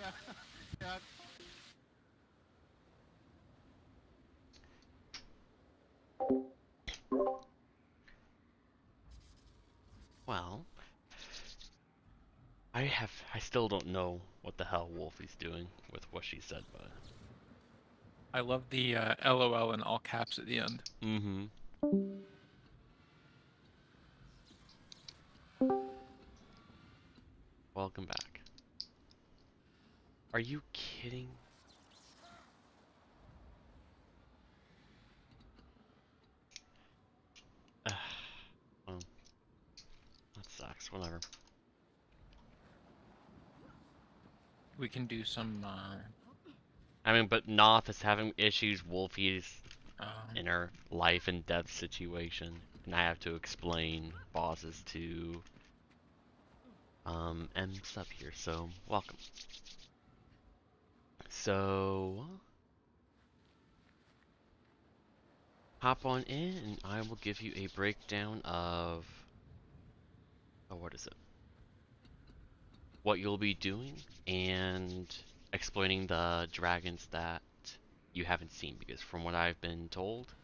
Yeah. Well, I still don't know what the hell Wolfie's doing with what she said, but. I love the LOL in all caps at the end. Mm-hmm. Welcome back. Are you kidding? Well, that sucks. Whatever. We can do some. I mean, but Noth is having issues. Wolfie's Um, in her life and death situation, and I have to explain bosses to M stuff here. So welcome. So hop on in, and I will give you a breakdown of what is it? What you'll be doing, and explaining the dragons that you haven't seen, because from what I've been told,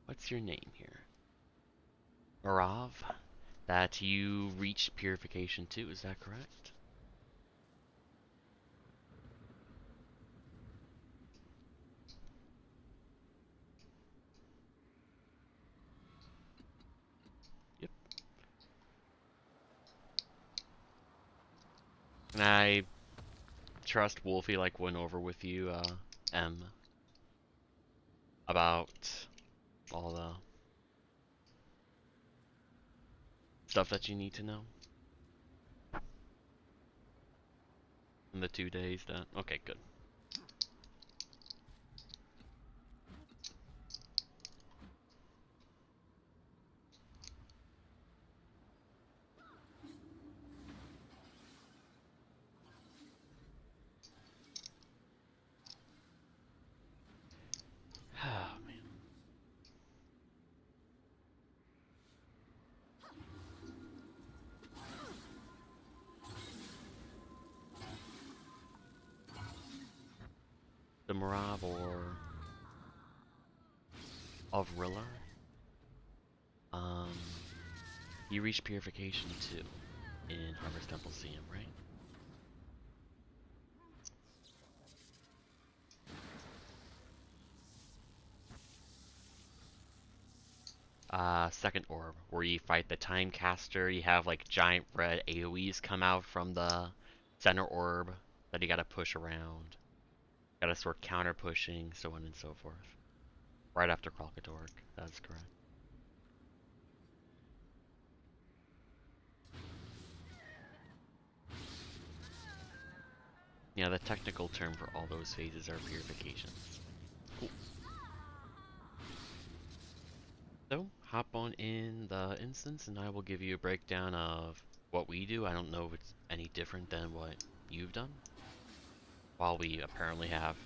what's your name here? Marav, that you reached Purification 2, is that correct? Yep. And I trust Wolfie like went over with you, M, about all the stuff that you need to know in the 2 days that. Okay, good. Oh man. The Marav or of Rilla, you reached Purification 2 in Harvest Temple CM, right? Second orb, where you fight the Time Caster. You have like giant red AoEs come out from the center orb that you gotta push around. Gotta sort counter pushing, so on and so forth. Right after Kralkatork, that's correct. Yeah, the technical term for all those phases are purifications. Cool. So, hop on in the instance and I will give you a breakdown of what we do. I don't know if it's any different than what you've done. While we apparently have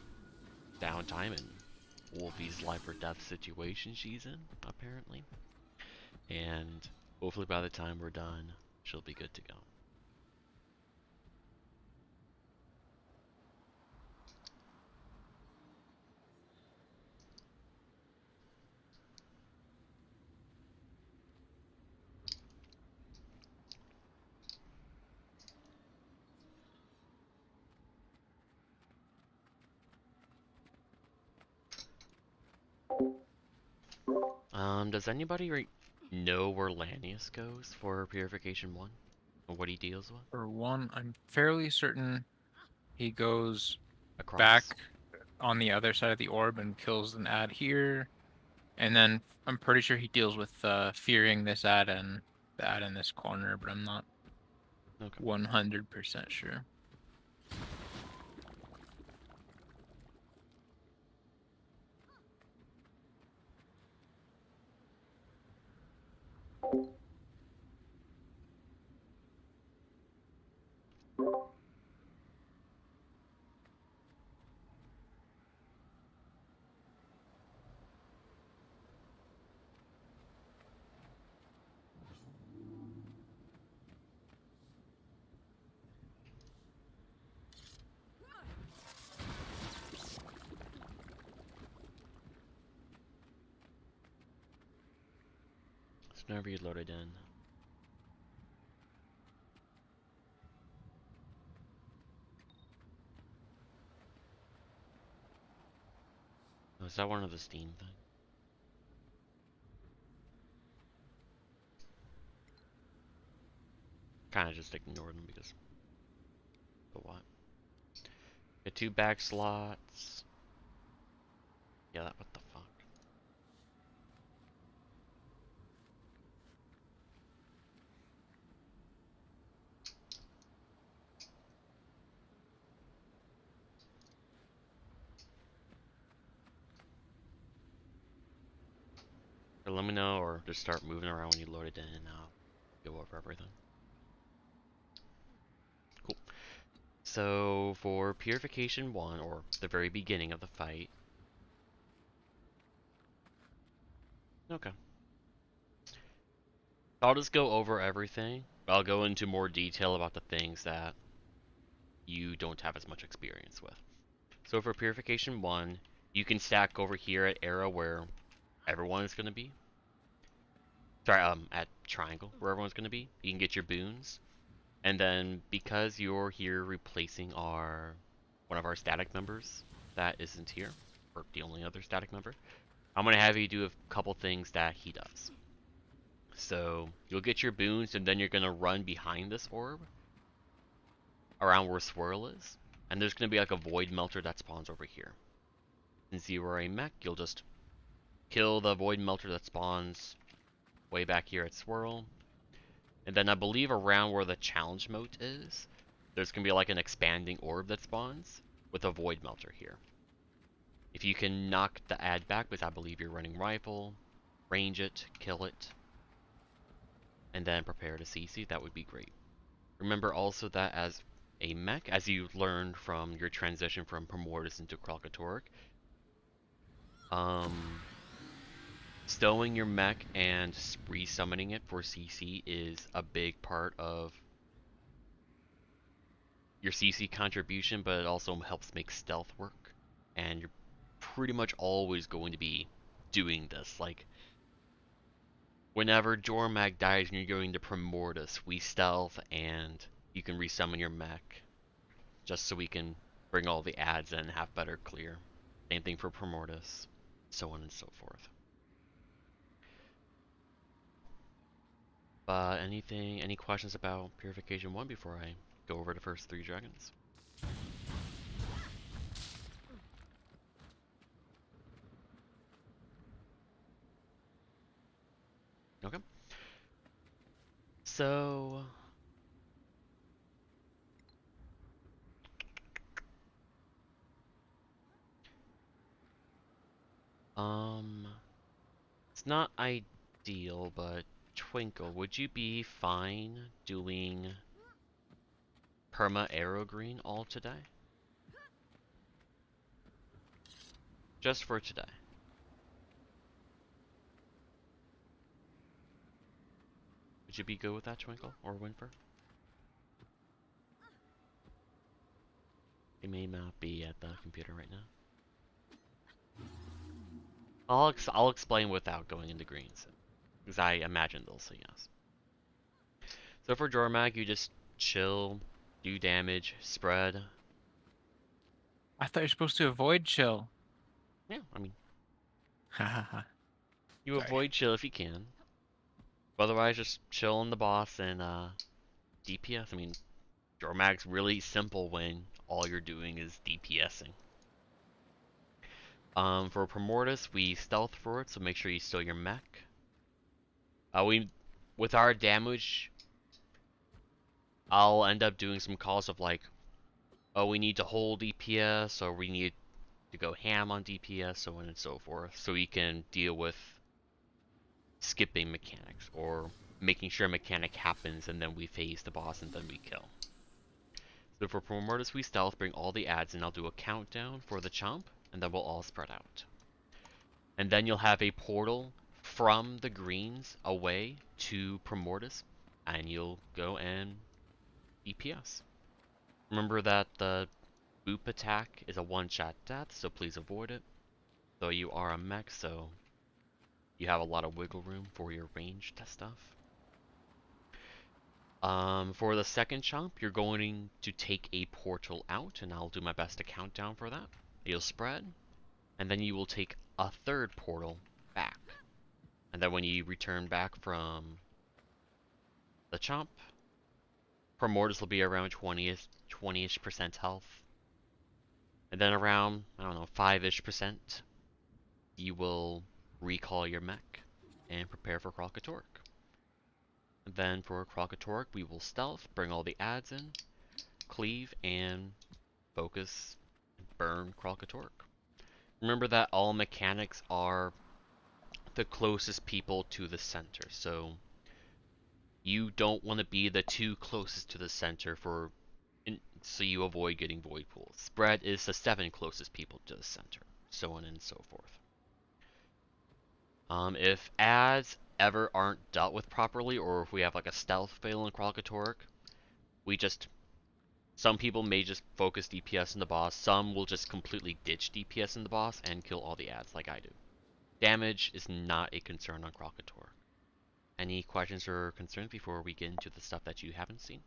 downtime in Wolfie's life or death situation she's in, apparently. And hopefully by the time we're done, she'll be good to go. Does anybody know where Lanius goes for Purification 1? Or what he deals with? for one, I'm fairly certain he goes back Across. on the other side of the orb and kills an ad here, and then I'm pretty sure he deals with fearing this ad and the ad in this corner, but I'm not Okay. 100% sure. whenever you load it in. Oh, is that one of the Steam things? Kind of just ignored them because. But what? Get 2 back slots. Yeah, that. What the fuck? So let me know, or just start moving around when you load it in, and I'll go over everything. Cool. So for Purification 1, or the very beginning of the fight. Okay. I'll just go over everything. I'll go into more detail about the things that you don't have as much experience with. So for Purification 1, you can stack over here at arrow where everyone is going to be. Sorry, at triangle where everyone's going to be. You can get your boons. And then because you're here replacing one of our static members that isn't here, or the only other static member, I'm going to have you do a couple things that he does. So you'll get your boons, and then you're going to run behind this orb around where Swirl is. And there's going to be like a void melter that spawns over here. Since you are a mech, you'll just kill the void melter that spawns way back here at Swirl. And then I believe around where the challenge moat is, there's going to be like an expanding orb that spawns with a void melter here. If you can knock the ad back, because I believe you're running rifle, range it, kill it, and then prepare to CC, that would be great. Remember also that as a mech, as you learned from your transition from Primordus into Kralkatorrik, stowing your mech and resummoning it for CC is a big part of your CC contribution, but it also helps make stealth work. And you're pretty much always going to be doing this. Like, whenever Jormag dies and you're going to Primordus, we stealth and you can resummon your mech. Just so we can bring all the ads in and have better clear. Same thing for Primordus, so on and so forth. But any questions about Purification 1 before I go over the first 3 dragons? Okay. So it's not ideal, but Twinkle, would you be fine doing perma arrow green all today? Just for today. Would you be good with that, Twinkle or Winfer? They may not be at the computer right now. I'll explain without going into greens, because I imagine they'll say yes. So for Jormag, you just chill, do damage, spread. I thought you're supposed to avoid chill. Yeah, I mean, Hahaha. you Sorry. avoid chill if you can. Otherwise, just chill on the boss and DPS. I mean, Jormag's really simple when all you're doing is DPSing. For Primordus, we stealth for it, so make sure you steal your mech. With our damage, I'll end up doing some calls of like, oh, we need to hold DPS, or we need to go ham on DPS, so on and so forth, so we can deal with skipping mechanics, or making sure a mechanic happens and then we phase the boss and then we kill. So for Primordus, we stealth, bring all the ads, and I'll do a countdown for the chomp, and then we'll all spread out. And then you'll have a portal from the greens away to Primordus, and you'll go and DPS. Remember that the boop attack is a one-shot death, so please avoid it. Though you are a mech, so you have a lot of wiggle room for your ranged stuff. For the second chomp, you're going to take a portal out, and I'll do my best to count down for that. You'll spread, and then you will take a third portal back. And then when you return back from the chomp, Primordius will be around 20-ish% health. And then around, I don't know, 5-ish%, you will recall your mech and prepare for Kralkatork. And then for Kralkatork, we will stealth, bring all the adds in, cleave, and focus, burn Kralkatork. Remember that all mechanics are the closest people to the center, so you don't want to be the two closest to the center so you avoid getting void pools. Spread is the 7 closest people to the center, so on and so forth. If adds ever aren't dealt with properly, or if we have like a stealth fail in Kralkatork, some people may just focus DPS in the boss, some will just completely ditch DPS in the boss and kill all the adds like I do. Damage is not a concern on Kralkatork. Any questions or concerns before we get into the stuff that you haven't seen?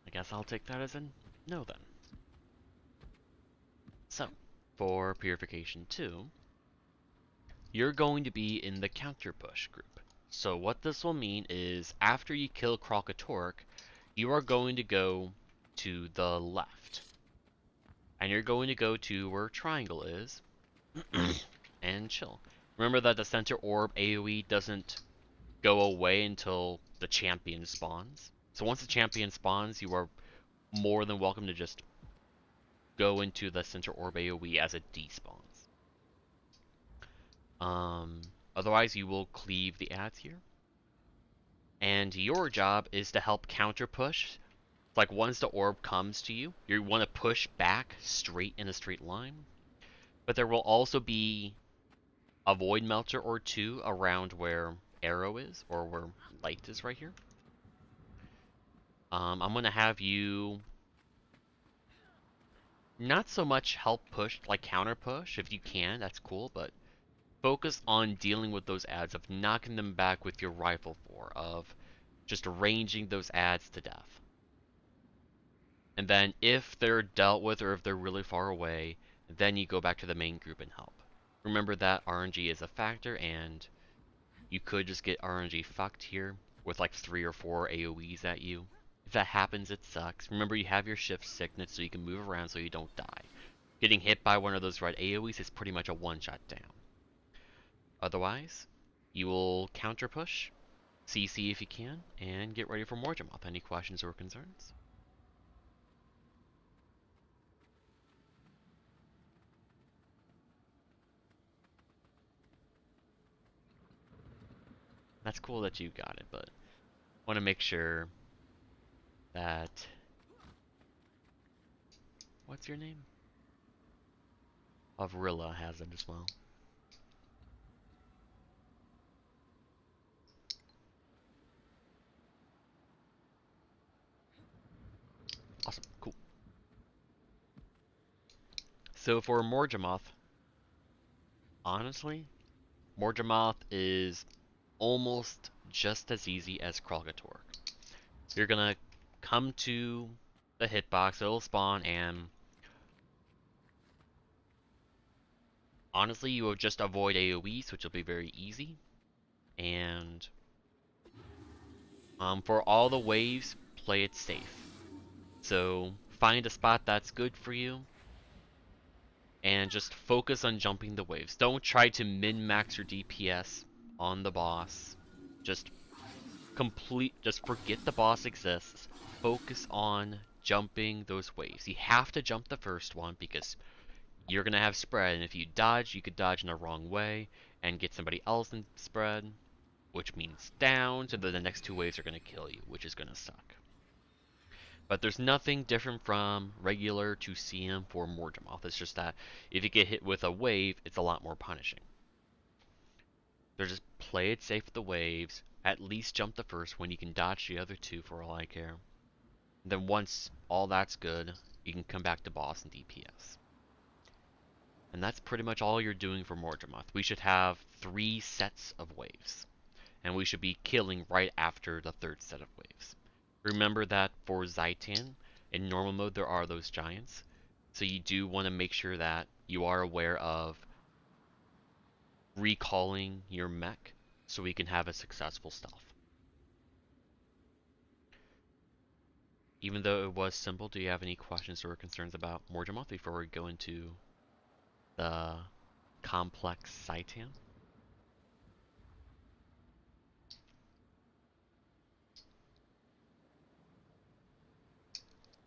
I guess I'll take that as a no then. So, for Purification 2, you're going to be in the counter push group. So what this will mean is after you kill Kralkatork, you are going to go to the left. And you're going to go to where triangle is and chill. Remember that the center orb AoE doesn't go away until the champion spawns. So once the champion spawns, you are more than welcome to just go into the center orb AoE as it despawns. Otherwise, you will cleave the adds here. And your job is to help counter push. Like once the orb comes to you, you want to push back straight in a straight line. But there will also be a void melter or two around where arrow is, or where light is right here. I'm going to have you not so much help push, like counter push, if you can, that's cool, but focus on dealing with those adds, of knocking them back with your rifle for, of just ranging those adds to death. And then if they're dealt with, or if they're really far away, then you go back to the main group and help. Remember that RNG is a factor, and you could just get RNG fucked here with like 3 or 4 AoEs at you. If that happens, it sucks. Remember, you have your shift sickness so you can move around so you don't die. Getting hit by one of those red AoEs is pretty much a one-shot down. Otherwise, you will counter push, CC if you can, and get ready for Morgemoth. Any questions or concerns? That's cool that you got it, but want to make sure that... What's your name? Avrilla has it as well. Awesome, cool. So for Morgemoth, honestly, Morgemoth is almost just as easy as Kralkatork. You're gonna come to the hitbox, it'll spawn, and honestly, you will just avoid AoEs, which will be very easy. And for all the waves, play it safe. So find a spot that's good for you, and just focus on jumping the waves. Don't try to min-max your DPS on the boss. Just forget the boss exists. Focus on jumping those waves. You have to jump the first one because you're going to have spread, and if you dodge, you could dodge in the wrong way and get somebody else in spread, which means down, so then the next two waves are going to kill you, which is going to suck. But there's nothing different from regular to CM for Morgemoth. It's just that if you get hit with a wave, it's a lot more punishing. So just play it safe with the waves, at least jump the first one, you can dodge the other two for all I care. Then once all that's good, you can come back to boss and DPS. And that's pretty much all you're doing for Morgemoth. We should have 3 sets of waves. And we should be killing right after the 3rd set of waves. Remember that for Zaitan, in normal mode there are those giants. So you do want to make sure that you are aware of recalling your mech so we can have a successful stealth. Even though it was simple, do you have any questions or concerns about Morgemoth before we go into the complex Zaitan?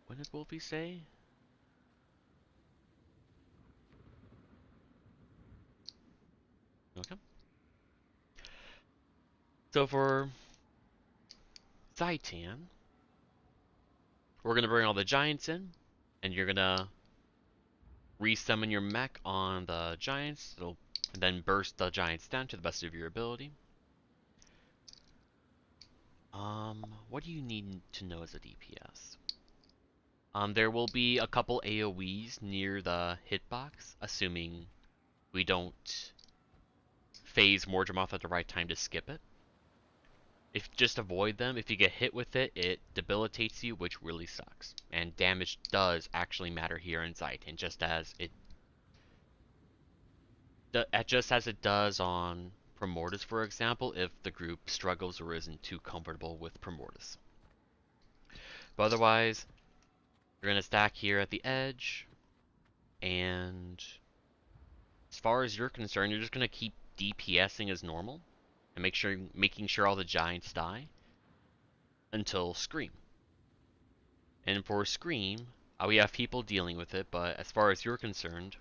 What did Wolfie say? Okay. So for Zaitan, we're gonna bring all the giants in, and you're gonna resummon your mech on the giants, and then burst the giants down to the best of your ability. What do you need to know as a DPS? There will be a couple AoEs near the hitbox, assuming we don't phase Morgemoth at the right time to skip it. If just avoid them, if you get hit with it, it debilitates you, which really sucks. And damage does actually matter here in Zaitan, just as it does on Primordus, for example, if the group struggles or isn't too comfortable with Primordus. But otherwise, you're going to stack here at the edge, and as far as you're concerned, you're just going to keep DPSing as normal, and making sure all the giants die, until Scream. And for Scream, we have people dealing with it, but as far as you're concerned,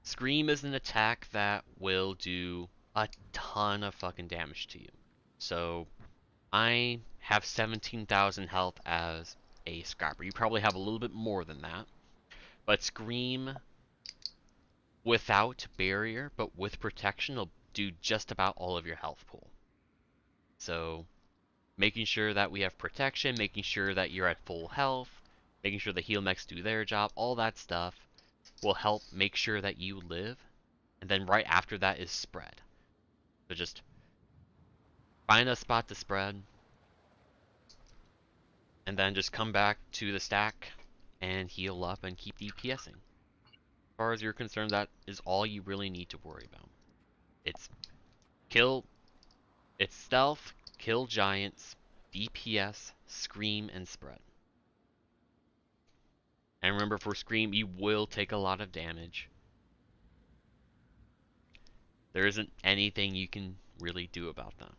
Scream is an attack that will do a ton of fucking damage to you. So, I have 17,000 health as a Scrapper. You probably have a little bit more than that. But Scream, without barrier, but with protection, will do just about all of your health pool. So, making sure that we have protection, making sure that you're at full health, making sure the heal mechs do their job, all that stuff will help make sure that you live. And then right after that is spread. So just find a spot to spread, and then just come back to the stack and heal up and keep DPSing. As far as you're concerned, that is all you really need to worry about. It's stealth, kill giants, DPS, scream, and spread. And remember, for Scream, you will take a lot of damage. There isn't anything you can really do about that.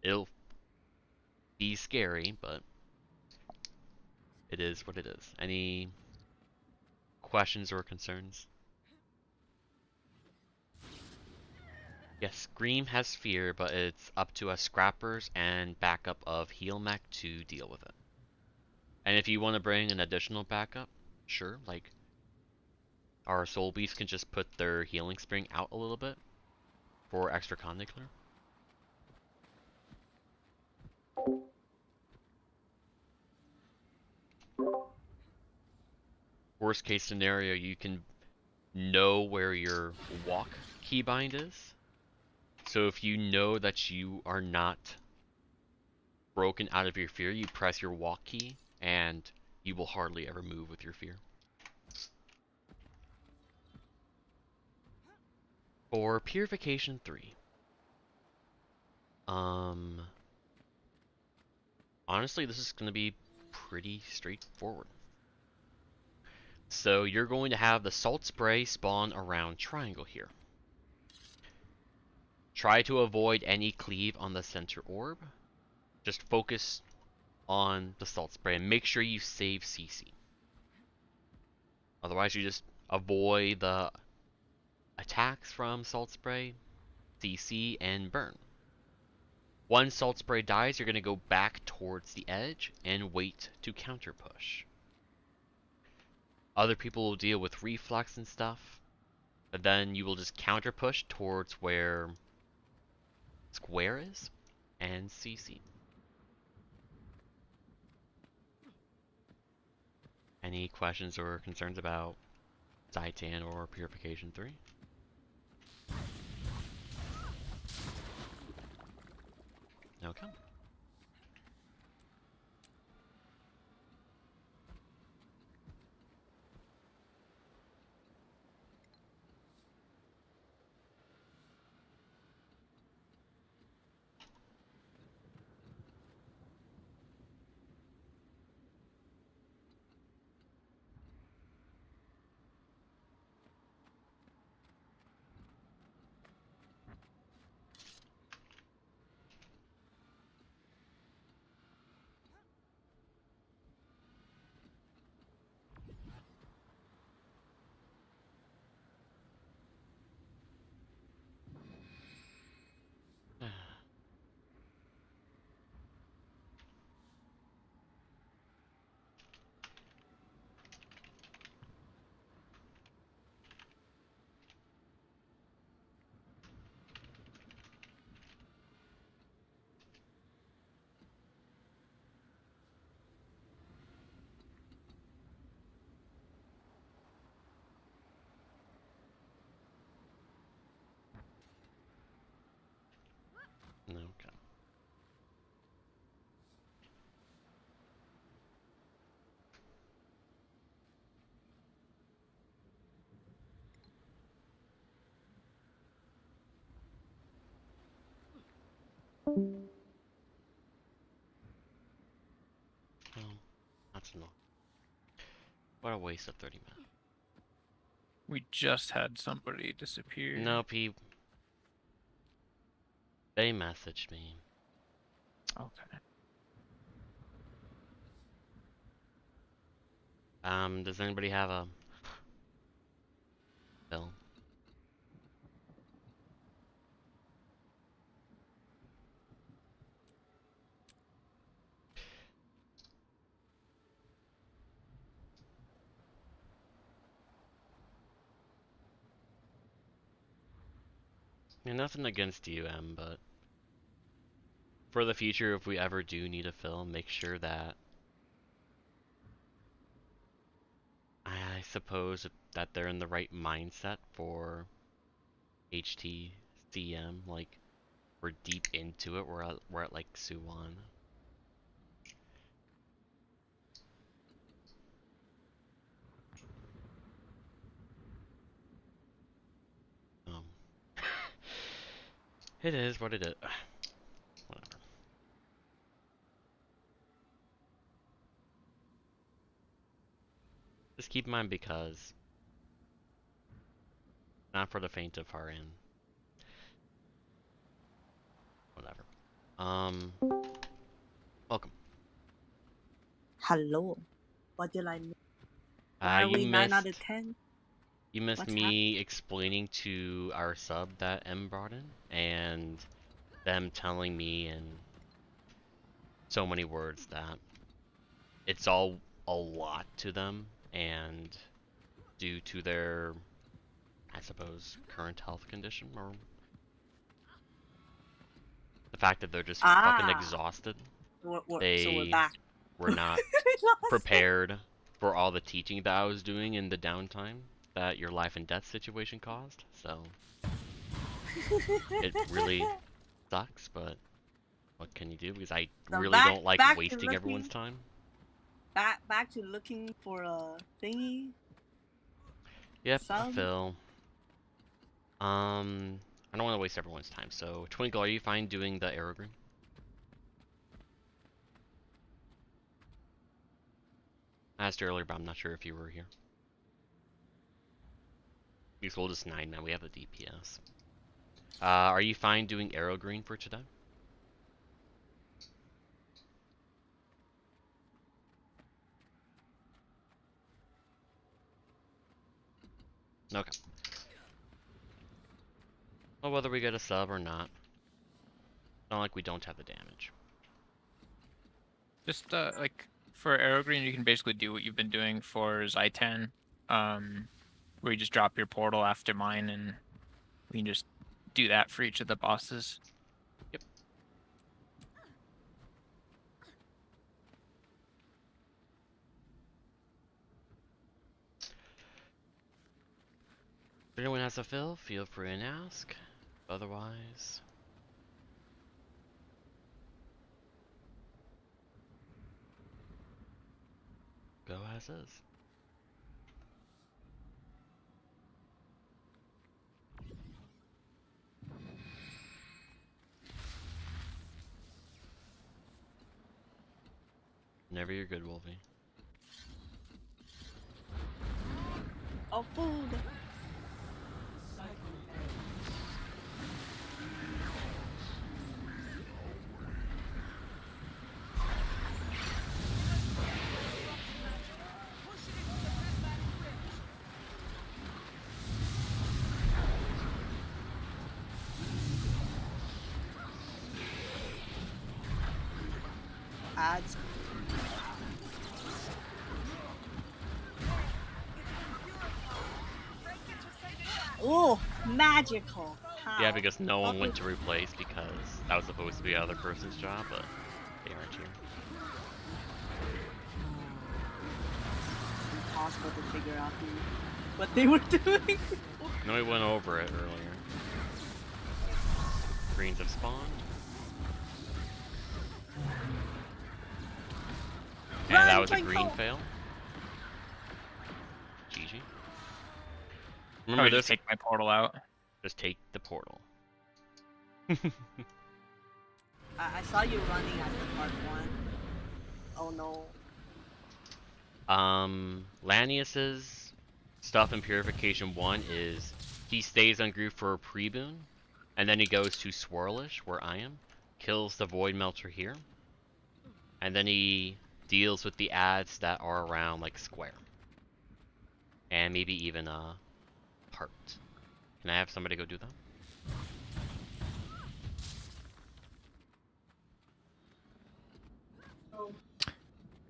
It'll be scary, but it is what it is. Any questions or concerns? Yes, Scream has fear, but it's up to us scrappers and backup of heal mech to deal with it. And if you want to bring an additional backup, sure, like our soul beast can just put their healing spring out a little bit for extra condic clear. Worst case scenario, you can know where your walk keybind is. So if you know that you are not broken out of your fear, you press your walk key and you will hardly ever move with your fear. For Purification 3, honestly, this is going to be pretty straightforward. So you're going to have the salt spray spawn around triangle here. Try to avoid any cleave on the center orb. Just focus on the Salt Spray, and make sure you save CC. Otherwise, you just avoid the attacks from Salt Spray, CC, and burn. Once Salt Spray dies, you're going to go back towards the edge and wait to counter push. Other people will deal with reflex and stuff, but then you will just counter push towards where Square is and CC. Any questions or concerns about Zaitan or Purification 3? Okay. Okay. Well, that's annoying. What a waste of 30 minutes. We just had somebody disappear. Nope, they messaged me. Okay. Does anybody have a bill? Yeah, nothing against you, but for the future, if we ever do need a fill, make sure that I suppose that they're in the right mindset for HTcm. Like, we're deep into it. We're at like Soo-Won. Um, it is what it is. Whatever. Just keep in mind, because not for the faint of heart, and whatever. Welcome. Hello. What did I miss? Why are You we 9 out of missed 10? you missed What's me explaining to our sub that M brought in, and them telling me in so many words that it's all a lot to them, and due to their, I suppose, current health condition, or the fact that they're just fucking exhausted, So we're they back. were not We lost it. prepared for all the teaching that I was doing in the downtime that your life and death situation caused. So it really sucks, but what can you do? Because I So really back- don't like back to wasting everyone's looking- time. Back to looking for a thingy. Yep, Sub? Phil. I don't want to waste everyone's time. So, Twinkle, are you fine doing the arrow green? I asked earlier, but I'm not sure if you were here. Because we'll just 9 now. We have the DPS. Are you fine doing arrow green for today? Okay. Well, whether we get a sub or not, not like we don't have the damage. Just like for Arrow Green, you can basically do what you've been doing for Zytan, where you just drop your portal after mine, and we can just do that for each of the bosses. Yep. If anyone has a fill, feel free and ask. Otherwise, go as is. Whenever you're good, Wolfie. Oh, food. Ads. Oh, magical. How? Yeah, because no one went to replace because that was supposed to be the other person's job, but they aren't here. Impossible to figure out what they were doing. No, we went over it earlier. Greens have spawned. And Run, that was a Twinkle. green fail. GG. Oh, Remember just this? take my portal out. Just take the portal. I saw you running at the part 1. Oh no. Lanius's stuff in Purification 1 is he stays on group for a pre-boon, and then he goes to Swirlish, where I am, kills the Void Melter here, and then he deals with the ads that are around, like, Square. And maybe even, Heart. Can I have somebody go do that?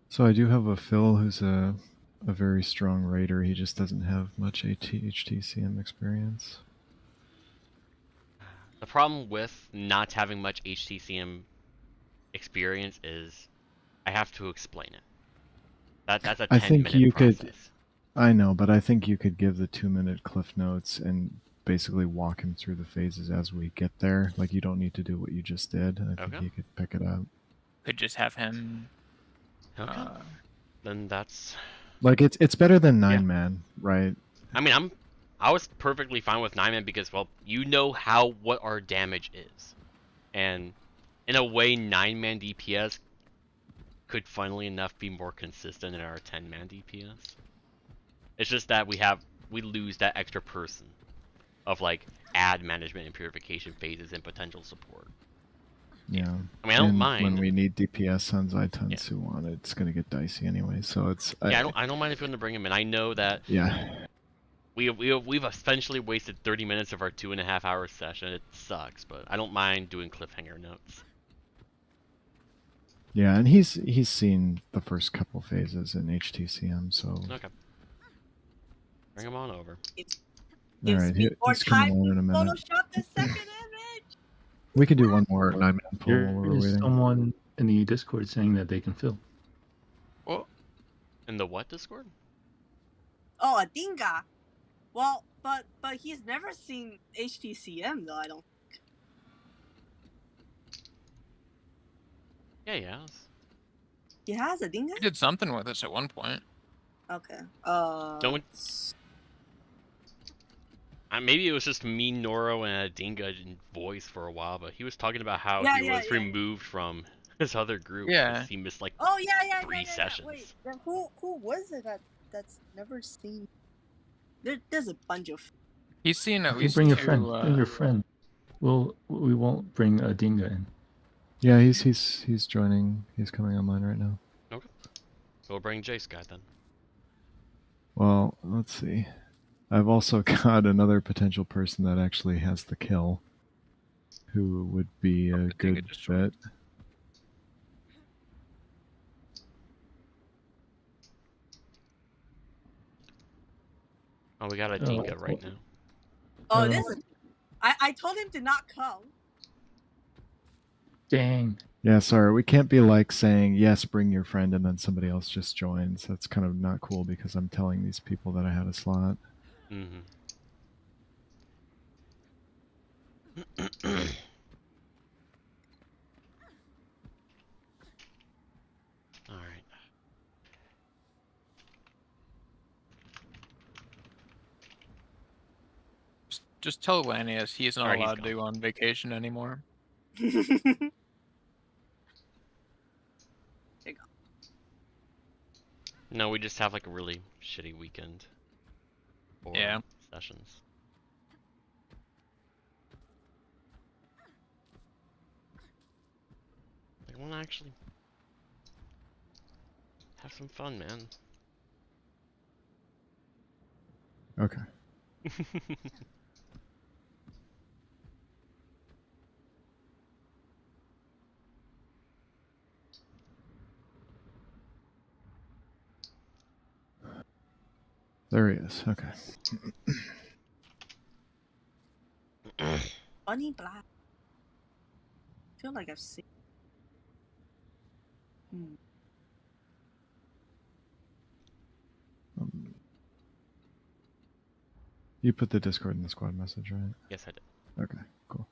So I do have a Phil who's a very strong raider. He just doesn't have much HTcm experience. The problem with not having much HTcm experience is I have to explain it. That's a 10-minute process. I know, but I think you could give the 2-minute cliff notes and basically walk him through the phases as we get there. Like, you don't need to do what you just did. I think he could pick it up. Could just have him. Okay. Then that's like it's better than 9-man, right? I mean, I was perfectly fine with 9-man because, well, you know what our damage is, and in a way, 9-man DPS could, funnily enough, be more consistent in our 10-man DPS. It's just that we lose that extra person of, like, ad management and purification phases and potential support. Yeah. I mean, I don't mind. When we need DPS on Zytan Soo-Won, it's going to get dicey anyway, so it's... I don't mind if you want to bring him in. I know that... Yeah. We've essentially wasted 30 minutes of our 2.5-hour session. It sucks, but I don't mind doing cliffhanger notes. Yeah, and he's seen the first couple phases in HTcm, so... Okay. Bring him on over. Alright, he's coming on in a minute. Photoshop the second image. We could do one more 9-man pull while we're There's waiting. someone in the Discord saying that they can fill. Well, in the what Discord? Oh, a Dinga. Well, but he's never seen HTcm though. I don't. Yeah, he has. He has a Dinga. He did something with us at one point. Okay. Don't. Maybe it was just me, Noro, and Dinga in voice for a while, but he was talking about how he was removed from his other group. Yeah. He missed like 3 sessions. Wait, then who was it that's never seen? There's a bunch of. He's seen at You least bring your two, friend. Bring your friend. We won't bring a Dinga in. Yeah, he's joining. He's coming online right now. Okay. We'll bring Jace guy then. Well, let's see. I've also got another potential person that actually has the kill, who would be a good fit. Oh, we got a Dinka right now. Oh, this is... I told him to not come. Dang. Yeah, sorry, we can't be like saying, yes, bring your friend, and then somebody else just joins. That's kind of not cool because I'm telling these people that I had a slot. Mm-hmm. Alright. Just tell Lanius he's not Alright, allowed to go on vacation anymore. No, we just have like a really shitty weekend. For sessions. I want to actually have some fun, man. Okay. There he is. Okay. Bunny Black. I feel like I've seen... You put the Discord in the squad message, right? Yes, I did. Okay, cool.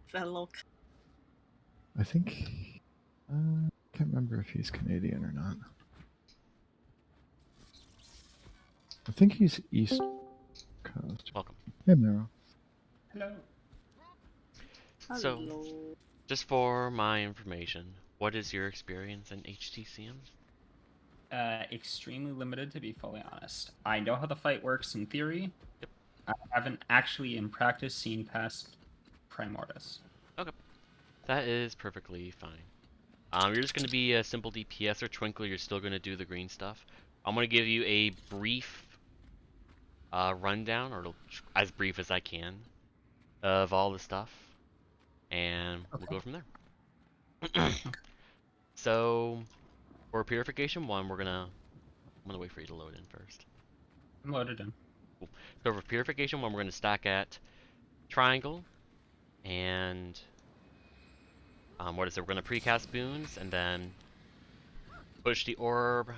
Fellow... I think... can't remember if he's Canadian or not. I think he's East Coast. Welcome. Hey, Mero. Hello. So, just for my information, what is your experience in HTcm? Extremely limited, to be fully honest. I know how the fight works in theory. Yep. I haven't actually in practice seen past Primordius. Okay. That is perfectly fine. You're just going to be a simple DPS or Twinkle, you're still going to do the green stuff. I'm going to give you a brief rundown, or as brief as I can, of all the stuff, and we'll go from there. So, for Purification 1, I'm gonna wait for you to load in first. I'm loaded in. Cool. So for Purification 1, we're gonna stack at Triangle, and what is it? We're gonna precast boons, and then push the orb.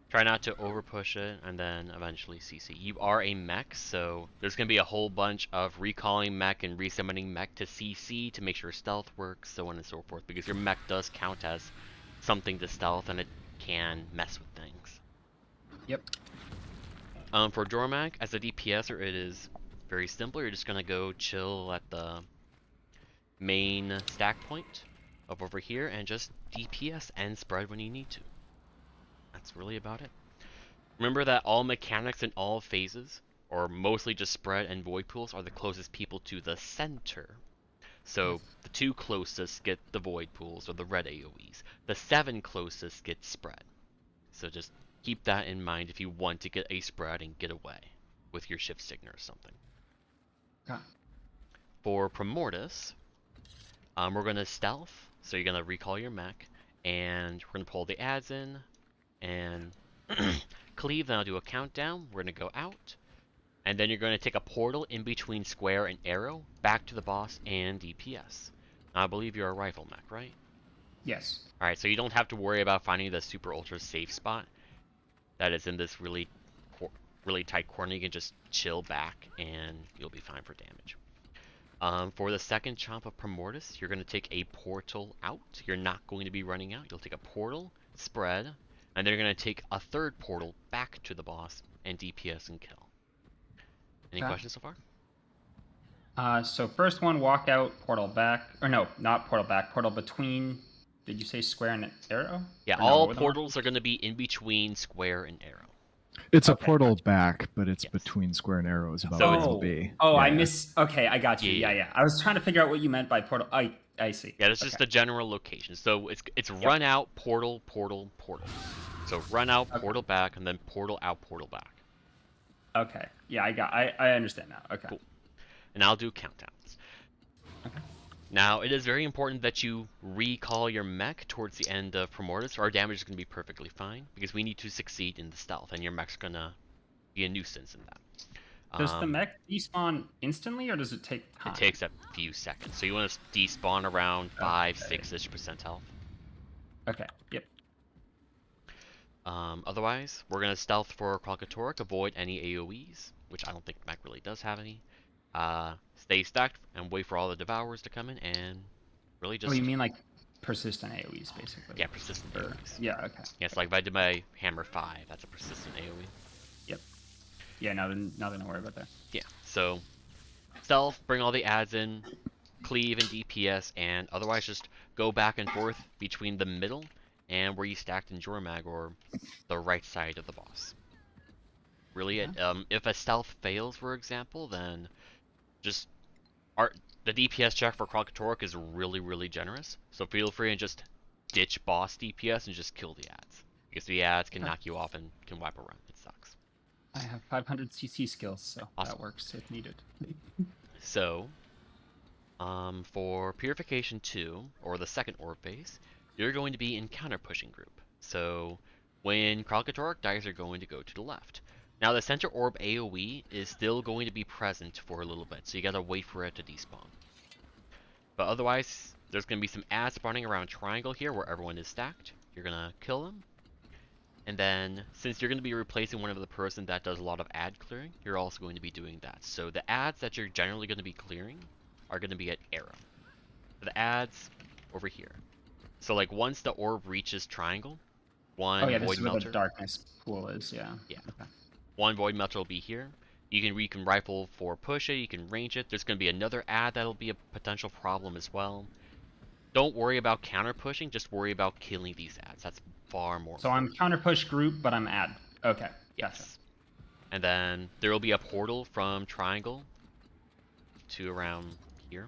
Try not to over push it, and then eventually CC. You are a mech, so there's going to be a whole bunch of recalling mech and resummoning mech to CC to make sure stealth works, so on and so forth, because your mech does count as something to stealth, and it can mess with things. Yep. For Dormag, as a DPSer, it is very simple. You're just going to go chill at the main stack point of over here, and just DPS and spread when you need to. That's really about it. Remember that all mechanics in all phases, or mostly just spread and void pools, are the closest people to the center. So the 2 closest get the void pools, or the red AoEs. The 7 closest get spread. So just keep that in mind if you want to get a spread and get away with your shift signal or something. Okay. For Primordius, we're going to stealth, so you're going to recall your mech, and we're going to pull the ads in, and cleave, then I'll do a countdown. We're going to go out, and then you're going to take a portal in between square and arrow, back to the boss and DPS. Now, I believe you're a rifle mech, right? Yes. Alright, so you don't have to worry about finding the super ultra safe spot that is in this really tight corner. You can just chill back, and you'll be fine for damage. For the second chomp of Primordius, you're going to take a portal out. You're not going to be running out. You'll take a portal, spread, and then you're going to take a third portal back to the boss and DPS and kill. Any questions so far? So first one, walk out, portal back. Or no, not portal back, portal between... Did you say square and arrow? Yeah, all portals are going to be in between square and arrow. It's a portal back, but it's between square and arrow is about So what it's- it'll be. Oh, Yeah, I yeah. miss... Okay, I got you. Yeah. Yeah. I was trying to figure out what you meant by portal. I see. Yeah, that's just the general location. So it's run out, portal, portal, portal. So run out, portal back, and then portal out, portal back. Okay. Yeah, I understand now. Okay. Cool. And I'll do countdowns. Okay. Now, it is very important that you recall your mech towards the end of Primordus, or our damage is going to be perfectly fine, because we need to succeed in the stealth, and your mech's going to be a nuisance in that. Does the mech despawn instantly, or does it take time? It takes a few seconds, so you want to despawn around 5-6ish % health. Okay, yep. Otherwise, we're going to stealth for Kralkatorrik, avoid any AoEs, which I don't think mech really does have any. Stay stacked and wait for all the Devourers to come in, and really just... Oh, you mean like persistent AoEs, basically? Yeah, persistent AoEs. Yeah, okay. Yeah, it's like if I did my Hammer 5, that's a persistent AoE. Yep. Yeah, nothing to worry about there. Yeah, so stealth, bring all the adds in, cleave and DPS, and otherwise just go back and forth between the middle and where you stacked in Jormag, or the right side of the boss. Really, if a stealth fails, for example, then just the DPS check for Kralkatorrik is really generous, so feel free and just ditch boss DPS and just kill the adds, because the adds can knock you off and can wipe around. It sucks. I have 500 CC skills, so Awesome. that works if needed. So, for Purification 2, or the second orb phase, you're going to be in counter pushing group. So, when Kralkatorrik dies, you're going to go to the left. Now, the center orb AoE is still going to be present for a little bit, so you gotta wait for it to despawn. But otherwise, there's gonna be some adds spawning around triangle here where everyone is stacked. You're gonna kill them. And then, since you're gonna be replacing one of the person that does a lot of ad clearing, you're also going to be doing that. So the ads that you're generally gonna be clearing are gonna be at arrow. The ads over here. So like once the orb reaches triangle, one this void is where melter. the darkness pool is, yeah. Yeah. Okay. One void melter will be here. You can rifle for push it, you can range it. There's going to be another ad that'll be a potential problem as well. Don't worry about counter pushing, just worry about killing these ads. That's far more So I'm counter push group, but I'm ad. Okay. Yes. Gotcha. And then there will be a portal from triangle to around here,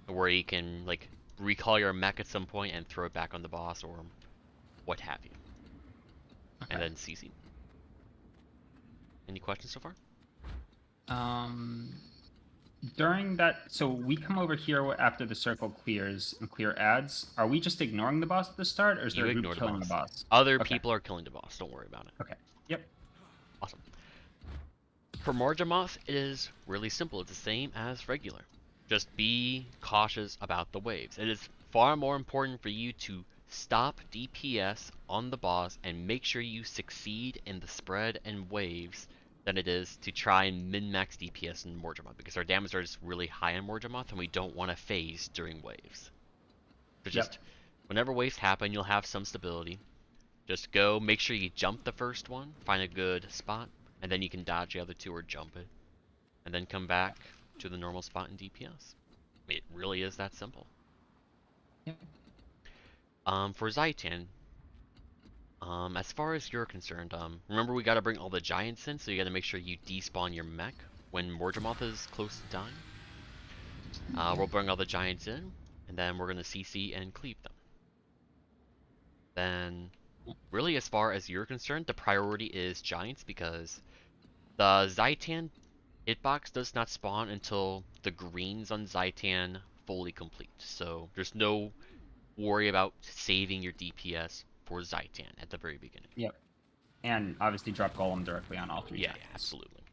where you can like recall your mech at some point and throw it back on the boss or what have you. Okay. And then CC. Any questions so far? During that, so we come over here after the circle clears and clear ads. Are we just ignoring the boss at the start, or is there a group killing the boss? Other people are killing the boss. Don't worry about it. Okay. Yep. Awesome. For Morjamoth, it is really simple. It's the same as regular. Just be cautious about the waves. It is far more important for you to stop DPS on the boss and make sure you succeed in the spread and waves than it is to try and min-max DPS in Morjamoth, because our damage are just really high on Morjamoth and we don't want to phase during waves. So just whenever waves happen, you'll have some stability. Just go, make sure you jump the first one, find a good spot, and then you can dodge the other two or jump it. And then come back to the normal spot in DPS. It really is that simple. Yep. For Zaitan, as far as you're concerned, remember we gotta bring all the giants in, so you gotta make sure you despawn your mech when Morjamoth is close to dying. We'll bring all the giants in, and then we're gonna CC and cleave them. Then, really as far as you're concerned, the priority is giants, because the Zaitan hitbox does not spawn until the greens on Zaitan fully complete. So there's no worry about saving your DPS for Zaitan at the very beginning. Yep. And obviously drop Golem directly on all three. Yeah, absolutely.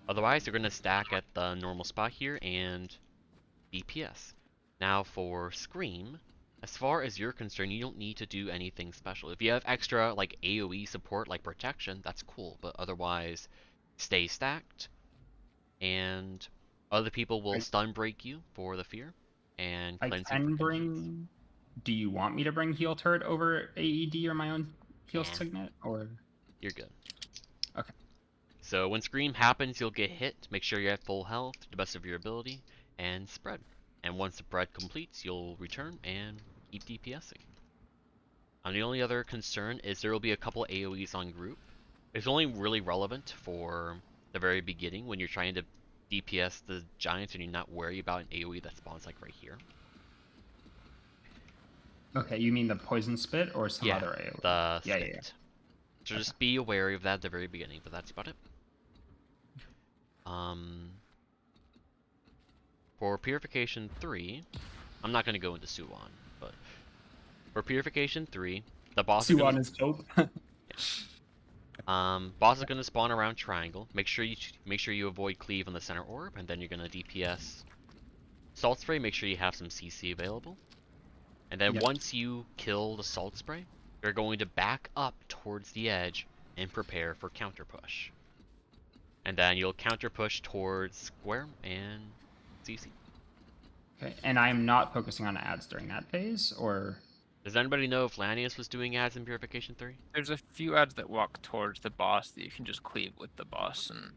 Otherwise, you're going to stack at the normal spot here and DPS. Now for Scream, as far as you're concerned, you don't need to do anything special. If you have extra like AoE support like protection, that's cool, but otherwise stay stacked, and other people will stun break you for the fear and cleanse you. I can bring. Do you want me to bring heal turret over AED or my own heal signet, or you're good? Okay. So when Scream happens, you'll get hit. Make sure you're at full health to the best of your ability, and spread. And once the spread completes, you'll return and keep DPSing. And the only other concern is there will be a couple AoEs on group. It's only really relevant for the very beginning when you're trying to DPS the giants and you're not worried about an AoE that spawns like right here. Okay, you mean the poison spit or some other AoE? The spit. So just be aware of that at the very beginning, but that's about it. For Purification 3, I'm not going to go into Soo-Won, but for Purification 3, the boss is Soo-Won gonna, is hope. boss is going to spawn around triangle. Make sure you avoid cleave on the center orb, and then you're going to DPS Salt Spray. Make sure you have some CC available. And then once you kill the Salt Spray, you're going to back up towards the edge and prepare for counter push. And then you'll counter push towards square and CC. Okay, and I'm not focusing on ads during that phase, or... Does anybody know if Lanius was doing ads in Purification 3? There's a few ads that walk towards the boss that you can just cleave with the boss, and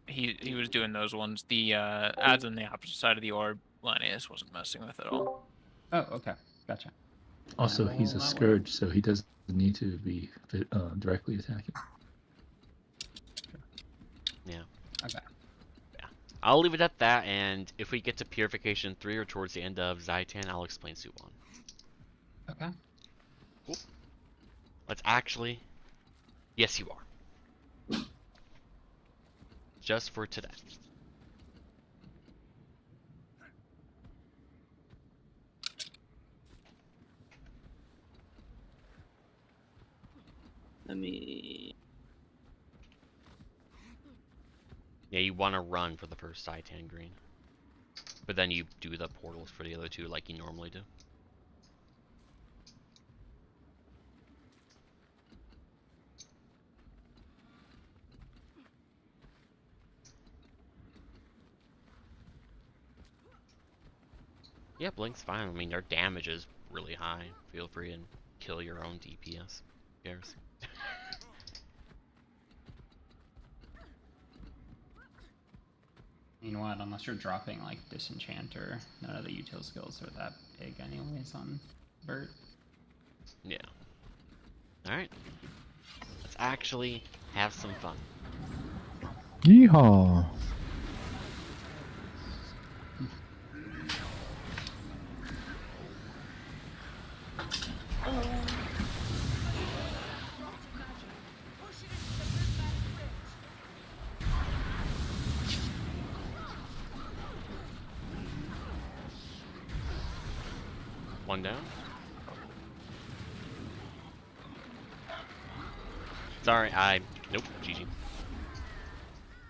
he was doing those ones. The ads on the opposite side of the orb, Lanius wasn't messing with at all. Oh, okay, gotcha. Also, he's a scourge, so he doesn't need to be directly attacking. Yeah. Okay. Yeah. I'll leave it at that, and if we get to Purification 3 or towards the end of Zaitan, I'll explain Soo-Won. Okay. Cool. Let's actually... Yes, you are. Just for today. Let me... Yeah, you want to run for the first Zaitan green. But then you do the portals for the other two like you normally do. Yeah, Blink's fine. I mean, their damage is really high. Feel free and kill your own DPS. Who cares? You know what? Unless you're dropping like Disenchant or none of the util skills are that big anyways on Bert. Yeah. Alright. Let's actually have some fun. Yeehaw! One down. Sorry, nope, GG.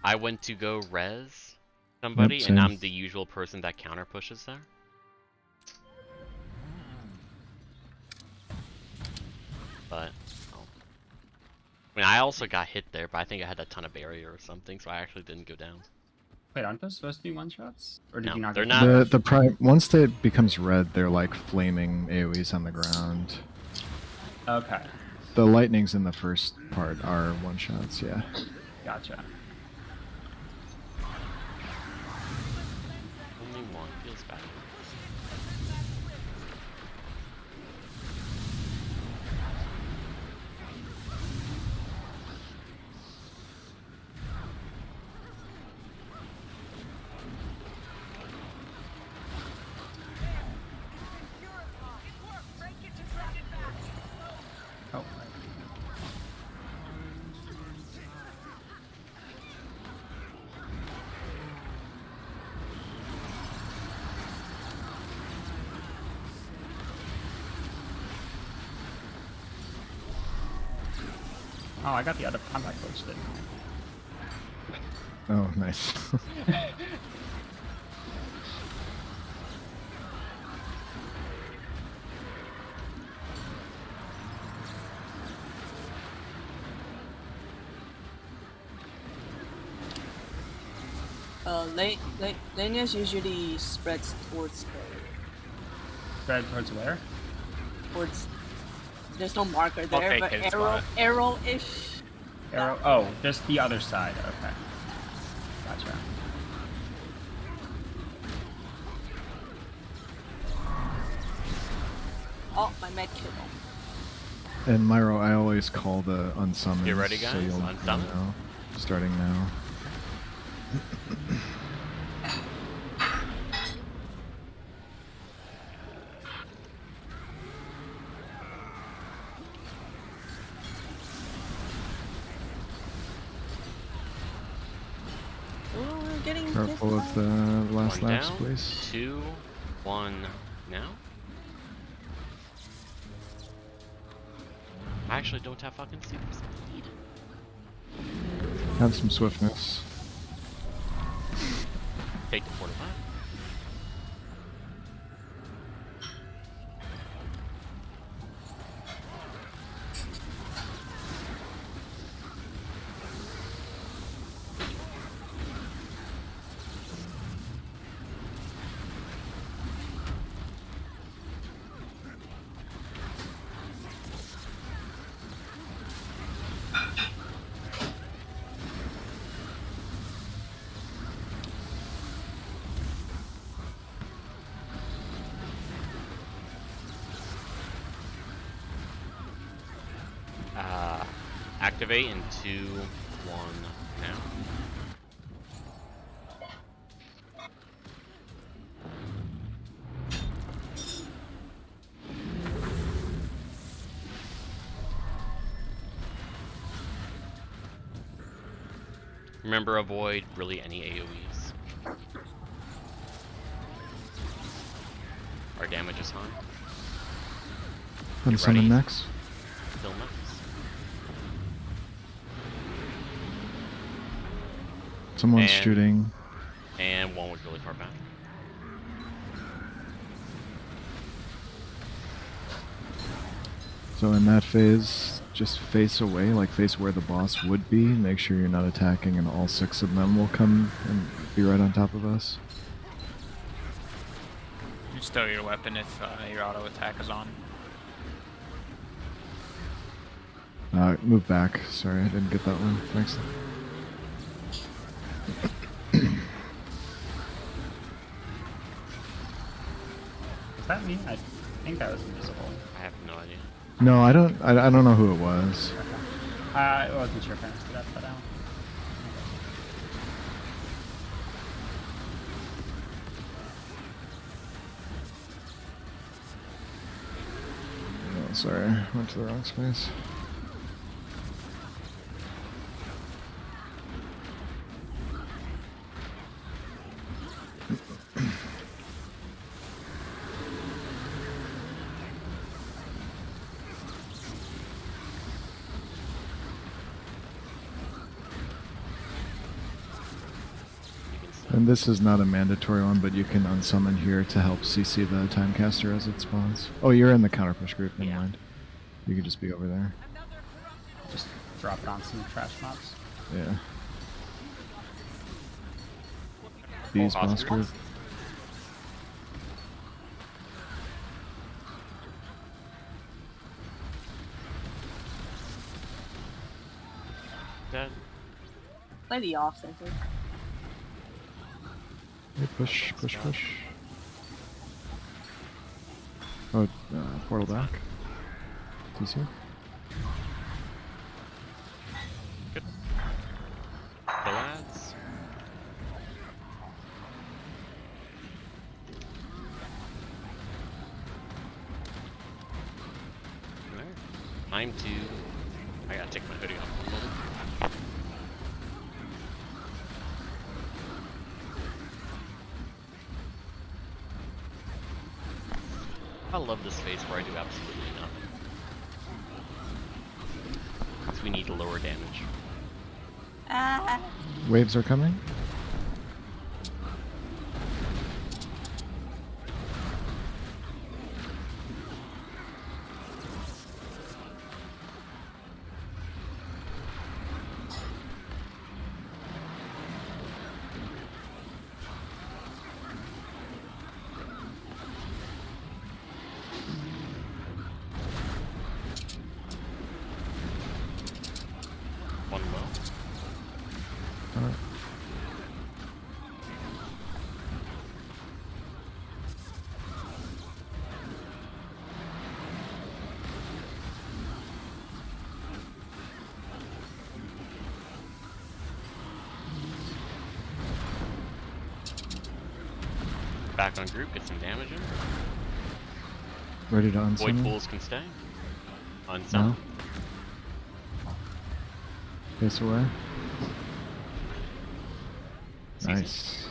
I went to go res somebody, Yep, and same. I'm the usual person that counter pushes there. But, oh. I mean, I also got hit there, but I think I had a ton of barrier or something, so I actually didn't go down. Wait, aren't those supposed to be one-shots? Or did No, you not they're get not. The prime once it becomes red, they're like flaming AoEs on the ground. Okay, The lightnings in the first part are one shots, yeah. gotcha. Only one feels bad. Oh, oh, I got the other combat glitch, didn't I? Oh, nice. Lanius usually spreads towards Spread towards where? there's no marker there, Okay, but his spot. arrow-ish. Arrow? Oh, just the other side. Okay. Gotcha. Oh, my med kit. And Myro, I always call the unsummons. You ready, guys? So you'll Unsummon? know. Starting now. getting Careful hit of the last One lapse, down. please. 2, 1 now. I actually don't have fucking super speed. Have some swiftness. Take the portal back. Activate in 2, 1 now. Remember, avoid really any AoEs. Our damage is high. And Get summon ready. next. Kill next. Someone's And- shooting. And one was really far back. So in that phase, just face away, like face where the boss would be. Make sure you're not attacking, and all 6 of them will come and be right on top of us. You stow your weapon if your auto attack is on. Move back. Sorry, I didn't get that one. Thanks. Does that mean I think I was invisible? I have no idea. No, I don't. I don't know who it was. I wasn't sure if I understood that, but Oh, sorry, went to the wrong space. And this is not a mandatory one, but you can unsummon here to help CC the Timecaster as it spawns. Oh, you're in the counter push group, never mind. You could just be over there. just drop it on some trash mobs. Yeah. Bees boss boss group. group. Dead. Slightly off center. Hey, push, push, push. Oh, portal back. TC. Good. Kill ads. Alright. Time to... I gotta take my hoodie off for a moment. I love this phase where I do absolutely nothing. Because we need to lower damage. Ah. Waves are coming. One low. Alright. Back on group, get some damage in. Ready to Void unsummon? Fools can stay. No. Unsummon. Face away. Nice.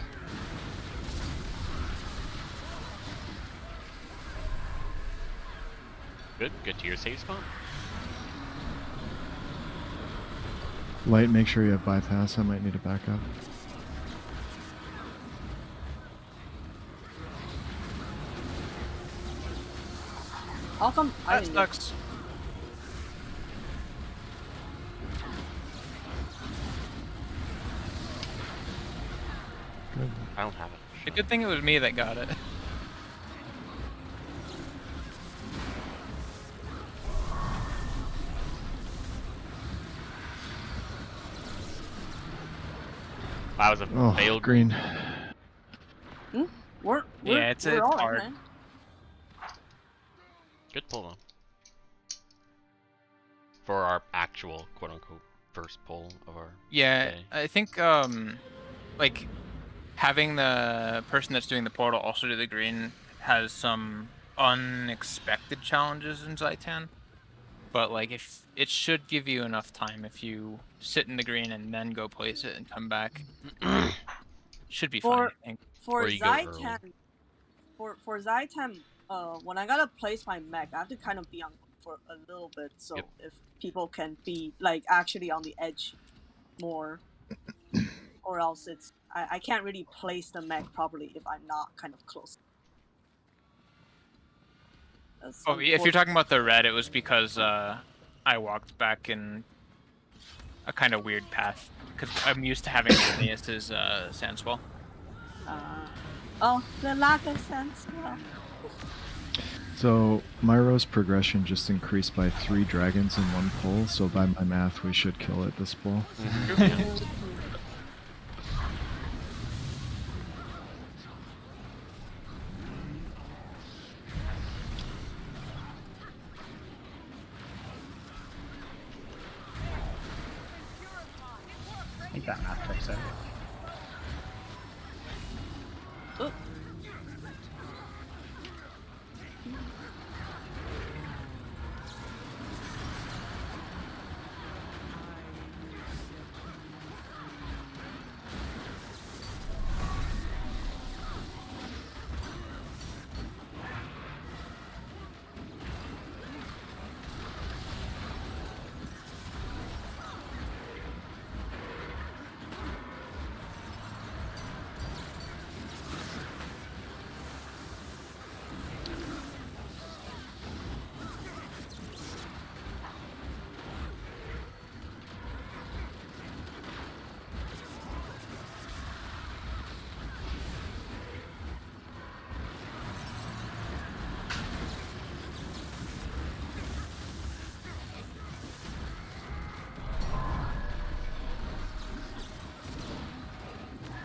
Good. Get to your safe spot. Light, make sure you have bypass. I might need a backup. How come I That didn't get... sucks. Good. I don't have it. The good thing it was me that got it. That was a Oh, failed green. We're Yeah, it's all right, hard. man. Good pull though. For our actual quote unquote first pull of our Yeah, day. I think like having the person that's doing the portal also do the green has some unexpected challenges in Zaitan. But like if it should give you enough time if you sit in the green and then go place it and come back. Should be fine, I think. For Or you go early. Zaitan, for Zaitan, when I gotta place my mech, I have to kind of be on for a little bit, so Yep. if people can be like actually on the edge more, or else it's I can't really place the mech properly if I'm not kind of close. That's Oh, if you're talking about the red, it was because I walked back in a kind of weird path because I'm used to having Phineas's Sandswell. Oh, the lack of sense. Well. So Myro's progression just increased by 3 dragons in 1 pull, so by my math we should kill it this pull. I think that math checks out. Oh.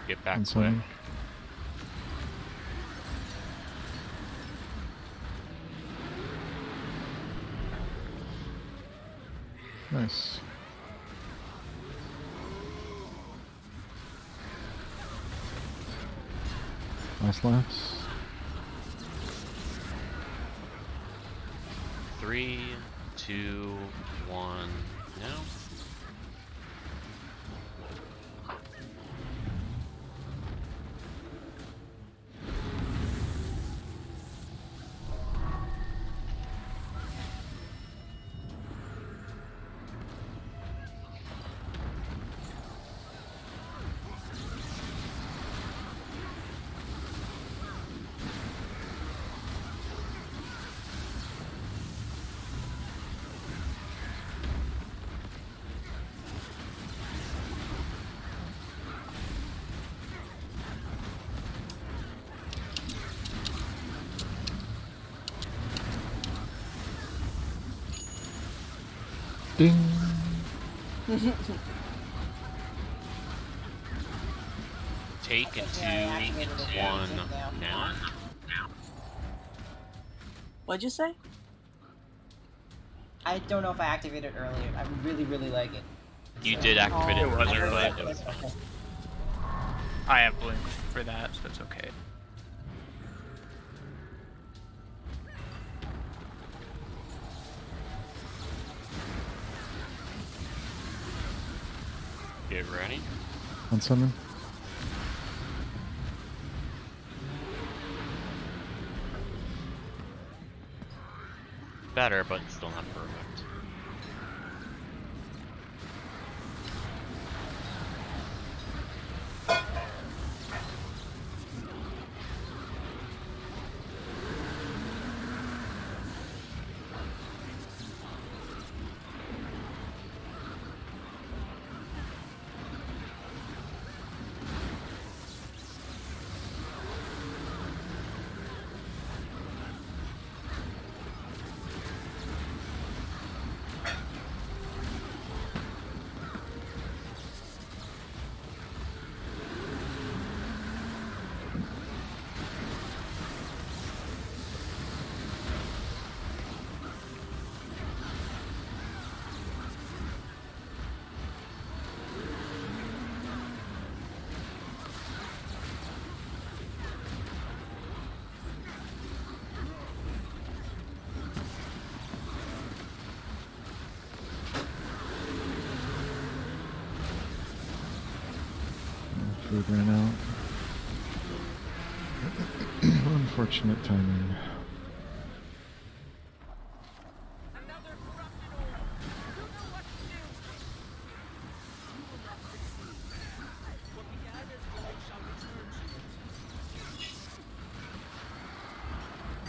Get back And quick. so- Nice. Last laps. 3, 2, 1, now. Ding. Take and 2, 1, now. What'd you say? I don't know if I activated earlier. I really, really like it. You did activate it It was earlier. early. It was- I have blink for that, so that's okay. Get ready. On summon. better, but still not perfect. Food ran out. Unfortunate timing.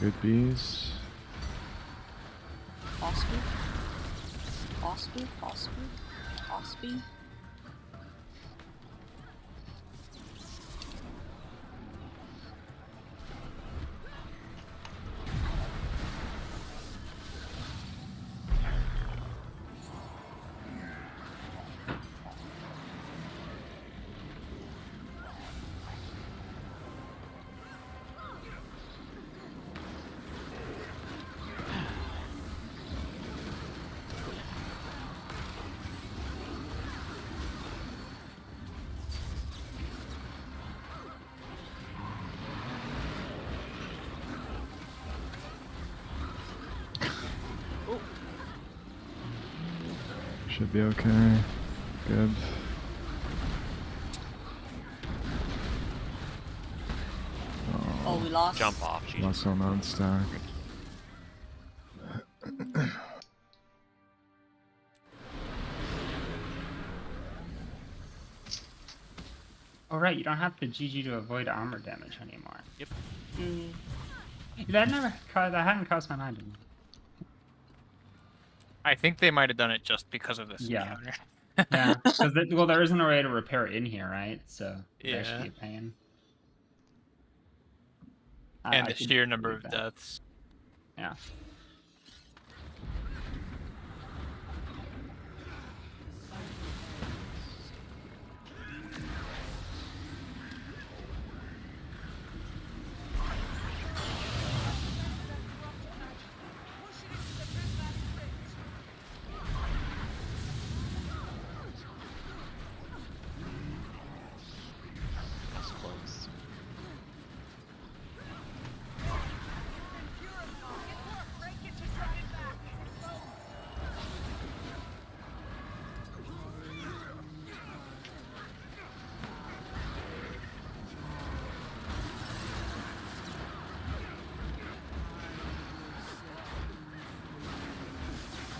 Good bees. Osby? Osby? Osby? Osby? Should be okay. Good. Oh, we lost. Jump off, geez. Lost on non-stack. Oh right, you don't have to GG to avoid armor damage anymore. Yep. That hadn't crossed my mind. I think they might have done it just because of this Yeah. encounter. Yeah, because well, there isn't a way to repair it in here, right? So Yeah. that should be a pain. And I the could sheer number believe of that. deaths. Yeah. That's close.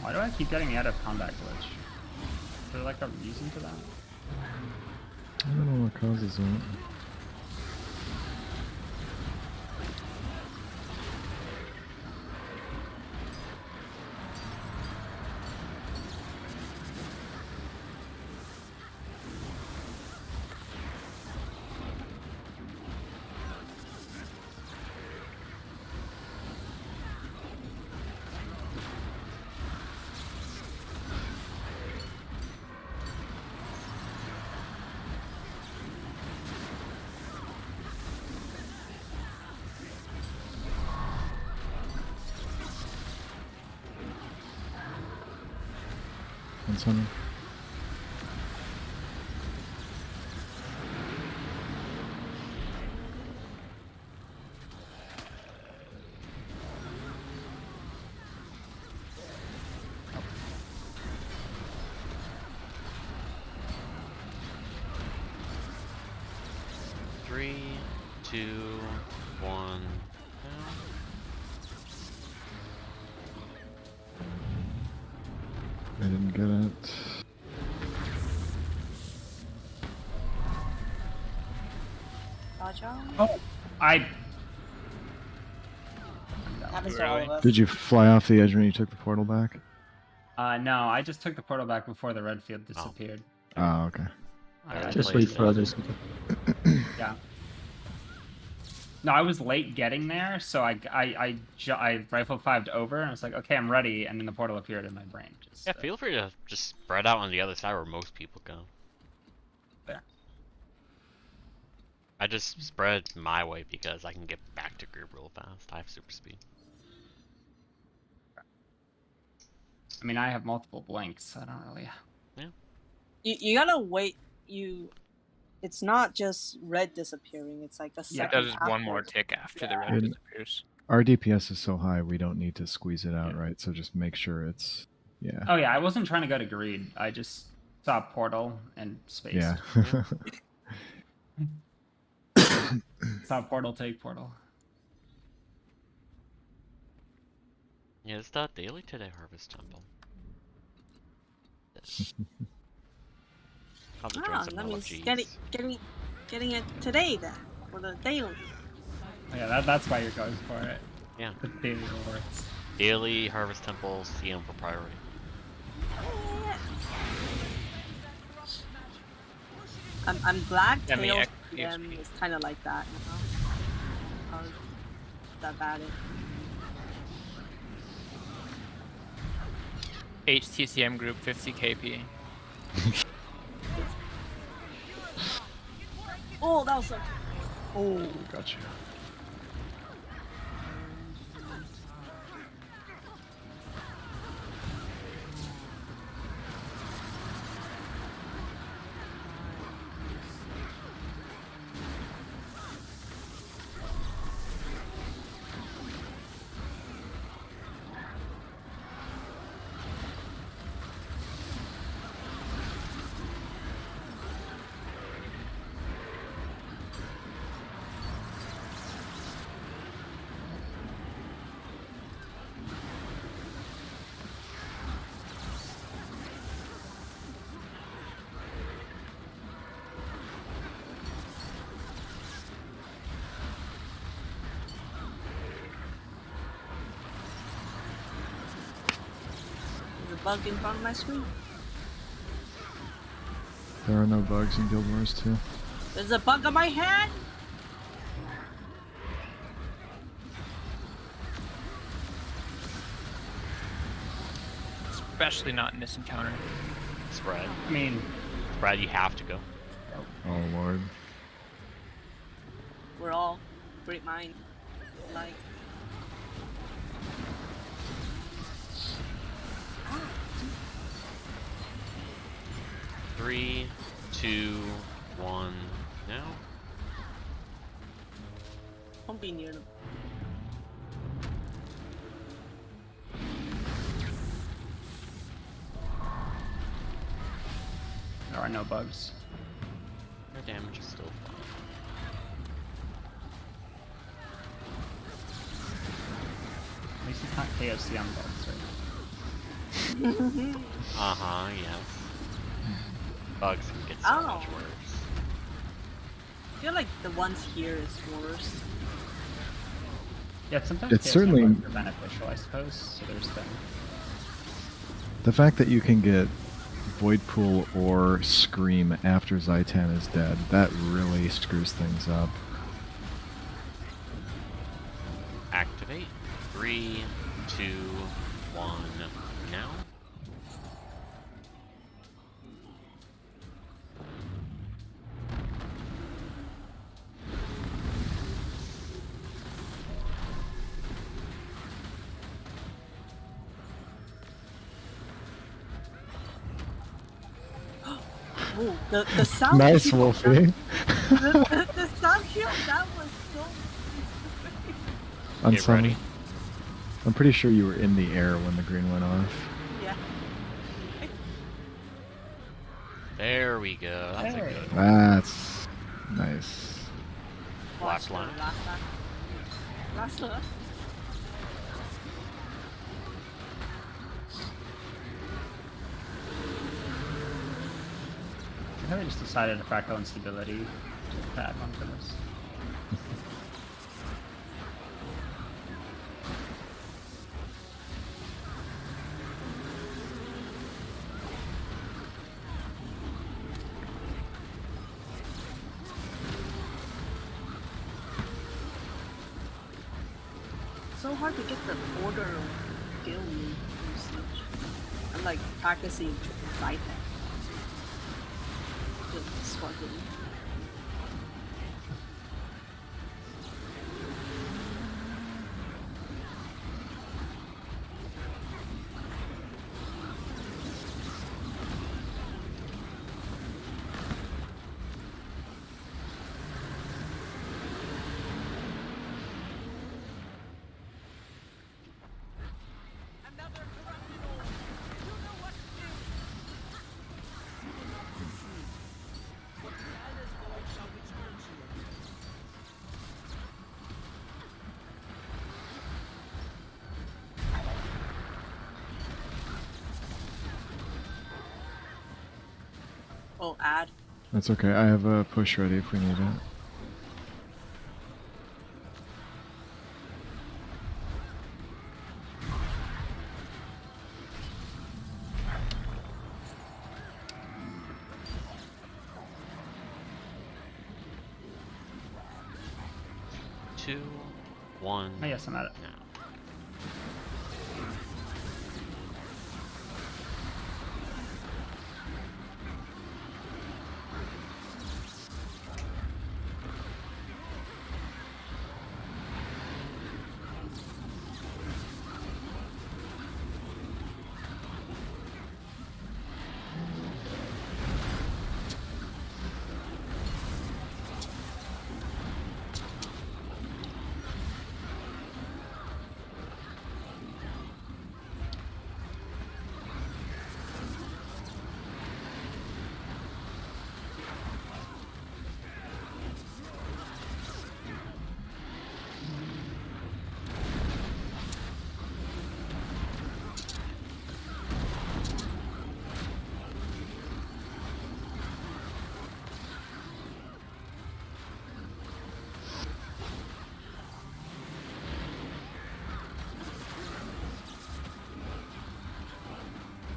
Why do I keep getting out of combat glitch? Is there like a reason for that? I don't know what causes it. That's on. Three, two, one. get it. Gotcha. Oh, I. Happens to all of us. Did you fly off the edge when you took the portal back? No, I just took the portal back before the red field disappeared. Oh, okay. Just wait for others to go. Yeah. No, I was late getting there, so I rifle fived over, and I was like, okay, I'm ready, and then the portal appeared in my brain. Just, Yeah, feel free to just spread out on the other side where most people go. There. I just spread my way because I can get back to group real fast. I have super speed. I mean, I have multiple blinks, so I don't really... Yeah. You gotta wait. It's not just red disappearing. It's like a It second. does one more tick after the red And disappears. our DPS is so high, we don't need to squeeze it out, Yeah. right? So just make sure it's, yeah. Oh yeah, I wasn't trying to go to greed. I just saw portal and space. Yeah. Saw portal, take portal. Yeah, it's the daily today Harvest Temple. Probably join Ah, some that means LFGs. getting it today then for the daily. Oh, yeah, that's why you're going for it. Yeah. The daily rewards. Daily Harvest Temple CM for priority. Yeah. I'm glad Yeah, me, Tails XP. CM is kind of like that, you know. That bad. HTcm group 50 KP. Oh, that was so. Oh, gotcha. There's a bug in front of my screen. There are no bugs in Guild Wars 2. There's a bug on my head. Especially not in this encounter. Spread. I mean, Brad, you have to go. Oh, Lord. We're all great minds. Like. 3, 2, 1, now. Don't be near them. there are no bugs. Your damage is still fine. At least it's not KOCM bugs, right? Uh-huh, yes. Bugs can get so Oh. much worse. I feel like the ones here is worse. Yeah, sometimes It's KOCM certainly- bugs are beneficial, I suppose. So there's them. The fact that you can get Void Pool or Scream after Zaitan is dead, that really screws things up. Activate. 3, 2, 1, now. Oh, the sound. Nice, shield, Wolfie. the sound shield, that was so. On Get some- ready. I'm pretty sure you were in the air when the green went off. Yeah. There we go. That's There. a good one. That's nice. Last line. Last line. think I just decided to fractal instability to add one for this. So hard to get the order skill usage. I'm like practicing right now. Just struggling. Oh, add. That's okay. I have a push ready if we need it. Two, one. Oh, yes, I'm at it. Now.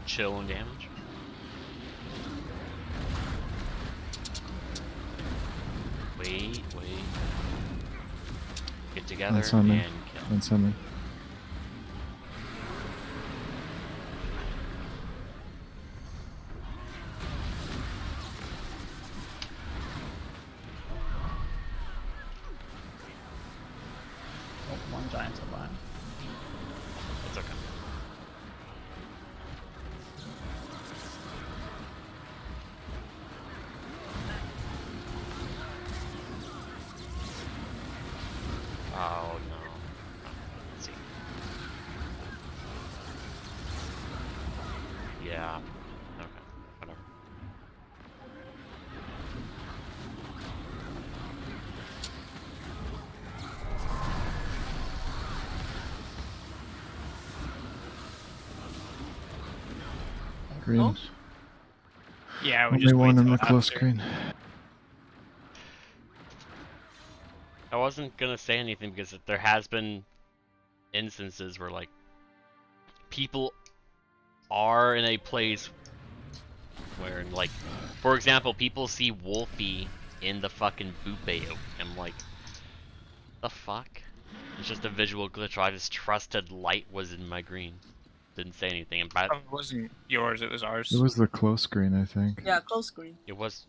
Chill on damage. Wait. Get together That's on me. and kill. That's on me. Oh, one giant's alive. It's okay. Oh no. Let's see. Yeah. Okay. Whatever. Green. Oh. Yeah, we Only just wait one in till the close after. screen. I wasn't gonna say anything because there has been instances where like people are in a place where like, for example, people see Wolfie in the fucking boot bay. I'm like, the fuck? It's just a visual glitch. I just trusted light was in my green. Didn't say anything. And It wasn't yours, it was ours. It was the close screen, I think. Yeah, close screen. it was.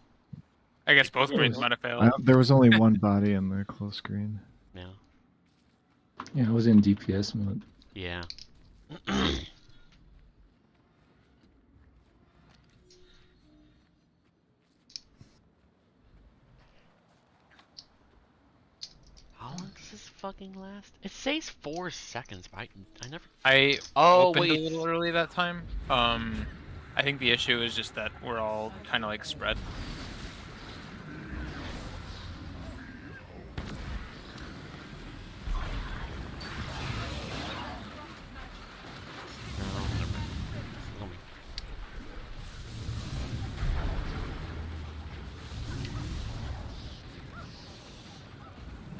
I guess both Yeah, grades it might have failed. There was only one body in the close screen. Yeah. Yeah, I was in DPS mode. Yeah. How long does this fucking last? It says 4 seconds, but I never. I Oh opened wait. a little early that time. I think the issue is just that we're all kind of like spread. No, never mind. Let me-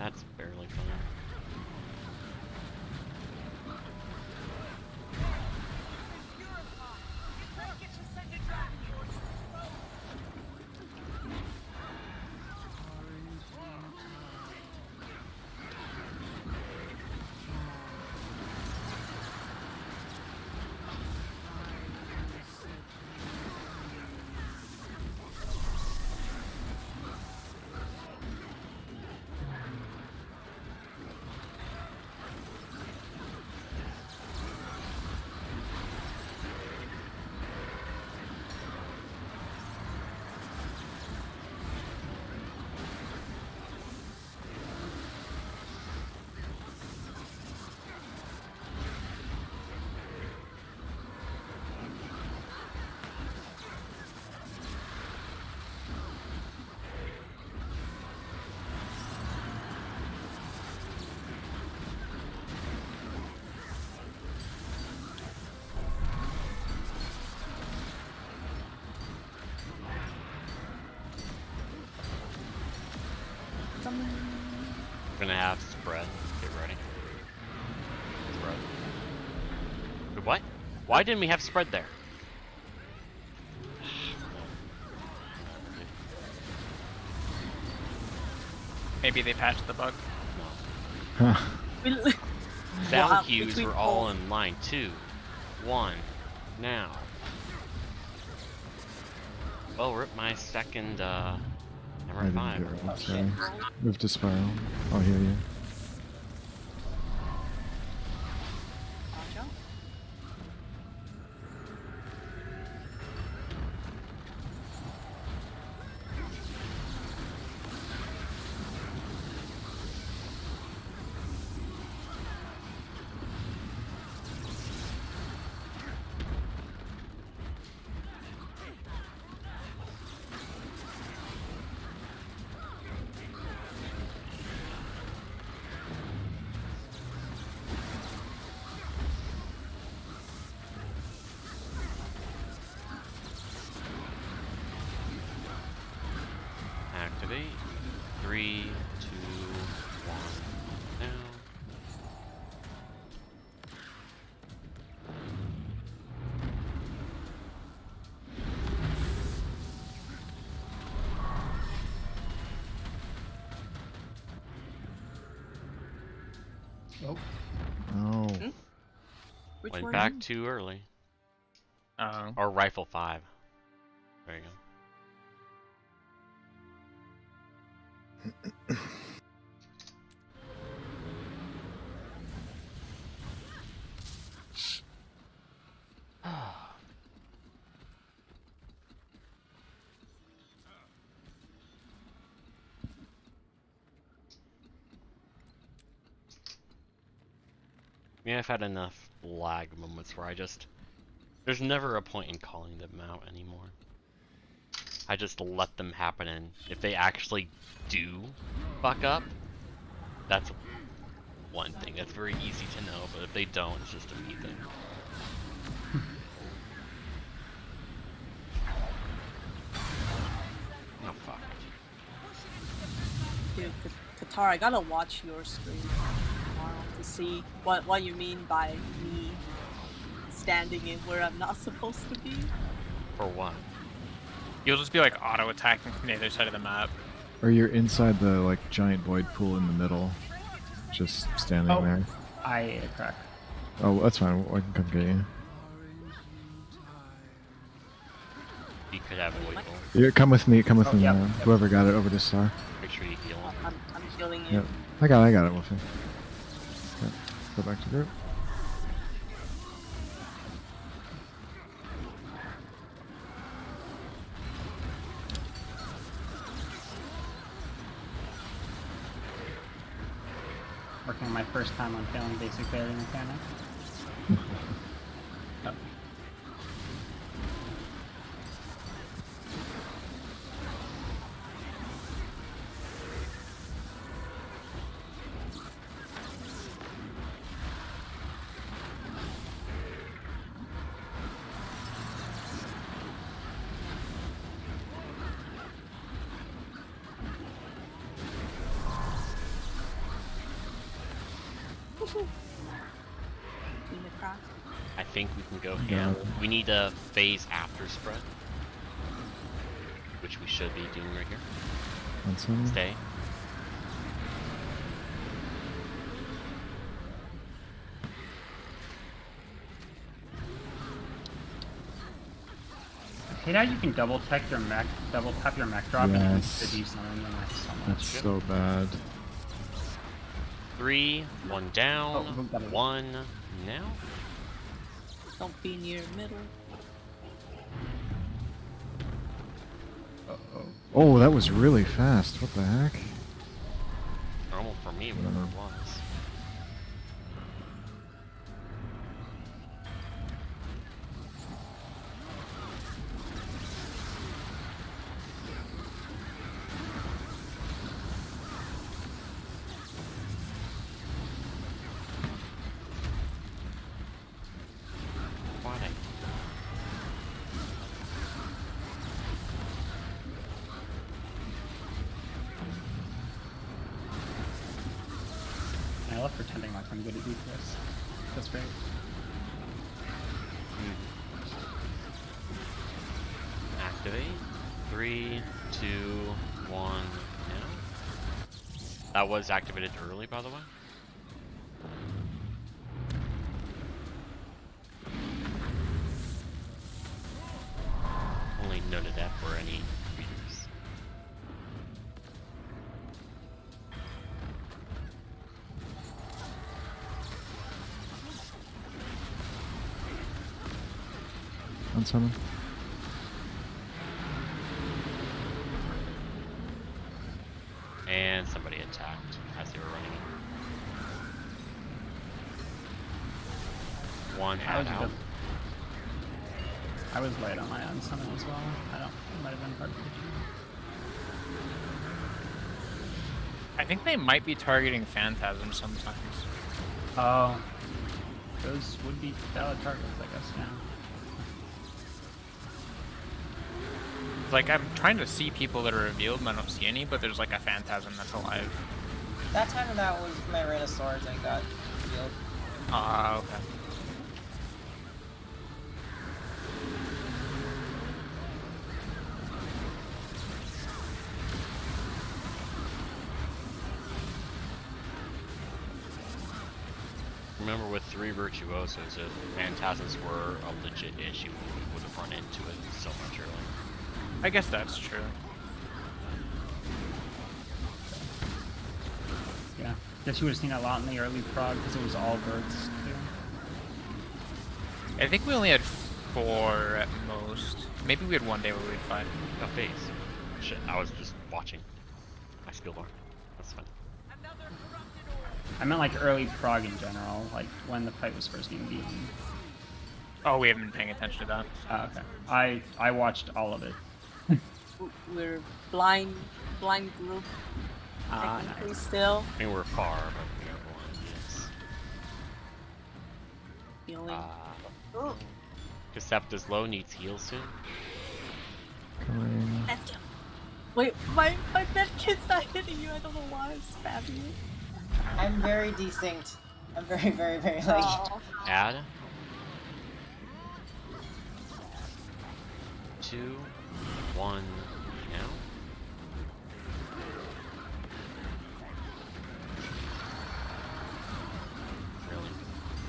That's barely fun. We're gonna have spread. Get ready. Spread. Wait, what? Why didn't we have spread there? Maybe they patched the bug. No. Huh. Sound cues were all in line 2, 1, now. Oh, rip my second, I number didn't 5. do it. I'm sorry. Move to spiral. I'll heal you. Activate. 3, 2, 1, now. Oh. Oh. Which Went one? back too early. Or rifle 5. There you go. Yeah, I've had enough lag moments where there's never a point in calling them out anymore. I just let them happen, and if they actually do fuck up, that's one thing. That's very easy to know, but if they don't, it's just a me thing. Oh, fuck. Dude, Qatar, I gotta watch your stream tomorrow to see what you mean by me standing in where I'm not supposed to be. For what? You'll just be like auto attacking from the other side of the map. Or you're inside the like giant void pool in the middle, just standing there. I crack. Oh, that's fine. I can come get you. You could have a void pool. Yeah, come with me. Come with me. Yep. Whoever got it over to Star. Make sure you heal him. I'm healing you. Yep. I got it with him. Yep. Go back to group. Working on my first time on failing basic failure mechanic. Oh. In the crack. I think we can go Yeah. ham. We need a phase after spread, which we should be doing right here. On summon. Stay. I hate how you can double tap your mech drop Yes. and the D-summon them so much. That's so bad. 3, 1 down, Oh, got it. 1 now. Don't be near middle. Uh-oh. Oh, that was really fast. What the heck? Normal for me, whatever it was. Why? I love pretending like I'm good at DPS. That's great. Activate. 3, 2, 1 now. That was activated early, by the way. Only noted that for any readers. On summon. And somebody attacked as they were running in. One I was ad a out. bit- I was late on my own summon as well. I don't. It might have been part of the queue. I think they might be targeting Phantasm sometimes. Oh, those would be valid targets, I guess. Yeah. Like, I'm trying to see people that are revealed and I don't see any, but there's like a Phantasm that's alive. That time that was my Rain of Swords and got healed. Ah, okay. Remember, with 3 Virtuosos, if Phantasms were a legit issue, we would have run into it so much earlier. I guess that's true. Yeah. Guess you would have seen a lot in the early prog because it was all birds too. I think we only had 4 at most. Maybe we had one day where we had 5. A phase. Shit, I was just watching my skill bar. That's fine. I meant like early prog in general, like when the fight was first being beaten. Oh, we haven't been paying attention to that. Okay. I watched all of it. We're blind group. Ah, Technically nice. still. I mean, we're far, but we are blind, yes. Feeling. Oh, Cacepta's low, needs heal soon. Coming. let's go. Wait, my medkit's not hitting you. I don't know why I'm spamming you. I'm very desynced. I'm very, very, very late. Oh. Add. 2, 1 now. Really?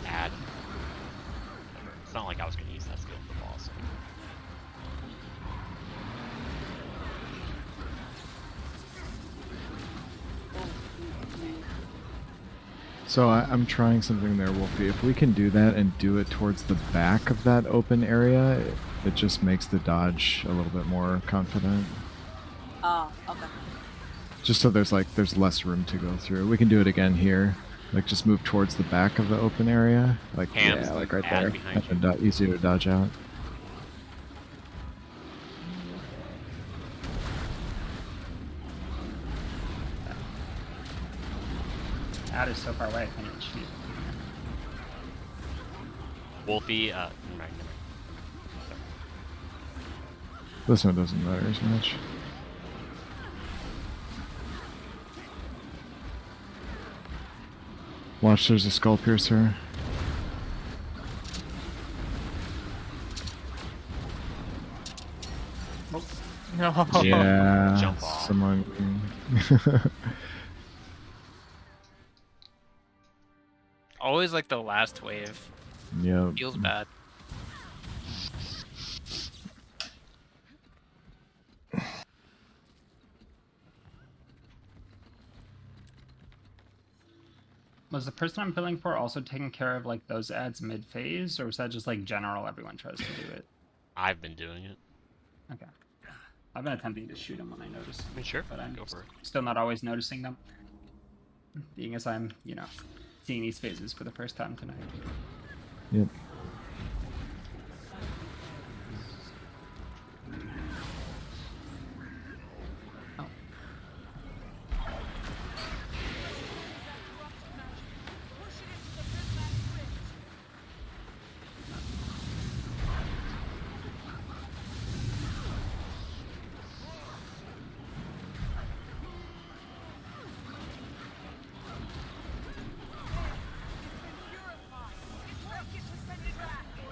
Add. Whatever. It's not like I was gonna use that skill for the boss. So I'm trying something there, Wolfie. If we can do that and do it towards the back of that open area, it just makes the dodge a little bit more confident. Okay. Just so there's less room to go through. We can do it again here. Like just move towards the back of the open area. Like Hams, yeah, like right add there. behind And easier to dodge out. Ad is so far away, I can't even shoot. Wolfie, never mind. This one doesn't matter as much. Watch, there's a skull piercer. No. Yeah, Jump off. someone. Always like the last wave. Yep. Feels bad. Was the person I'm billing for also taking care of like those ads mid-phase, or was that just like general? Everyone tries to do it. I've been doing it. Okay. I've been attempting to shoot them when I notice, I mean, sure. but I'm Go for it. still not always noticing them. Being as I'm, seeing these phases for the first time tonight. Yep.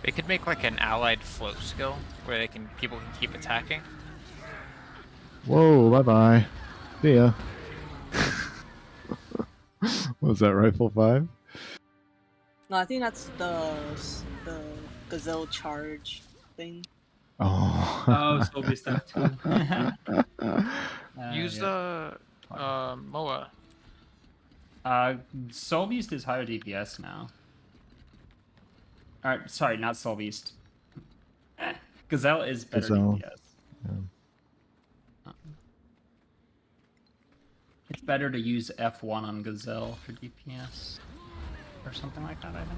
They could make like an allied float skill where people can keep attacking. Whoa, bye bye. See ya. Was that rifle 5? No, I think that's the gazelle charge thing. Oh. Oh, Soulbeast stuff too. Use yeah. the MOA. Soulbeast is higher DPS now. Alright, sorry, not Soulbeast. Gazelle is better Gazelle. DPS. Yeah. It's better to use F1 on Gazelle for DPS. Or something like that, I think.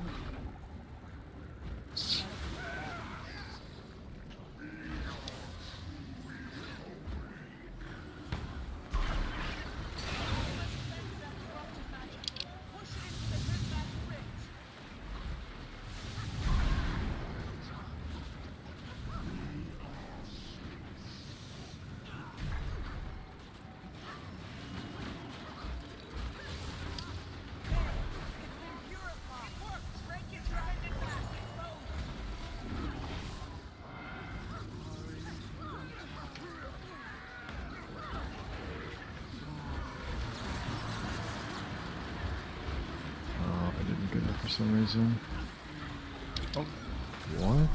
For some reason. Oh, what?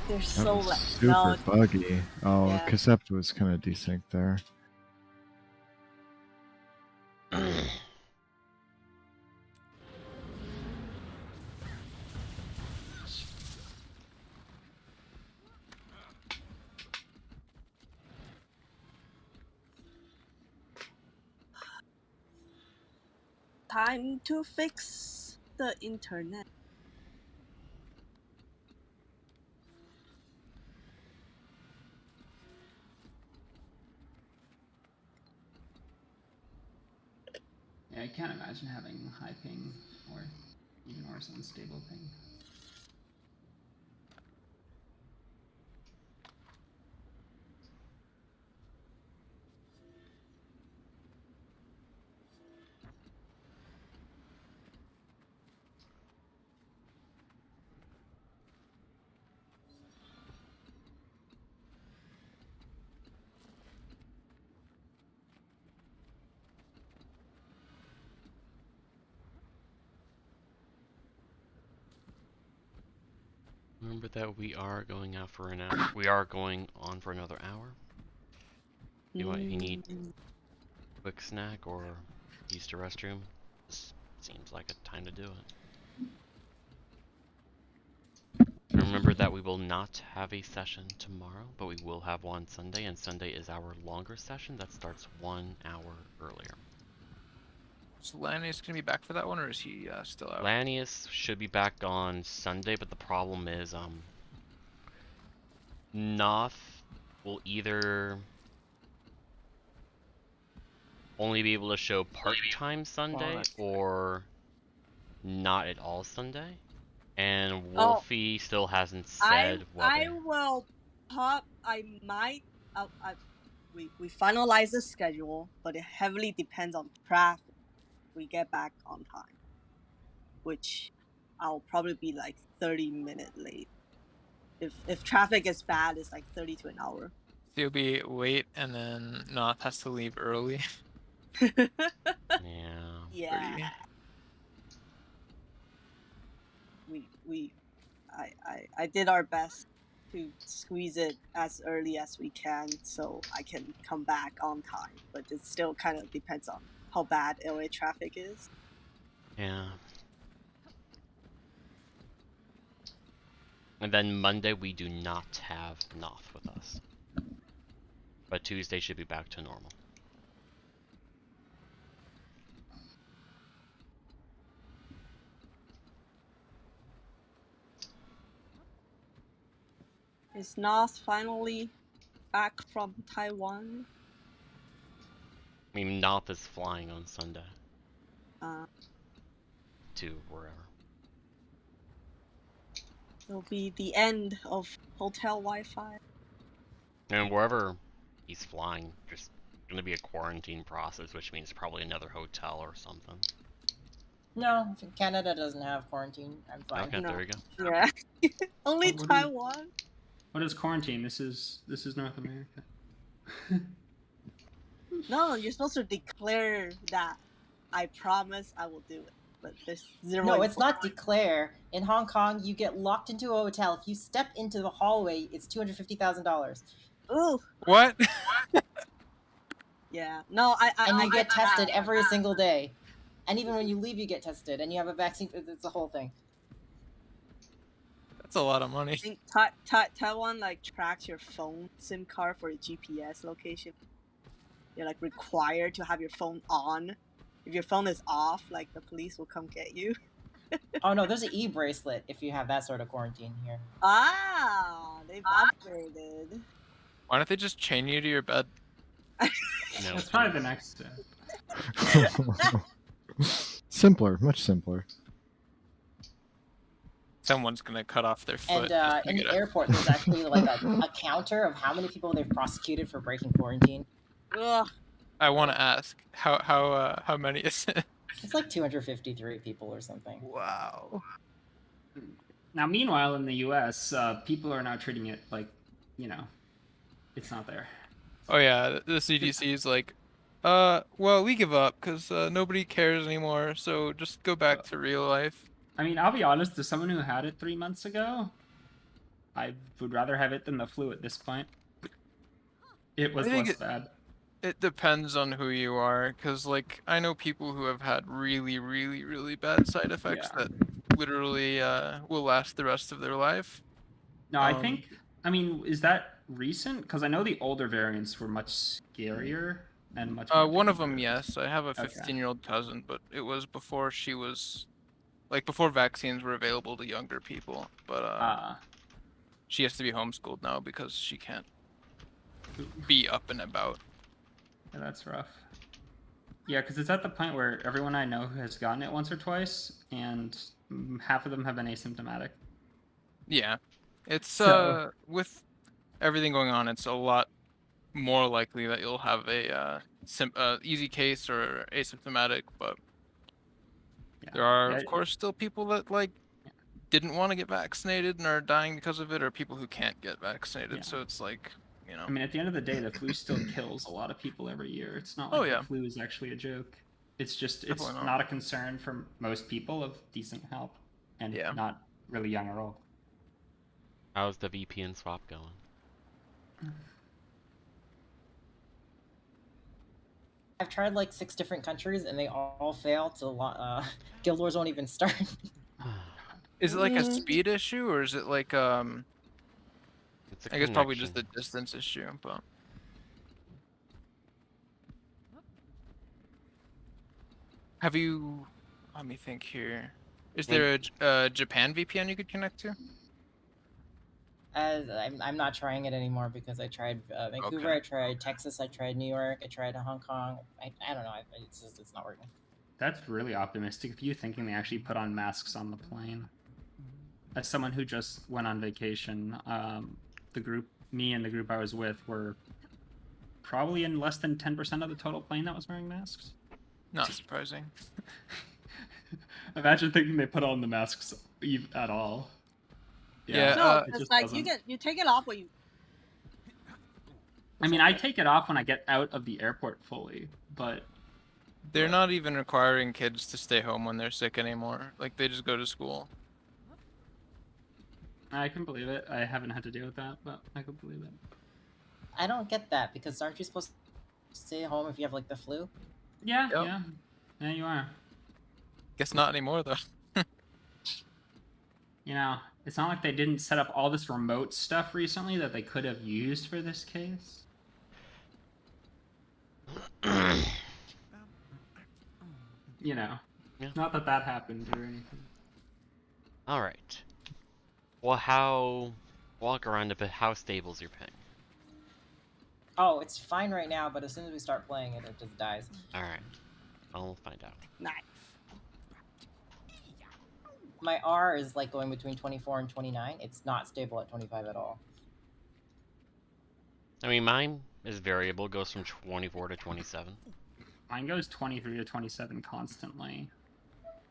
They're That so was like super buggy. Oh, Yeah. qScrp was kind of desynced there. Time to fix the internet. Yeah, I can't imagine having high ping or even worse, unstable ping. Remember that we are going out for an hour. We are going on for another hour. You need a quick snack or use the restroom? This seems like a time to do it. Remember that we will not have a session tomorrow, but we will have one Sunday, and Sunday is our longer session that starts 1 hour earlier. So Lanius gonna be back for that one, or is he still out? Lanius should be back on Sunday, but the problem is, Noth will either only be able to show part-time Sunday or not at all Sunday. And Wolfie still hasn't said whether. I will pop. I might. We finalize the schedule, but it heavily depends on traffic. If we get back on time. which I'll probably be like 30-minute late. If traffic is bad, it's like 30 to an hour. So you'll be late, and then Noth has to leave early. Yeah. Yeah. I did our best to squeeze it as early as we can so I can come back on time, but it still kind of depends on how bad LA traffic is. Yeah. And then Monday we do not have Noth with us. But Tuesday should be back to normal. Is Noth finally back from Taiwan? I mean, Noth is flying on Sunday Uh, to wherever. it'll be the end of hotel Wi-Fi. And wherever he's flying, just gonna be a quarantine process, which means probably another hotel or something. No, Canada doesn't have quarantine. I'm fine. Okay, No. there we go. Yeah. Only What is- Taiwan. What is quarantine? This is North America. No, you're supposed to declare that I promise I will do it. But there's zero. No, it's not declare. In Hong Kong, you get locked into a hotel. If you step into the hallway, it's $250,000. Ooh. What? Yeah. No, And I you get that. tested every single day. And even when you leave, you get tested. And you have a vaccine. It's a whole thing. That's a lot of money. I think Taiwan like tracks your phone SIM card for your GPS location. You're like required to have your phone on. If your phone is off, like the police will come get you. Oh no, there's an e-bracelet if you have that sort of quarantine here. Ah, they've upgraded. Why don't they just chain you to your bed? No, That's probably the next step. Simpler, much simpler. Someone's gonna cut off their foot. And in the airport, there's actually like a counter of how many people they've prosecuted for breaking quarantine. Ugh. I want to ask how many is it? It's like 253 people or something. Wow. Now, meanwhile, in the U.S., people are now treating it like, it's not there. Oh yeah, the CDC is like, well, we give up because nobody cares anymore. So just go back to real life. I mean, I'll be honest, as someone who had it 3 months ago, I would rather have it than the flu at this point. It was less bad. It depends on who you are, because like I know people who have had really, really, really bad side effects that literally will last the rest of their life. No, I mean, is that recent? Because I know the older variants were much scarier and much. One of them, yes. I have a 15-year-old cousin, but it was before she was, like, before vaccines were available to younger people. But she has to be homeschooled now because she can't be up and about. Yeah, that's rough. Yeah, because it's at the point where everyone I know has gotten it once or twice, and half of them have been asymptomatic. Yeah, it's So- with everything going on, it's a lot more likely that you'll have a easy case or asymptomatic, but there are of course still people that like didn't want to get vaccinated and are dying because of it, or people who can't get vaccinated. So it's like, I mean, at the end of the day, the flu still kills a lot of people every year. It's not like the flu is actually a joke. It's just, it's not a concern for most people of decent health and not really young or old. How's the VPN swap going? I've tried like 6 different countries and they all fail. So Guild Wars won't even start. Is it like a speed issue, or is it like It's a I guess probably connection. just a distance issue, but have you? Let me think here. Is there a Japan VPN you could connect to? I'm not trying it anymore because I tried Vancouver, I tried Texas, I tried New York, I tried Hong Kong. I don't know. It's not working. That's really optimistic of you, thinking they actually put on masks on the plane. As someone who just went on vacation, me and the group I was with were probably in less than 10% of the total plane that was wearing masks. Not surprising. Imagine thinking they put on the masks at all. Yeah, No, it it's just like doesn't. you take it off when you. I mean, I take it off when I get out of the airport fully, but they're not even requiring kids to stay home when they're sick anymore. Like, they just go to school. I can believe it. I haven't had to deal with that, but I can believe it. I don't get that because aren't you supposed to stay home if you have like the flu? Yeah, Yep. yeah, you are. Guess not anymore though. You know, it's not like they didn't set up all this remote stuff recently that they could have used for this case. You know, Yeah. not that that happened or anything. Alright. Well, walk around a bit, how stable's your ping? Oh, it's fine right now, but as soon as we start playing it, it just dies. Alright. I'll find out. Nice. My R is like going between 24 and 29. It's not stable at 25 at all. I mean, mine is variable, goes from 24 to 27. Mine goes 23 to 27 constantly.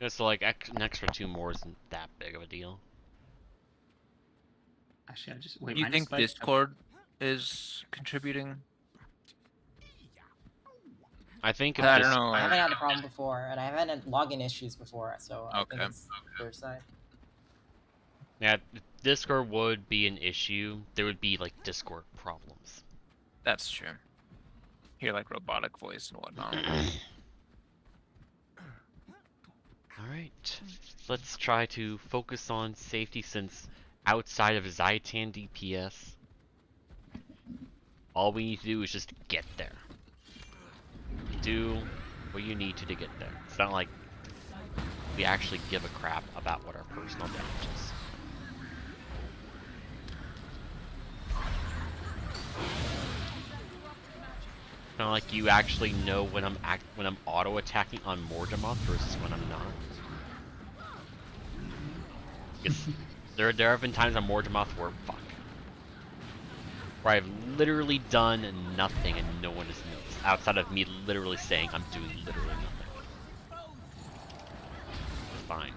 So like an extra 2 more isn't that big of a deal. Actually, I just wait. Do you mine think is like- Discord is contributing? I think if I don't this- know. I haven't had a problem before, and I haven't had login issues before, so I think Okay. it's their side. Yeah, if Discord would be an issue. There would be like Discord problems. That's true. Hear like robotic voice and whatnot. Alright, let's try to focus on safety since outside of Zaitan DPS, all we need to do is just get there. Do what you need to get there. It's not like we actually give a crap about what our personal damage is. Kind of like you actually know when I'm auto attacking on Mordemoth versus when I'm not. Because there have been times on Mordemoth where I've literally done nothing and no one has noticed, outside of me literally saying I'm doing literally nothing. It's fine.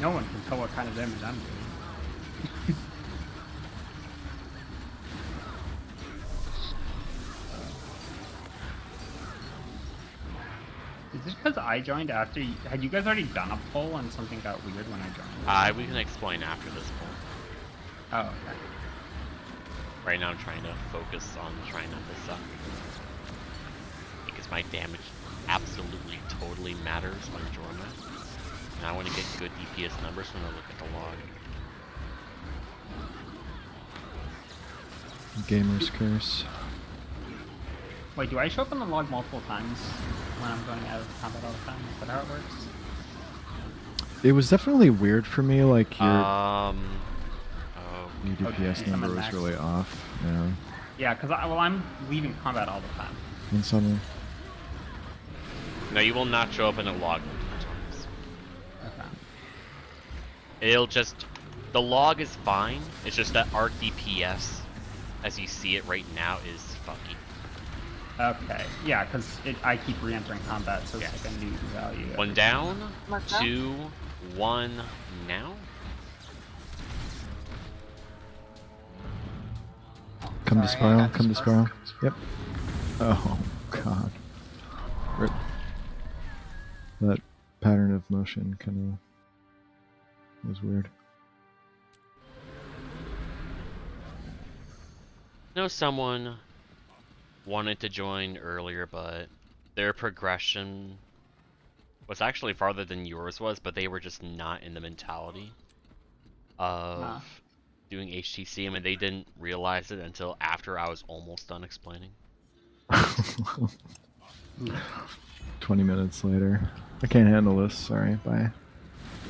No one can tell what kind of damage I'm doing. Is this because I joined after? Had you guys already done a poll and something got weird when I joined? We can explain after this poll. Oh, okay. Right now I'm trying to focus on trying not to suck. Because my damage absolutely totally matters when Jorma. And I want to get good DPS numbers when I look at the log. Gamer's curse. Wait, do I show up on the log multiple times when I'm going out of combat all the time? Is that how it works? It was definitely weird for me, like your DPS Okay, number was max. really off. Yeah. Yeah, because I'm leaving combat all the time. In summer. No, you will not show up in a log multiple times. Okay. It'll just... The log is fine, it's just that our DPS, as you see it right now, is funky. Okay, yeah, because I keep re-entering combat, so it's Yes. like a new value. One down, What's that? 2, 1 now. Come to Sorry, I Spiral, got come to this Spiral. Yep. Oh, God. Rip. That pattern of motion kind of was weird. I know someone wanted to join earlier, but their progression was actually farther than yours was, but they were just not in the mentality of doing HTcm, and they didn't realize it until after I was almost done explaining. 20 minutes later. I can't handle this, sorry, bye.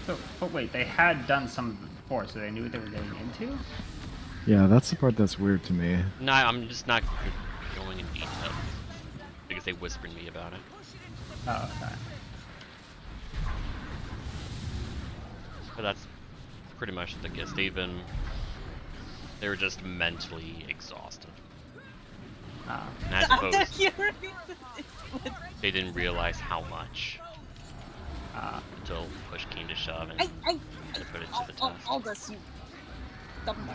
So, but wait, they had done some of it before, so they knew what they were getting into? Yeah, that's the part that's weird to me. No, I'm just not going in detail because they whispered me about it. Oh, okay. But that's pretty much the gist. They were just mentally exhausted. And I After suppose hearing they didn't realize how much until push came to shove and to put it to the test. all this, you dumb.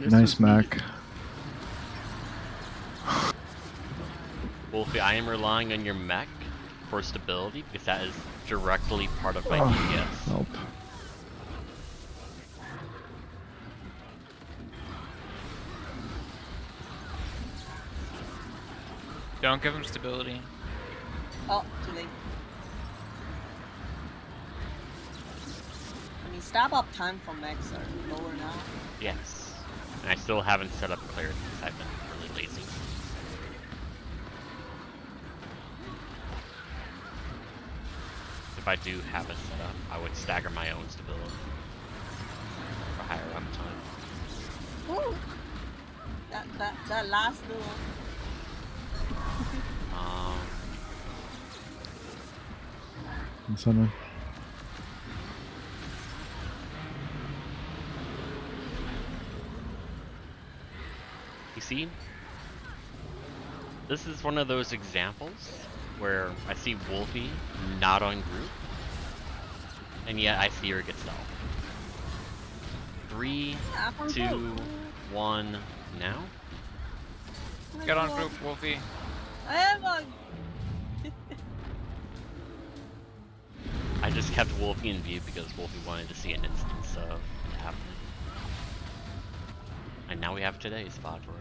Nice, Mac. Wolfie, I am relying on your mech for stability because that is directly part of my DPS. Help. Don't give him stability. Oh, too late. I mean, stab up time for mechs are lower now. Yes. And I still haven't set up clarity because I've been really lazy. If I do have it set up, I would stagger my own stability for higher uptime. Ooh. That last little. And someone. You see? This is one of those examples where I see Wolfie not on group, and yet I see her get stealth. 3, 2, 1, now? Get on group, Wolfie. I am on. I just kept Wolfie in view because Wolfie wanted to see an instance of it happening. And now we have today's spot for it.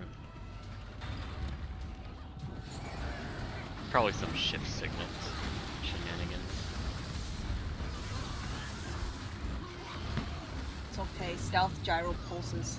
Probably some shift signals shenanigans. It's okay. Stealth gyro pulses.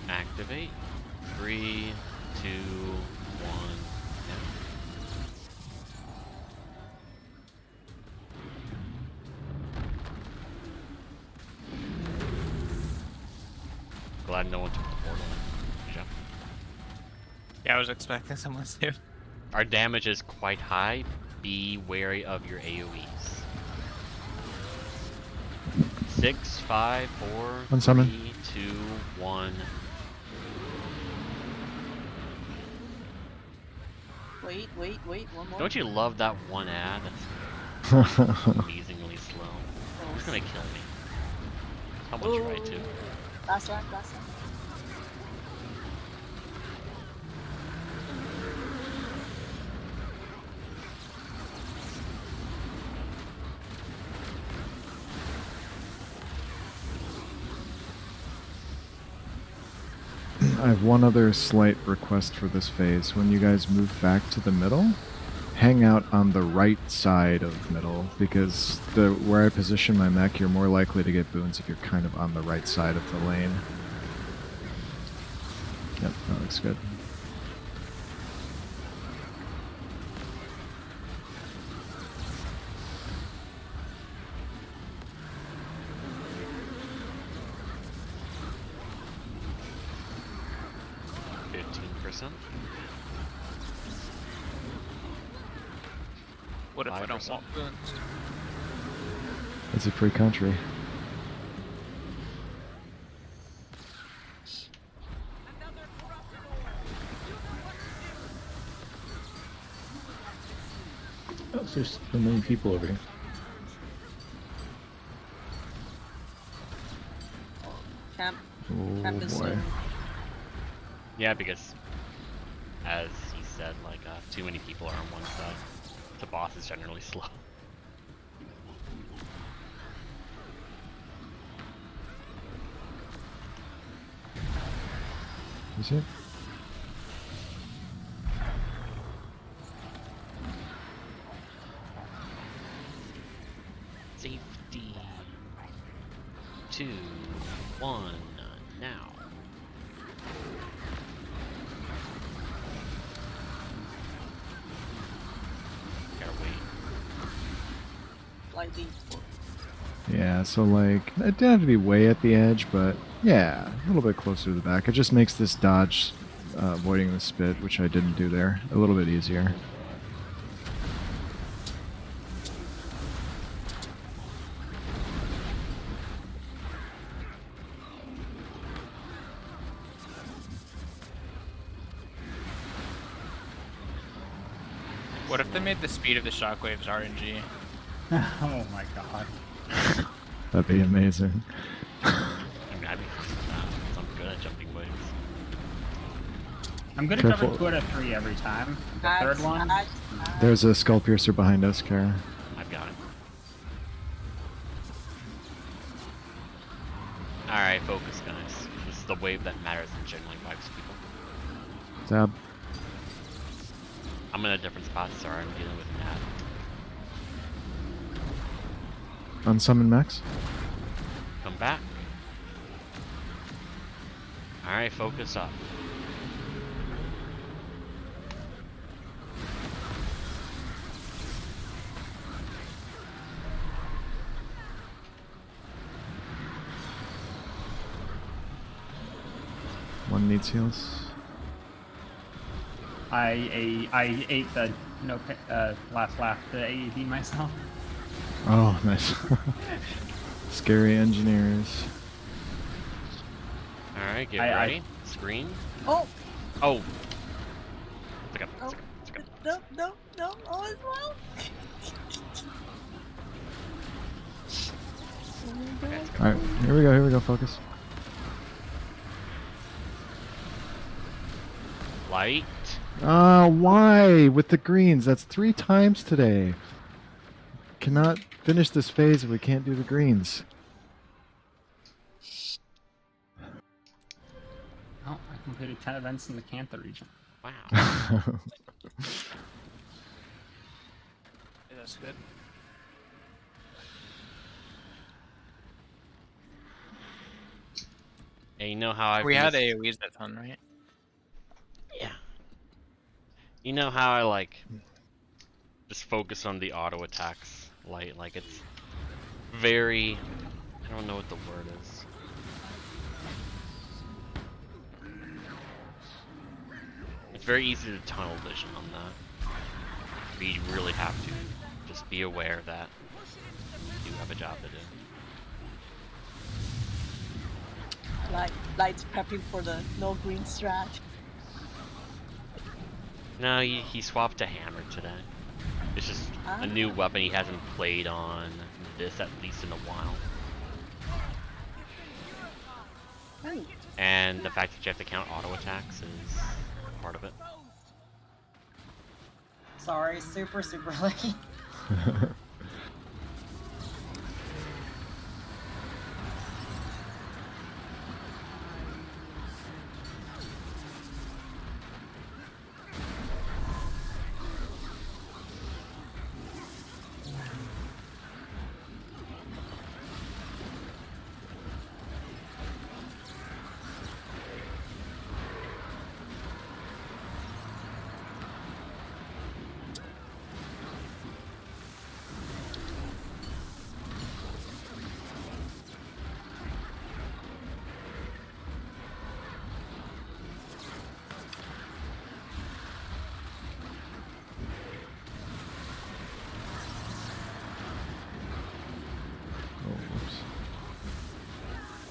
Activate. 3, 2, 1, now. Glad no one took the portal. Jump. Yeah, I was expecting someone to. Our damage is quite high. Be wary of your AoEs. 6, 5, 4, Unsummon. 3, 2, 1. Wait, one more. Don't you love that one ad? That's amazingly slow. Who's gonna kill me? How much right to? Last one. I have one other slight request for this phase. When you guys move back to the middle, hang out on the right side of middle, because where I position my mech, you're more likely to get boons if you're kind of on the right side of the lane. Yep, that looks good. What if I don't want boons? It's a free country. Oh, there's so many people over here. Camp Oh is boy. Yeah, because as he said, like too many people are on one side. The boss is generally slow. Is it? Safety. 2, 1, now. Gotta wait. lightly. Yeah, so like, it didn't have to be way at the edge, but yeah, a little bit closer to the back. It just makes this dodge, avoiding the spit, which I didn't do there, a little bit easier. What if they made the speed of the shockwaves RNG? Oh my god. That'd be amazing. I mean, I'd be fine with that, 'cause I'm good at jumping waves. I'm good at Careful. jumping 2 out of 3 every time. The third one. There's a skull piercer behind us, Kara. I've got it. Alright, focus, guys. This is the wave that matters in generally vibes people. Zab. I'm in a different spot, sorry, I'm dealing with Nat. Unsummon Max. Come back. Alright, focus up. One needs heals. I ate the last laugh to AED myself. Oh, nice. Scary engineers. Alright, get ready. Screen. Oh! Oh! Stick up, Oh. stick up, stick up. No, no, no, all is well. Alright, here we go, focus. Light. Why? With the greens, that's 3 times today. Cannot finish this phase if we can't do the greens. Oh, I completed 10 events in the Cantha region. Wow. Yeah, that's good. And you know how I We had AoEs that ton, right? Yeah. You know how I like just focus on the auto attacks, like it's very, I don't know what the word is. It's very easy to tunnel vision on that. But you really have to just be aware that you have a job to do. Light's prepping for the no green strat. No, he swapped to hammer today. It's just a new weapon he hasn't played on this at least in a while. Oh. And the fact that you have to count auto attacks is part of it. Sorry, super lucky.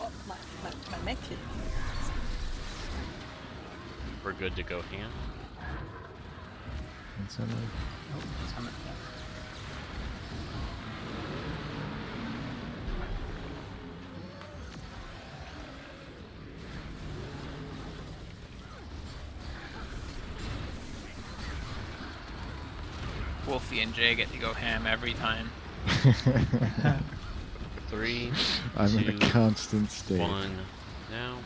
Oh, my mech hit me. We're good to go hand. Wolfie and Jay get to go ham every time. 3, I'm 2, in a constant state. 1, now.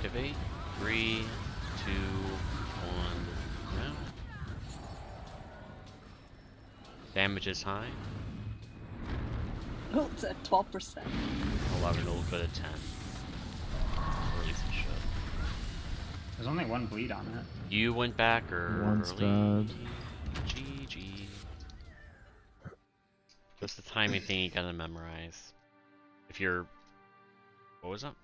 Activate. 3, 2, 1, now. Damage is high. Oh, it's at 12%. 11 will go to 10. Or at least it should. There's only one bleed on it. You went back early. One's dead. GG. Just the timing thing you gotta memorize. If you're... What was up?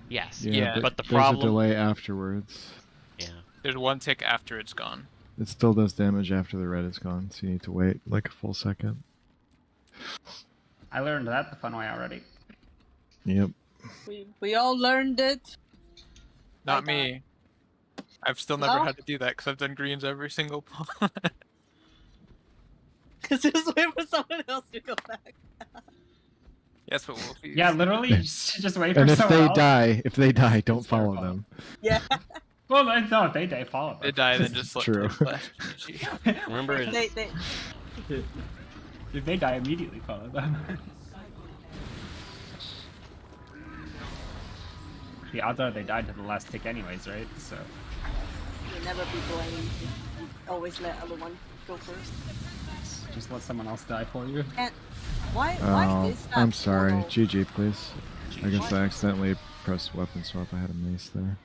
Yes. Yeah, but the there's problem... a delay afterwards. Yeah. There's one tick after it's gone. It still does damage after the red is gone, so you need to wait like a full second. I learned that the fun way already. Yep. We all learned it. Not I me. I've still never No? had to do that because I've done greens every single pull. Just wait for someone else to go back. Yes, but we'll see. Yeah, literally, just wait for And if someone they else. die, don't It's their follow fault. them. Yeah. Well, no, if they die, follow them. They die, then just let True. them flash. GG. Remember, it's... If they die, immediately follow them. The odds are they died to the last tick anyways, right? So You'll never be blamed. You always let other one go first. just let someone else die for you. And why Oh, is that I'm sorry. portal- GG, please. I guess What? I accidentally pressed weapon swap. I had a mace there.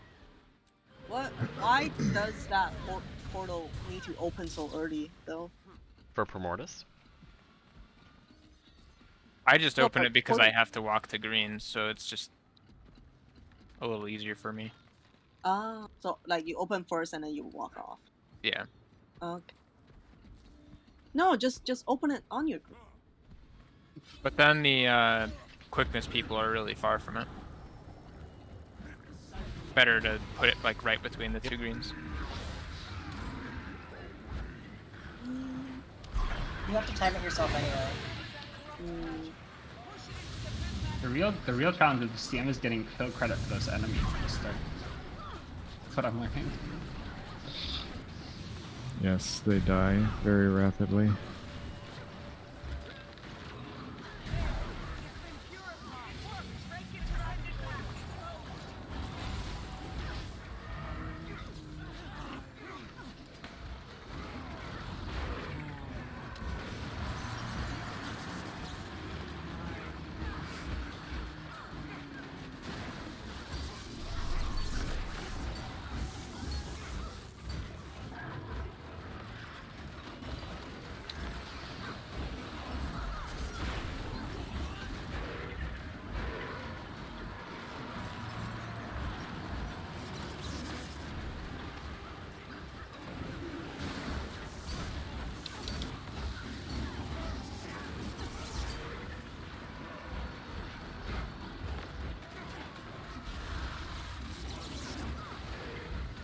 Why does that portal need to open so early, though? For Primordius? I just No, open but it because portal- I have to walk to greens, so it's just a little easier for me. Ah, so like you open first and then you walk off. Yeah. Okay. No, just open it on your group. But then the quickness people are really far from it. Better to put it like right between the two greens. You have to time it yourself anyway. Mm, The real challenge with the CM is getting kill credit for those enemies at the start. That's what I'm learning. Yes, they die very rapidly.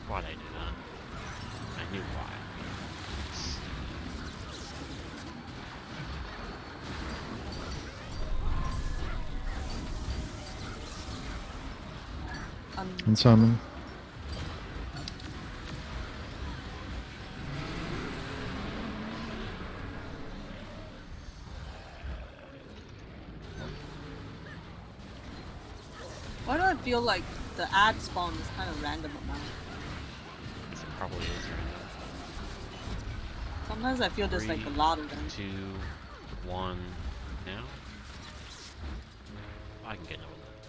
Why'd I do that? I knew why. And summon. why do I feel like the ad spawn is kind of random amount? It probably is right Sometimes I feel there's like a 3, lot of them. 2, 1, now? I can get over that.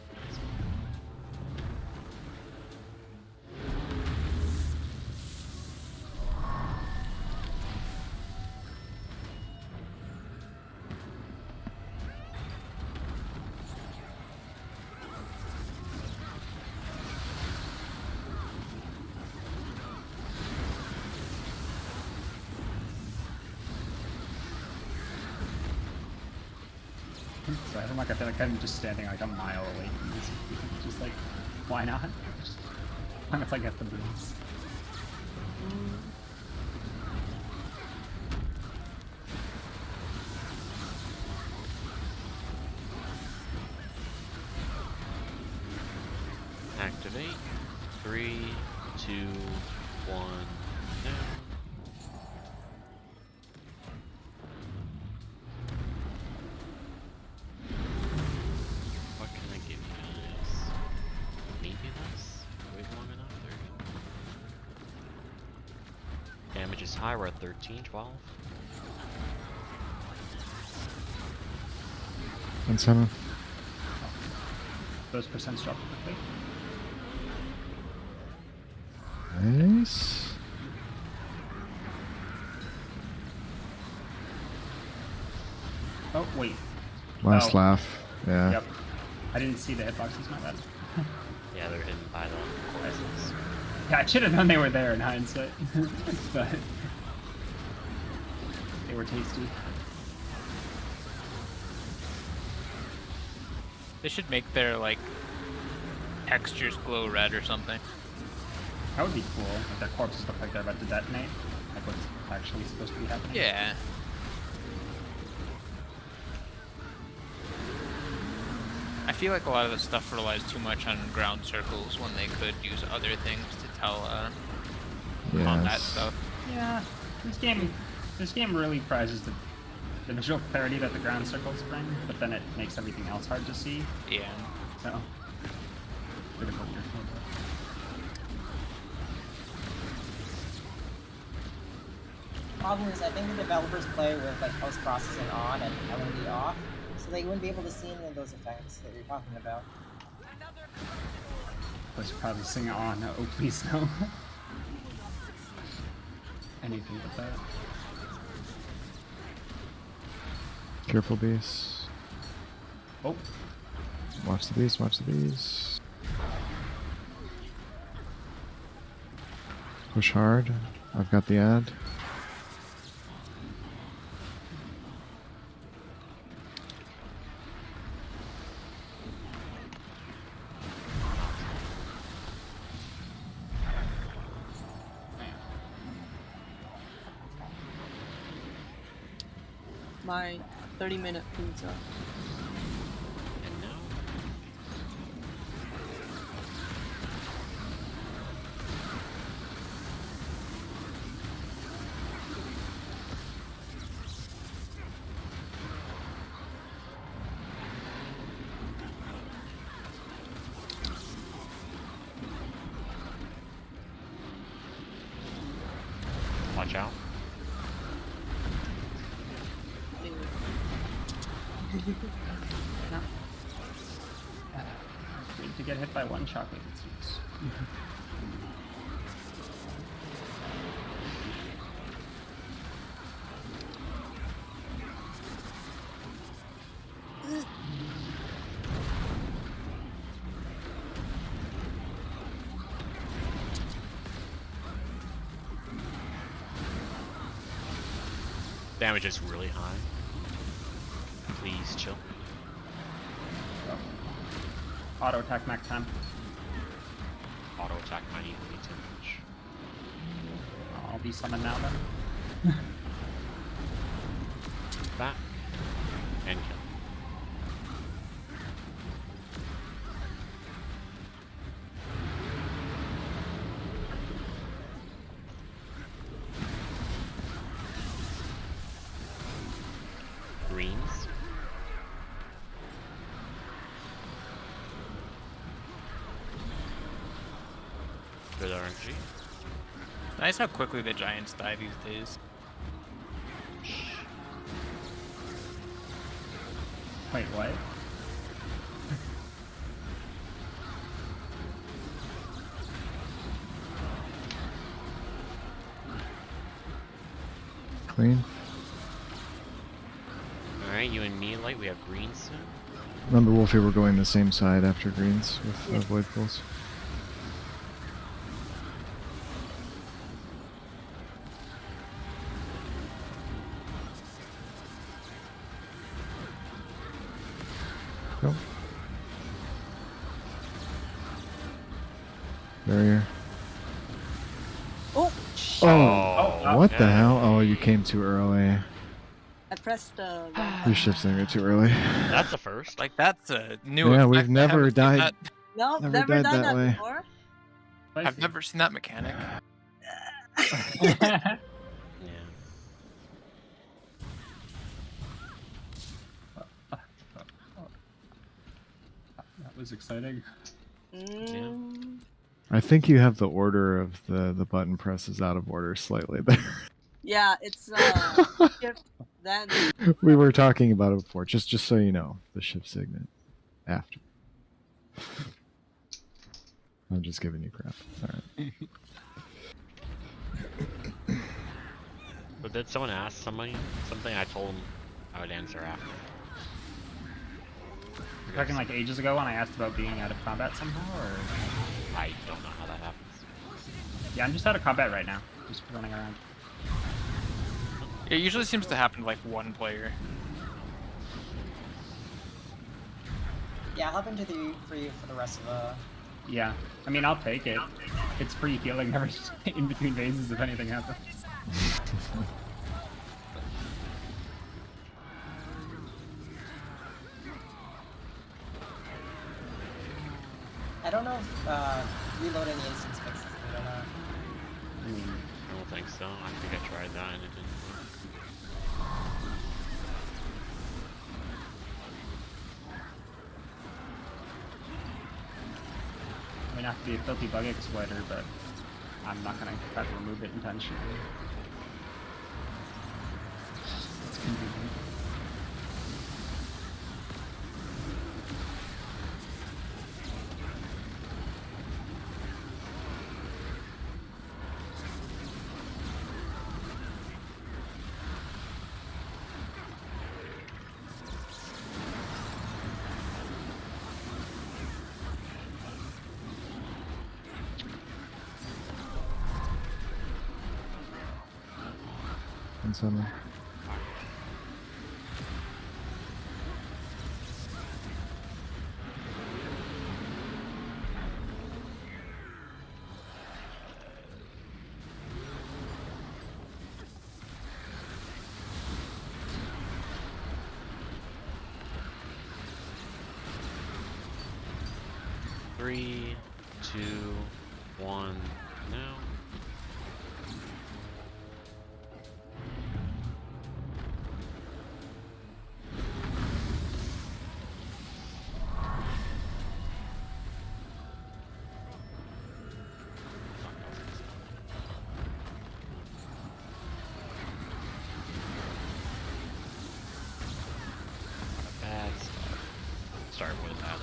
So I'm like, I feel like I'm just standing like a mile away from these people. Just like, why not? Why not like at the boots? Activate. 3, 2, 1, now. What can I give is high. We're at 13, 12. And 7. Those percents drop quickly. Nice. Oh, wait. Last Oh. laugh. Yeah. Yep. I didn't see the hitboxes, my bad. Yeah, they're hidden by the choruses. Yeah, I should have known they were there in hindsight. But they were tasty. They should make their like textures glow red or something. That would be cool. Like their corpses look like they're about to detonate. Like what's actually supposed to be happening. Yeah. I feel like a lot of the stuff relies too much on ground circles when they could use other things to tell combat stuff. Yeah. This game really prizes the visual clarity that the ground circles bring, but then it makes everything else hard to see. Yeah. So critical here. Problem is, I think the developers play with like post processing on and LED off, so they wouldn't be able to see any of those effects that you're talking about. Post processing on. Oh, please no. Anything but that. Careful, beast. Oh. Watch the beast, watch the beast. Push hard. I've got the ad. My 30-minute food's up. And now. Watch out. Need to get hit by one chocolate. Damage is really high. Please chill. Auto attack max time. Auto attack might even be too much. I'll be summoned now then. That and kill. Greens. Good RNG. Nice how quickly the giants die these days. Wait, what? Clean. Alright, you and me, Light, we have greens soon. Remember, Wolfie, we're going the same side after greens with void pools. Go. Barrier. Oh! Oh, what the hell? Oh, you came too early. I pressed the Your ship's gonna go too early. That's the first. Like that's a new Yeah, effect. we've I never haven't seen died. that- No, Never never died done that that way. before. I've never seen that mechanic. Yeah. That was exciting. Mm. I think you have the order of the button presses out of order slightly there. Yeah, it's shift then. We were talking about it before. Just so you know, the shift signet after. I'm just giving you crap. All right. But did someone ask something? I told them I would answer after. You're talking like ages ago when I asked about being out of combat somehow, or? I don't know how that happens. Yeah, I'm just out of combat right now. Just running around. It usually seems to happen to like one player. Yeah, I'll hop into the for you for the rest of the. Yeah, I mean, I'll take it. It's pretty healing every in between phases if anything happens. I don't know if reloading the instance fixes it or not. I don't think so. I think I tried that and it didn't work. I mean, not to be a filthy bug exploiter, but I'm not gonna try to remove it intentionally. It's convenient. And someone. Three, two, one, now. Bad stuff. Start with that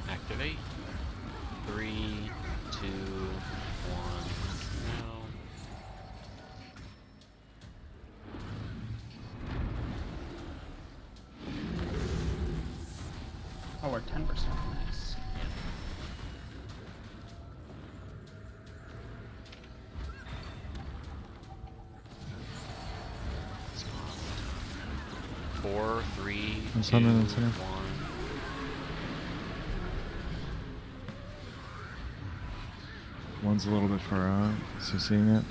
activate. 3, 2, 1, now. Oh, we're 10%. Nice. Four, three, And two, someone else here. 1. One's a little bit far out. So seeing it.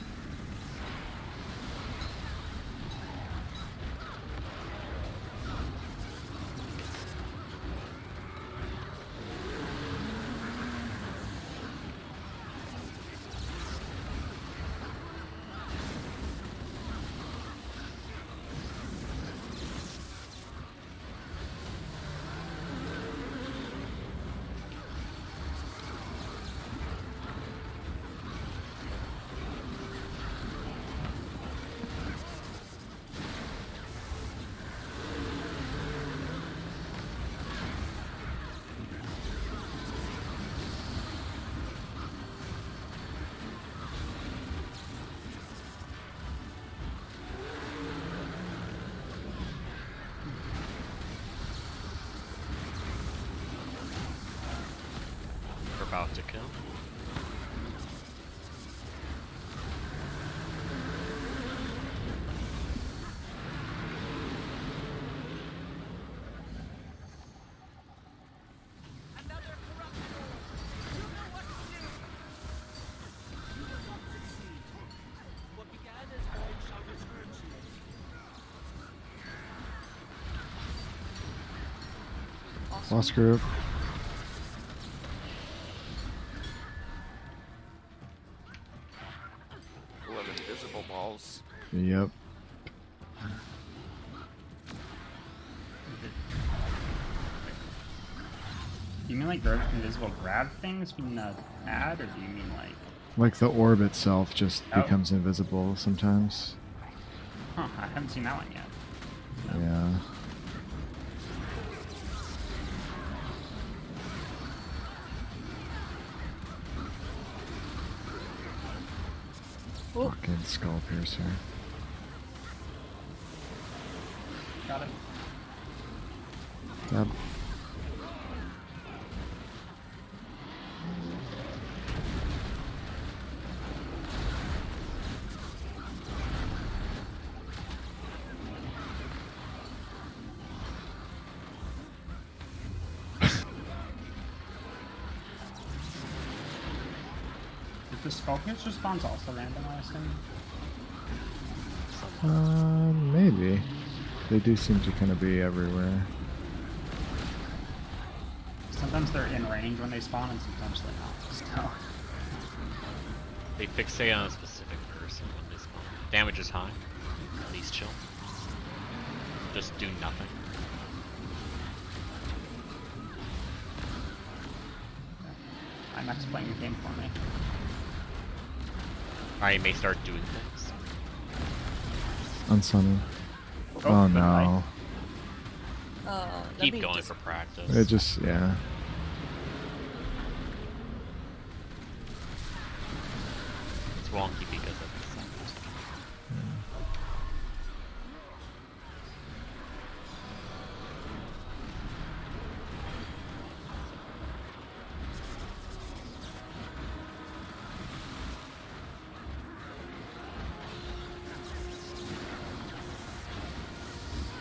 We're about to kill. Lost group. Love invisible balls. Yep. Do you mean like invisible grab things from the ad, or do you mean like? Like the orb itself just Oh. becomes invisible sometimes. Huh, I haven't seen that one yet. Yeah. Oh. Fucking skull piercer. Got it. Yep. Is the skull piercer spawns also random, I assume? Maybe. They do seem to kind of be everywhere. Sometimes they're in range when they spawn, and sometimes they're not. So. They fixate on a specific person when they spawn. Damage is high. Please chill. Just do nothing. IMAX playing the game for me. I may start doing things. Unsunny. Oh, Oh good no. Keep going for practice. It just, yeah. It's wonky because of the sound.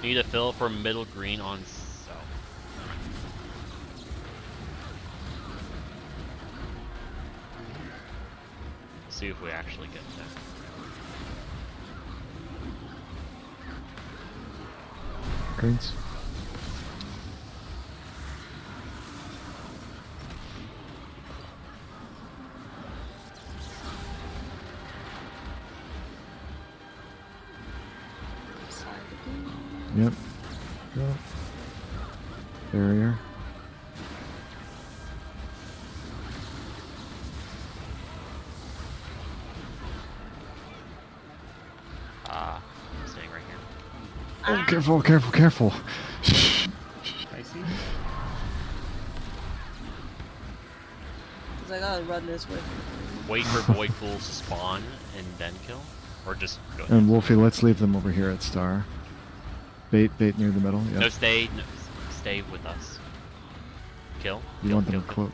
Need a fill for middle green on south. See if we actually get there. Greens. Yep. Yep. Barrier. I'm staying right here. Oh, careful, careful, careful. Spicy? Cause I gotta run this way. Wait for void pools to spawn and then kill? Or just go ahead? And Wolfie, let's leave them over here at Star. Bait near the middle. Yep. No, stay with us. Kill? You kill, want kill, them kill. close.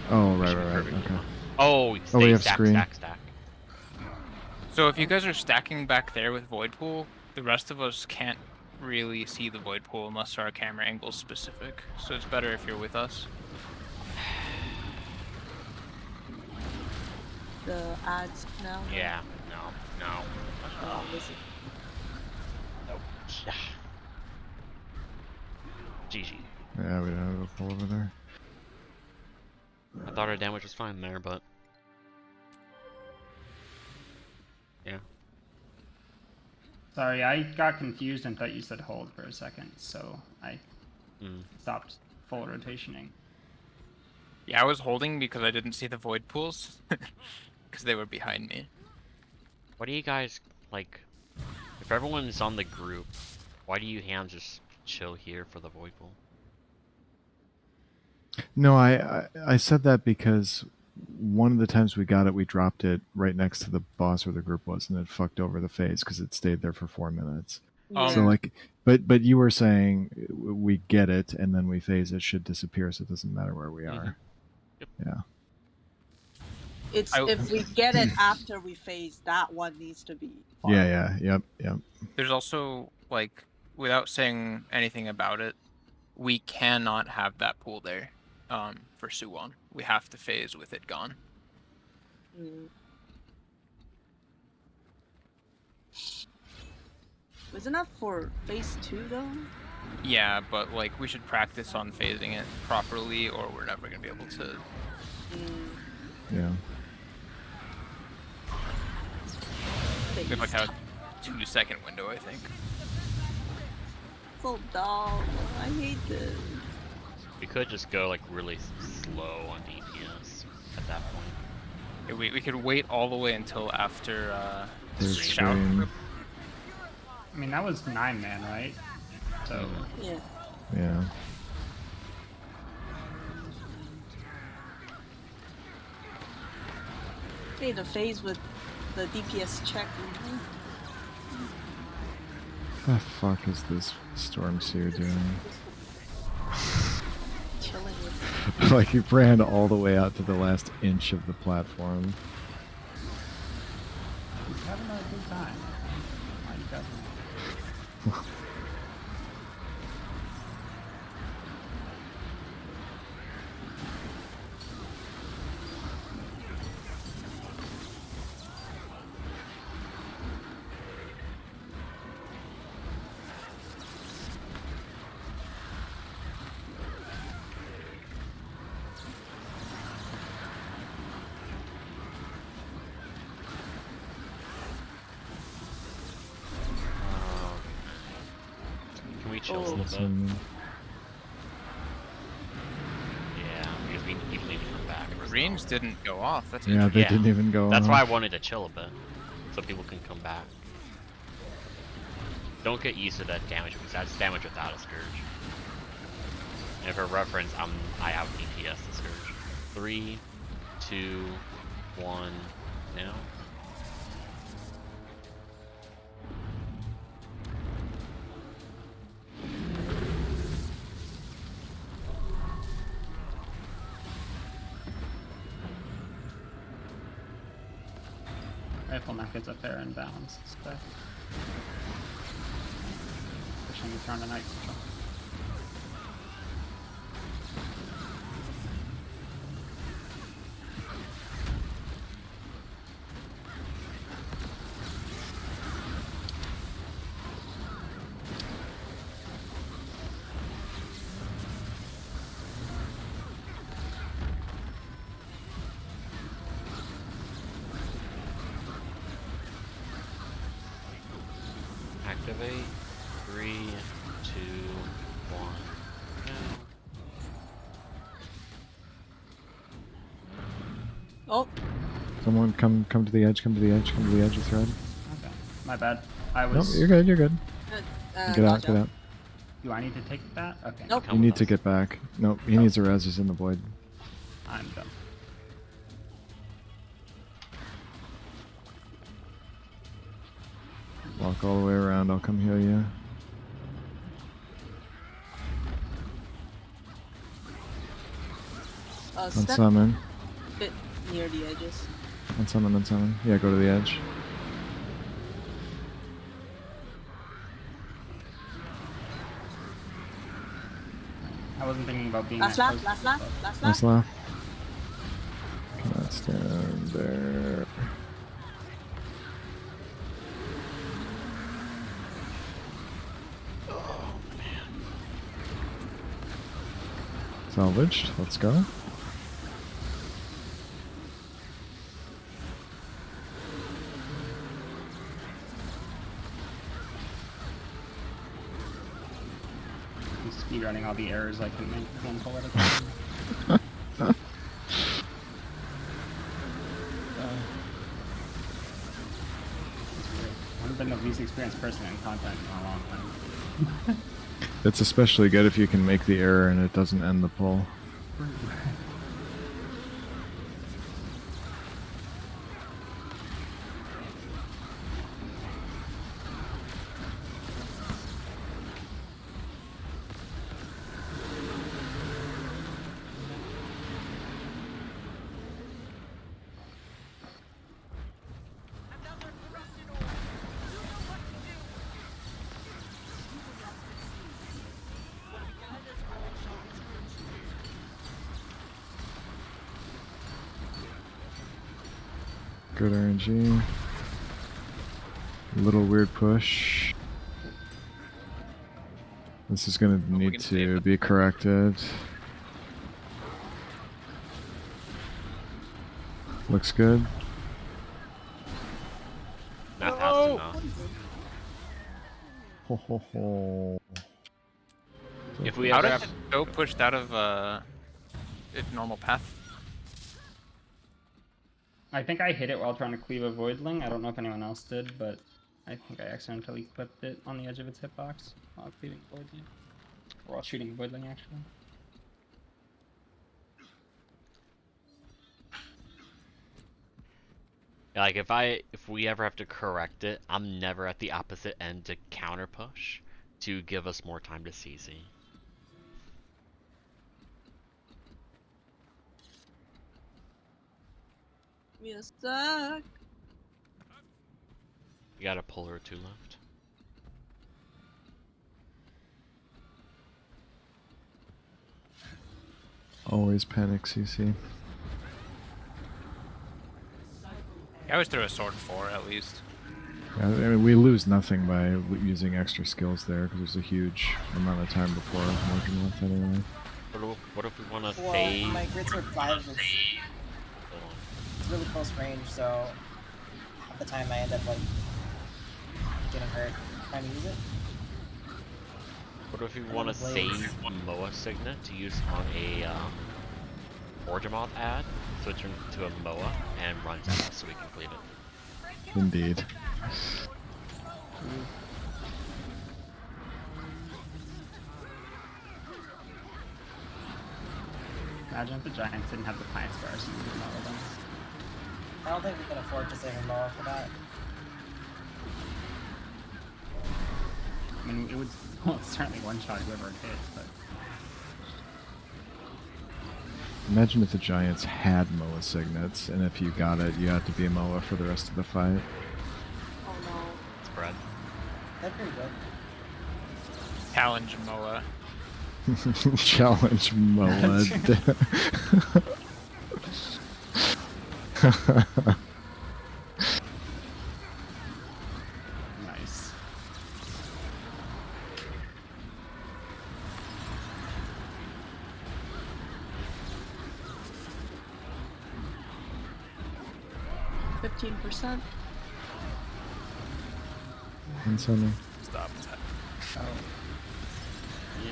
Oh, right, Should be right, right. perfectly Okay. fine. Oh, stay, we have stack, screen. stack. So if you guys are stacking back there with void pool, the rest of us can't really see the void pool unless our camera angle's specific. So it's better if you're with us. The ads now. Yeah, no. Oh, listen. Nope. GG. Yeah, we don't have a pull over there. I thought our damage was fine there, but... Yeah. Sorry, I got confused and thought you said hold for a second, so I stopped full rotationing. Yeah, I was holding because I didn't see the void pools. Because they were behind me. What do you guys, like... If everyone's on the group, why do you hands just chill here for the void pool? No, I said that because one of the times we got it, we dropped it right next to the boss where the group was, and it fucked over the phase because it stayed there for 4 minutes. So like, but you were saying we get it, and then we phase it should disappear, so it doesn't matter where we are. Yep. Yeah. It's if we get it after we phase, that one needs to be. Far. Yeah. Yep. There's also, like, without saying anything about it, we cannot have that pool there for Soo-Won. We have to phase with it gone. Wasn't that for phase 2 though? Yeah, but like we should practice on phasing it properly, or we're never gonna be able to. Yeah. We have like a 2-second window, I think. So dull. I hate this. We could just go like really slow on DPS at that point. Yeah, we could wait all the way until after There's shout. Shane. I mean, that was 9-man, right? So Yeah. Yeah. Hey, the phase with the DPS check. The fuck is this Storm Seer doing? Chilling with. Like, he ran all the way out to the last inch of the platform. he's having a good time. Why you got him? Can we chill a Oh. little bit? Some- Yeah, because we need to come back. Greens didn't go off. That's yeah, they Yeah. didn't even go That's off. why I wanted to chill a bit, so people can come back. Don't get used to that damage because that's damage without a scourge. And for reference, I out DPS the scourge. 3, 2, 1, now. Rifle neck is a fair and balanced spec. Pushing the turn to night control. Activate. 3, 2, 1, now. Oh, Someone come to the edge, come to the edge, come to the edge of thread. Okay, my bad. I Nope, was. you're good, you're good. Get out, dodge get out. Do I need to take that? Okay. Nope. You Come need with to us. get back. Nope, he needs a res, he's in the void. I'm done. Walk all the way around, I'll come heal you. step Unsummon. a bit near the edges. Unsummon, unsummon. Yeah, go to the edge. I wasn't thinking about being Last that lap, close. last lap, last lap. Nice laugh. Cannot stand there. Salvaged, let's go. I'm speedrunning all the errors I can make one pull at a time. It's great. I've been the least experienced person in content in a long time. It's especially good if you can make the error and it doesn't end the pull. Good RNG. Little weird push. This is going to we need can save to it. be corrected. Looks good. Not fast enough. Ho ho ho. If we How ever does have it go pushed out of its normal path? I think I hit it while trying to cleave a voidling. I don't know if anyone else did, but I think I accidentally clipped it on the edge of its hitbox while cleaving a voidling. Or while shooting a voidling, actually. like if we ever have to correct it, I'm never at the opposite end to counter push to give us more time to CC. Me a sec. You got a pull or two left. Always panic CC. I always throw a sword 4 at least. Yeah, I mean, we lose nothing by using extra skills there because there's a huge amount of time before working with anyway. What if we want to Well, save? my grid sword 5 is it's really close range, so half the time I end up like getting hurt trying to use it. What if we want to save Moa Signet to use on a Orgemoth ad, switch into a Moa, and run to us so we can cleave it? Indeed. Imagine if the Giants didn't have the Pine Scars and we didn't know them. I don't think we can afford to save a Moa for that. I mean, it would well, certainly one-shot whoever it hits, but... Imagine if the Giants had Moa signets, and if you got it, you had to be a Moa for the rest of the fight. Oh no. Spread. They're pretty good. Challenge Moa. Challenge Moa. Nice. %. And something. Stop. Oh. Yeah.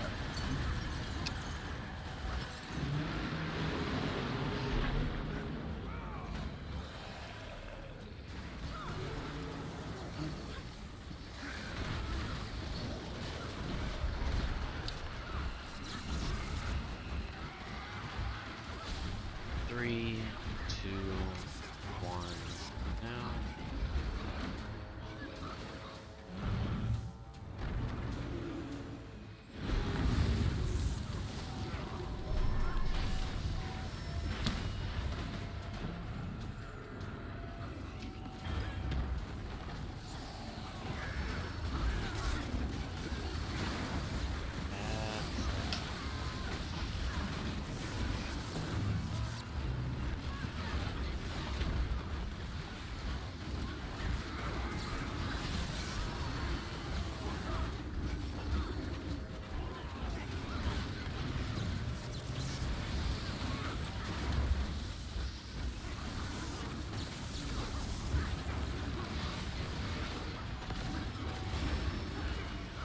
Three, two, one. Now.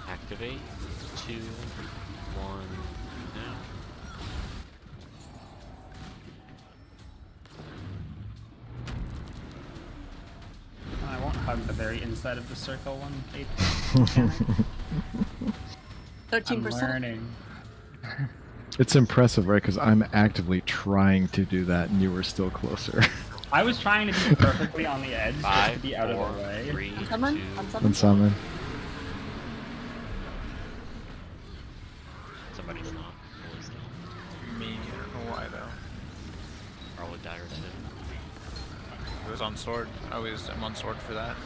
Activate. 2, 1, now. I won't hug the very inside of the circle when they 13%. I'm learning. It's impressive, right? Because I'm actively trying to do that, and you were still closer. I was trying to be perfectly on the edge just 5, to be out 4, of the way. 3, I'm coming. 2, I'm coming. And summon. Somebody's not. Always not. Me, I don't know why though. Probably die or 2. It was on sword. I'm on sword for that.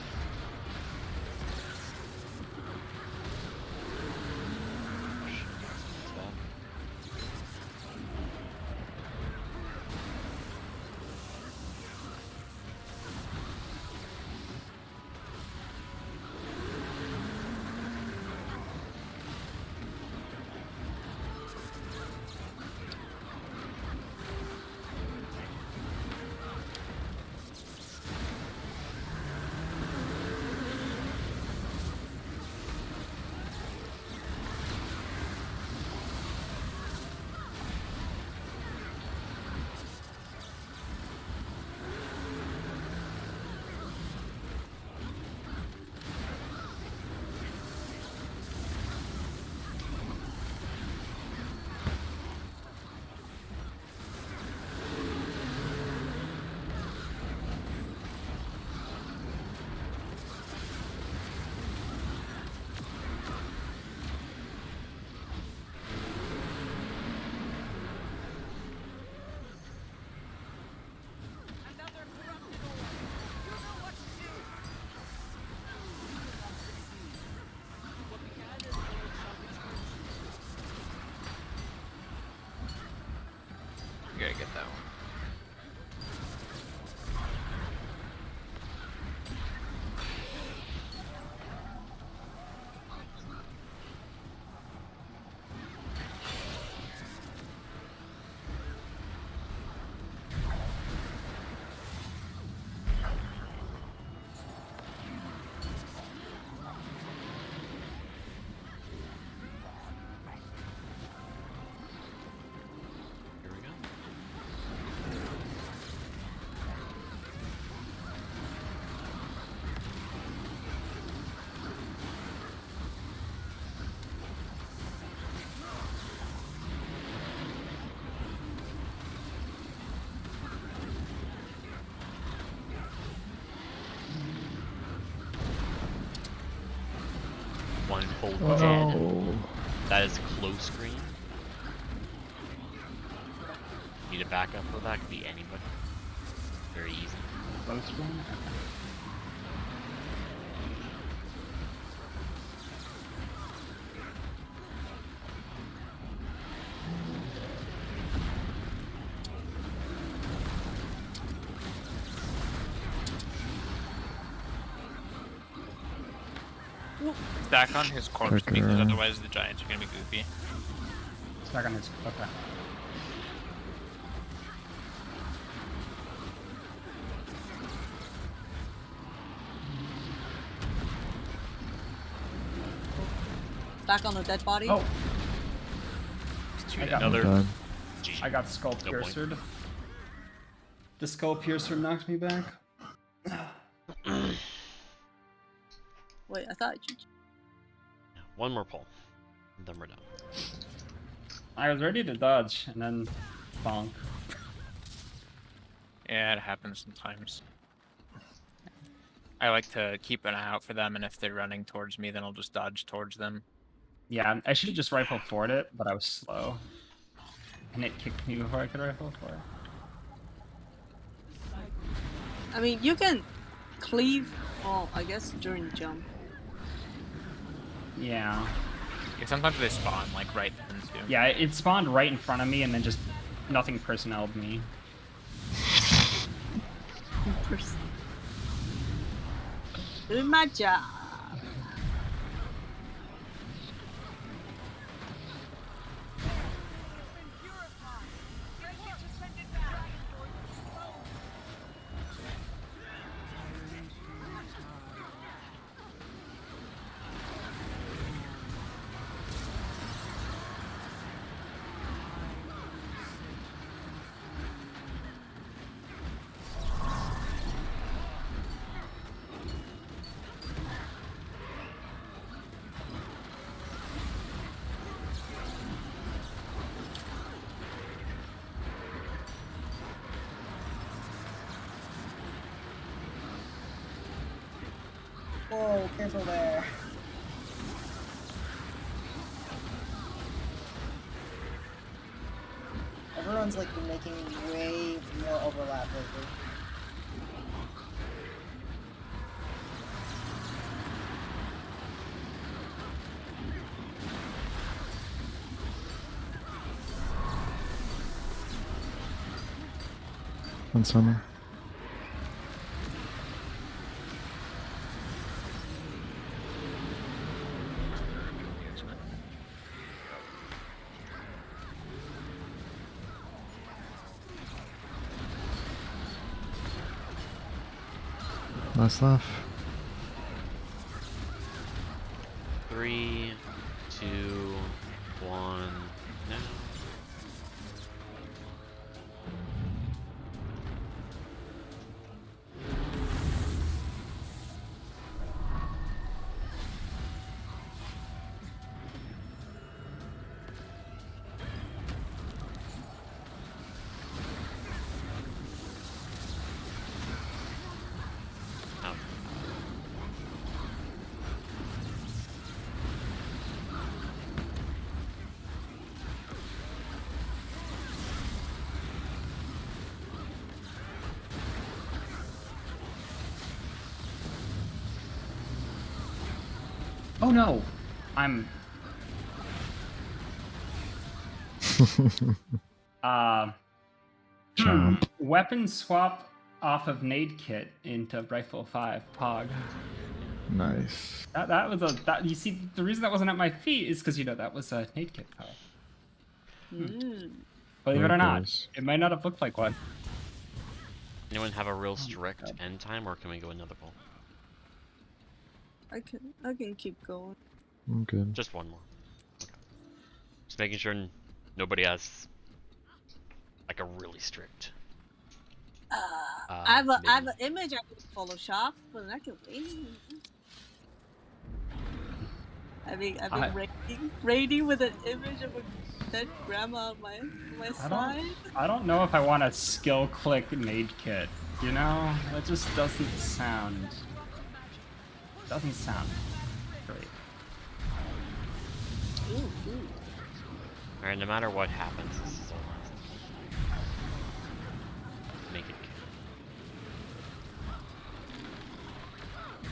One full Oh dead. no. That is close screen. Need a backup for that? Could be anybody. Very easy. Close one? Stack on his corpse Quicker. because otherwise the giants are gonna be goofy. Stack on his. Okay. Stack on the dead body. Oh, It's too I dead. got Another. Done. GG. I got skull No point. piercered. The skull piercer knocked me back. Wait, I thought you. One more pull. And then we're done. I was ready to dodge, and then bonk. Yeah, it happens sometimes. I like to keep an eye out for them, and if they're running towards me, then I'll just dodge towards them. Yeah, I should have just rifle forward it, but I was slow. And it kicked me before I could rifle for it. I mean, you can cleave. Oh, I guess during jump. Yeah. Yeah, sometimes they spawn like right then too. Yeah, it spawned right in front of me and then just nothing personneled me. Doing my job. Whoa, careful there. Everyone's like making way more overlap lately. On summer. Last laugh. 3, 2, 1. No. Oh. Oh no! I'm... Chomp. Weapon swap off of nade kit into rifle 5 pog. Nice. That was a... you see, the reason that wasn't at my feet is because, you know, that was a nade kit card. Mm. Believe it There or it not, goes. it might not have looked like one. Anyone have a real strict God. end time, or can we go another pull? I can keep going. I'm good. Just one more. Okay. Just making sure nobody has like a really strict. I have an maybe. image I can Photoshop, but I can wait. I've been raiding with an image of a dead grandma on my side. I don't know if I want a skill click nade kit. You know, that just doesn't sound great. Alright, no matter what happens, this is our last. Make it kill.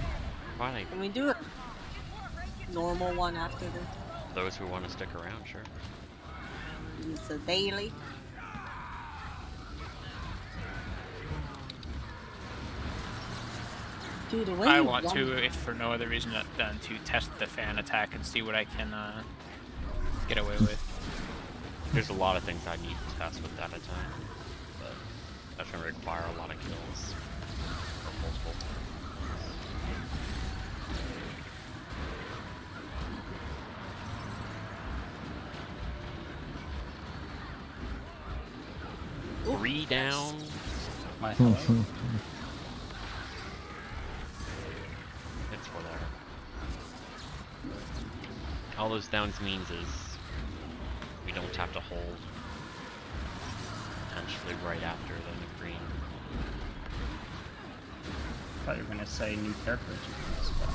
Fine, Can we do a normal one after this? those who want to stick around, sure. It's a daily. Dude, the way I you want run- to, if for no other reason than to test the fan attack and see what I can get away with. There's a lot of things I need to test with that attack, but that's gonna require a lot of kills. Or multiple. Three down. My Hmm, hello. It's whatever. All those downs means is we don't have to hold potentially right after the green. Thought you were gonna say new characters. But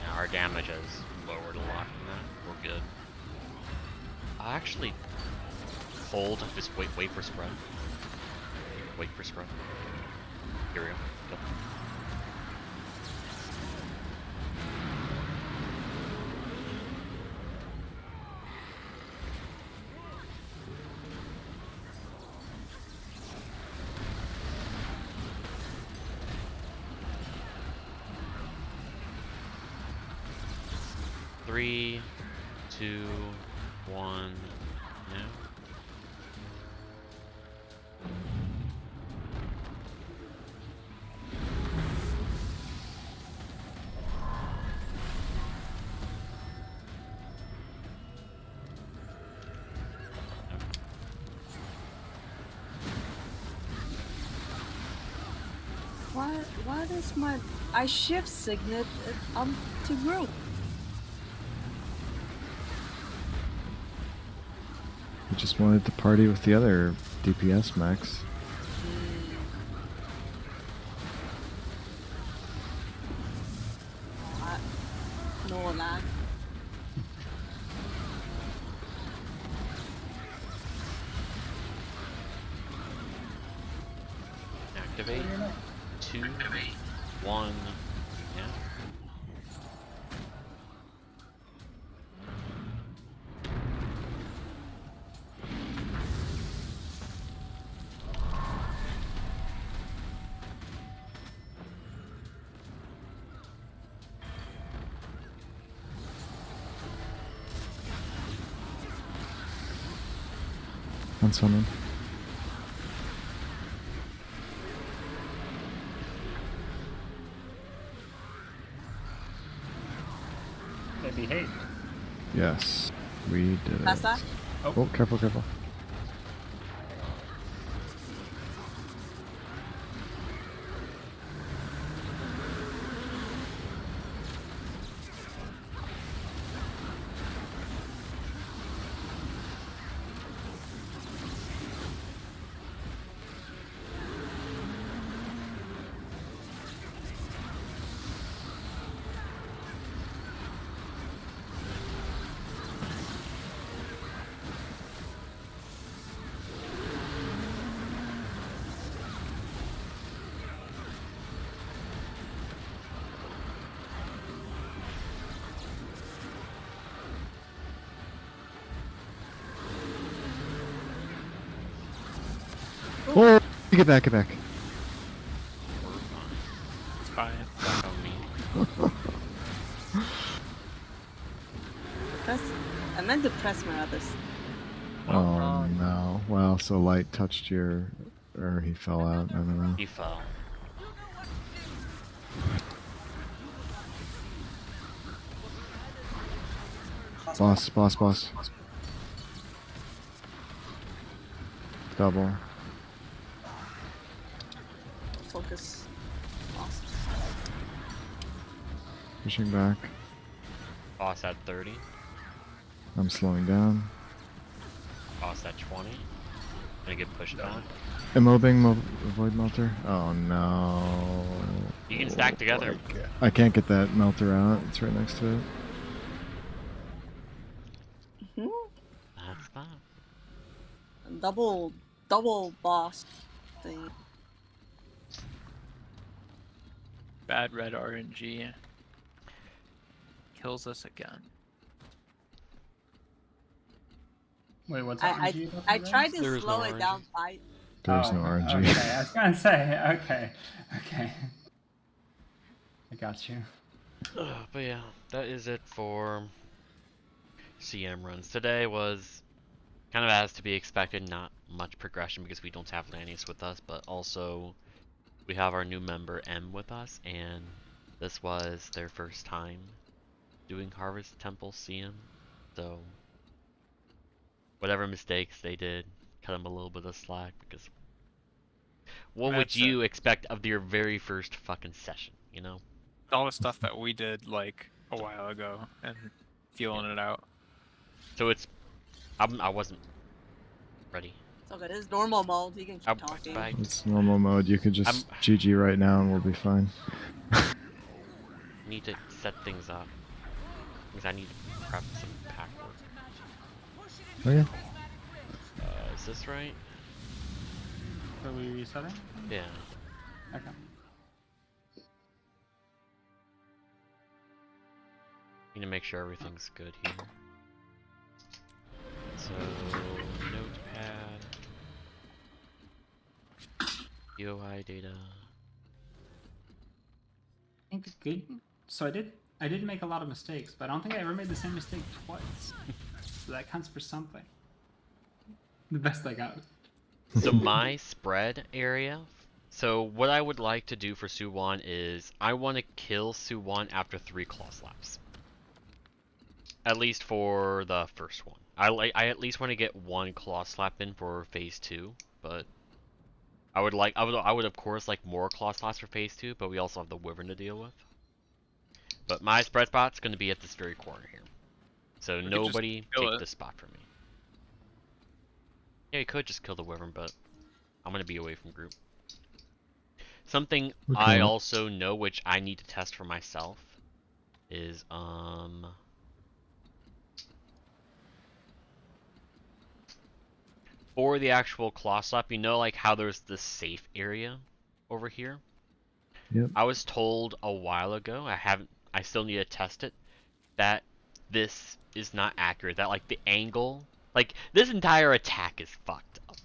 Yeah, our damage is lowered a lot from that. We're good. I actually hold, just wait for spread. Wait for spread. Here we go. Go. Three, two, one, now. Why does my I shift signet to group? I just wanted to party with the other DPS max. No lag. Activate. 2, 1, yeah. On someone. they behave. Yes, we did it. Pass that? Oh, careful, careful. Oh, get back, get back. It's fine. Back on me. Press. I meant to press my others. Oh no. Well, so light touched your, or he fell out. I don't know. He fell. Boss, boss, boss. Double. Focus. Lost. Pushing back. Boss at 30. I'm slowing down. Boss at 20. Gonna get pushed back. Immobing, avoid melter. Oh no. You can stack together. I can't get that melter out. It's right next to it. Hmm? that? Double boss thing. Bad red RNG kills us again. Wait, what's I RNG about I the tried reds? to There's slow no it RNG. down by. There's no RNG. Okay, I was gonna say, okay. I got you. But yeah, that is it for CM runs. Today was kind of as to be expected, not much progression because we don't have Lannius with us, but also we have our new member M with us, and this was their first time doing Harvest Temple CM, so whatever mistakes they did, cut them a little bit of slack, because what would That's you expect of your very first fucking session, you know? all the stuff that we did like a while ago and feeling it out. So it's, I wasn't ready. It's okay. This is normal mode. You can keep I talking. It's normal mode. You could just GG right now and we'll be fine. need to set things up, because I need to prep some pack work. Oh yeah. Is this right? So we resetting? Yeah. Okay. Need to make sure everything's good here. So, notepad, UI data. I think good. So I did make a lot of mistakes, but I don't think I ever made the same mistake twice. So that counts for something. The best I got. So my spread area. So what I would like to do for Soo-Won is I want to kill Soo-Won after 3 claw slaps. At least for the first one. I at least want to get 1 claw slap in for phase 2, but I would of course like more claw slaps for phase 2, but we also have the Wyvern to deal with. But my spread spot's going to be at this very corner here. So nobody take this spot from me. Yeah, you could just kill the Wyvern, but I'm going to be away from group. Something I also know, which I need to test for myself, is for the actual claw slap, you know, like how there's this safe area over here. Yep. I was told a while ago, I still need to test it, that this is not accurate. That like the angle, like this entire attack is fucked up.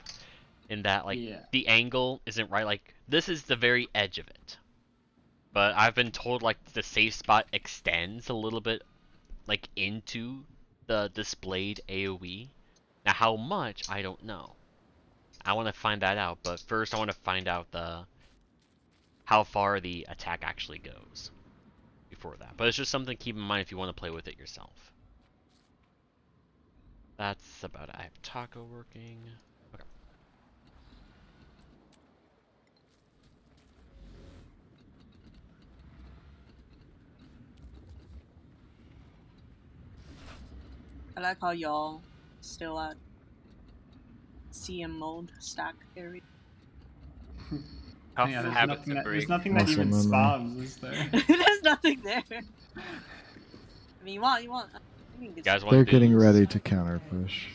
In that like the angle isn't right. Like this is the very edge of it. But I've been told like the safe spot extends a little bit like into the displayed AoE. Now how much, I don't know. I want to find that out, but first I want to find out how far the attack actually goes before that. But it's just something to keep in mind if you want to play with it yourself. That's about it. I have Taco working. Okay. I like how y'all still at CM mode stack area. Yeah, there's nothing that even memory. spawns, is there? There's nothing there. I mean, you want. You can Guys want They're to getting ready to counter push.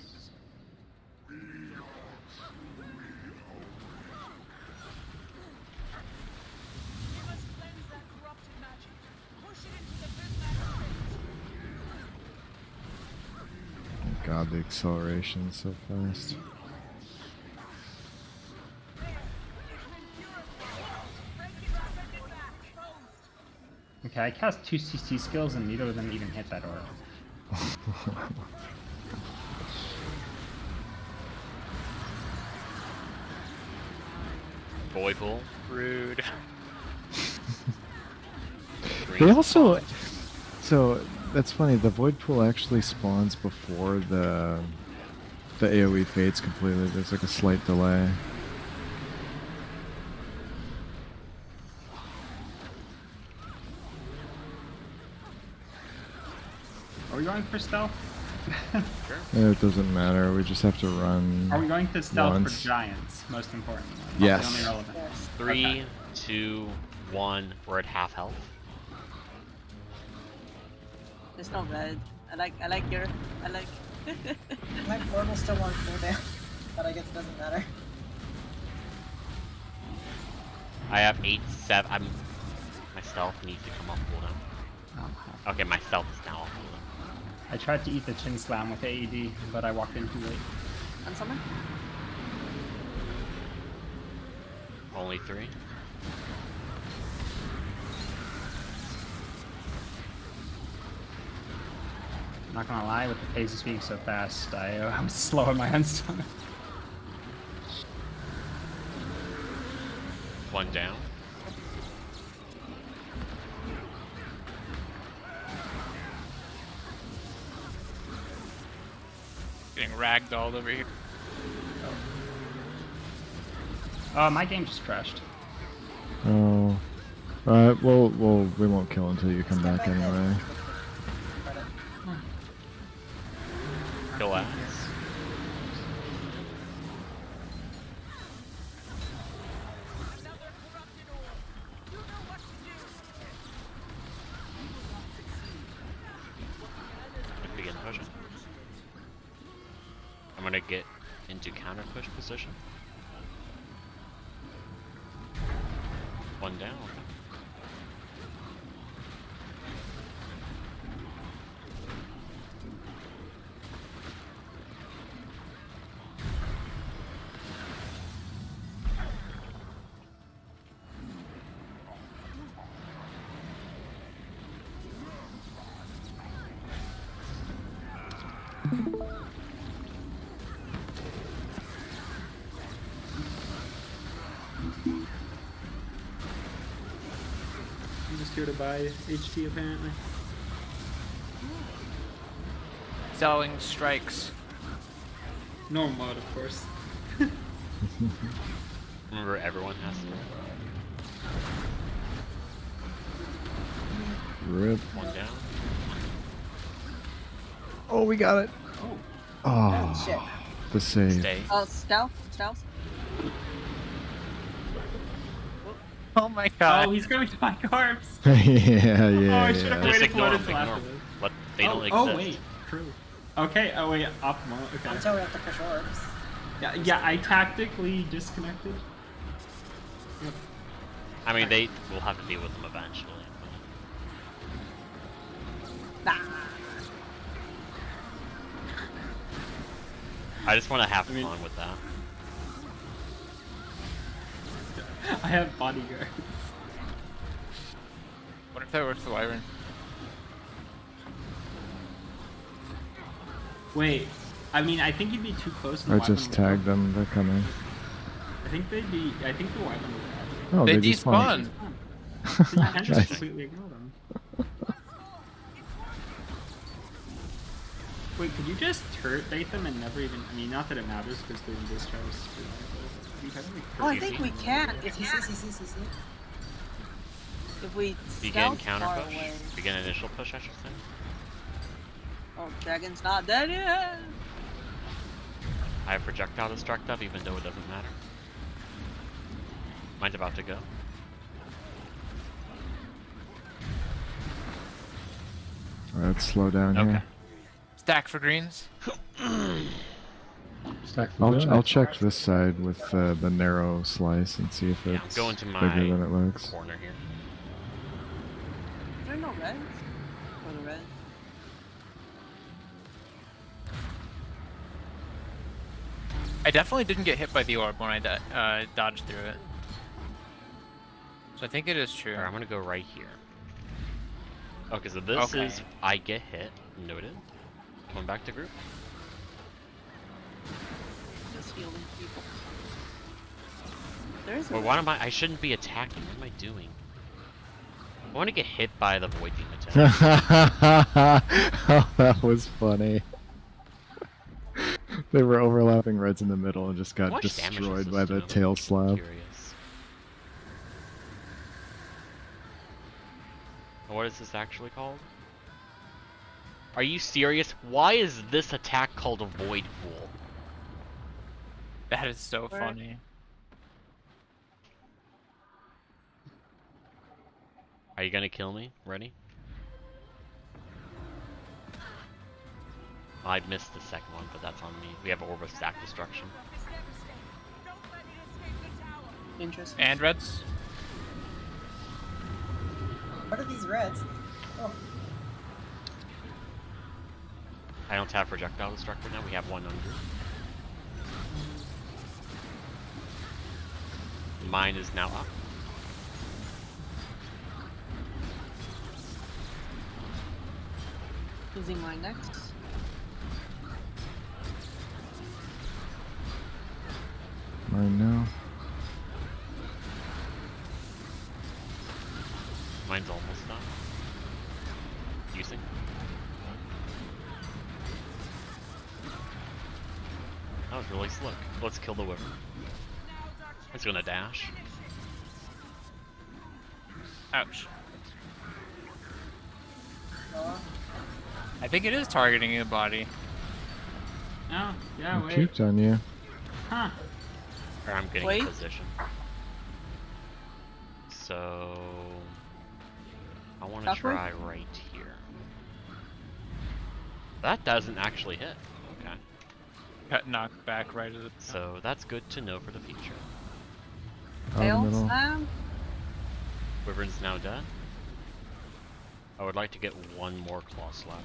Oh god, the acceleration is so fast. Okay, I cast 2 CC skills and neither of them even hit that aura. Boy pool. Rude. They also, so that's funny. The void pool actually spawns before the AOE fades completely. There's like a slight delay. Are we going for stealth? It doesn't matter. We just have to run. Are we going to stealth once. for giants, most importantly? Yes. That's the only relevant. Yes. 3, Okay. 2, 1. We're at half health. There's no red. I like My portal's still on cooldown, but I guess it doesn't matter. I have 8-7. My stealth needs to come off cooldown. Okay, my stealth is now off cooldown. I tried to eat the chin slam with AED, but I walked in too late. On someone? Only 3. Not gonna lie, with the pace of being so fast, I'm slow on my unstun. One down. Getting ragdolled over here. My game just crashed. Oh. Well, we won't kill until you come back anyway. Kill ass. Begin pushing. I'm gonna get into counter push position. One down. I'm just here to buy HT apparently. Selling strikes. Normal mode, of course. Remember, everyone has to. Rip. One down. Oh, we got it. Oh. Oh, Shit. the save. Stay. Oh, stealth. Oh my god. Oh, he's going to my corpse. yeah, Oh, yeah, I should have yeah. Just waited for ignore it them, until ignore afterwards. them. But they don't exist. Oh wait, true. Okay, oh wait, optimal, okay. Until we have to push orbs. Yeah, I tactically disconnected. Yep. I mean, they will have to deal with them eventually. Nah. I just want to have I mean- fun with that. I have bodyguards. What if that works for Wyvern? Wait, I mean, I think you'd be too close. And the I Wyvern just would tagged go. them. They're coming. I think the Wyvern would Oh, They they despawn. despawn. So you can just Nice. completely ignore them. Wait, could you just turret bait them and never even? I mean, not that it matters because they're in discharge. You kind of like Oh, I turret think bait we them. can. CC. If we Begin stealth counter far push. away. Begin initial push, I should say. Oh, dragon's not dead yet. I have projectile destruct up, even though it doesn't matter. Mine's about to go. Alright, let's slow down Okay. here. Stack for greens. Stack for I'll good. check this side with the narrow slice and see if Yeah, I'm it's going to bigger my than it looks. corner here. Is there no reds? Or the red? I definitely didn't get hit by the orb when I dodged through it. So I think it is true. Alright, I'm gonna go right here. Okay, so this Okay. is I get hit. Noted. Coming back to group. Just healing people. There is a Well, red. why am I shouldn't be attacking. What am I doing? I want to get hit by the void beam attack. Oh, that was funny. They were overlapping reds in the middle and just How got much damage destroyed does by this the do? tail I'm slab. curious. What is this actually called? Are you serious? Why is this attack called a void pool? That is so Where- funny. Are you gonna kill me? Ready? I missed the second one, but that's on me. We have Orb of Stack Destruction. Interesting. And reds. What are these reds? Oh, I don't have Projectile Destructor now. We have one under. Mine is now up. Using mine next. Mine now. Mine's almost done. Using. That was really slick. Let's kill the Wyvern. It's gonna dash. Ouch. Noah. I think it is targeting the body. Oh, yeah, I wait. peeked on you. Huh. Or I'm getting Wait. in position. So I want to That way? try right here. That doesn't actually hit. Okay. Got knocked back right at the. So that's good to know for the future. Out of the Tail middle. slam. Wyvern's now dead. I would like to get one more claw slap.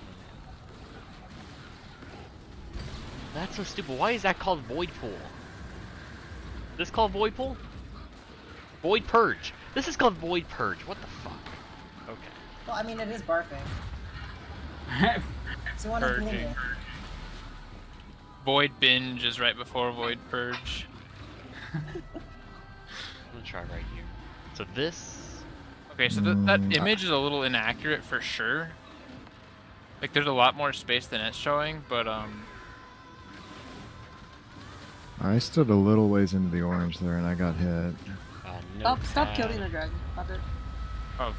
That's so stupid. Why is that called Void Pool? This called Void Pool? Void Purge. This is called Void Purge. What the fuck? Okay. Well, I mean, it is barfing. So what Purging. is Void binge is right before void purge. I'm gonna try right here. So this. Okay, so that image is a little inaccurate for sure. Like, there's a lot more space than it's showing, but I stood a little ways into the orange there and I got hit. No Stop tag. killing the dragon. Stop it. okay.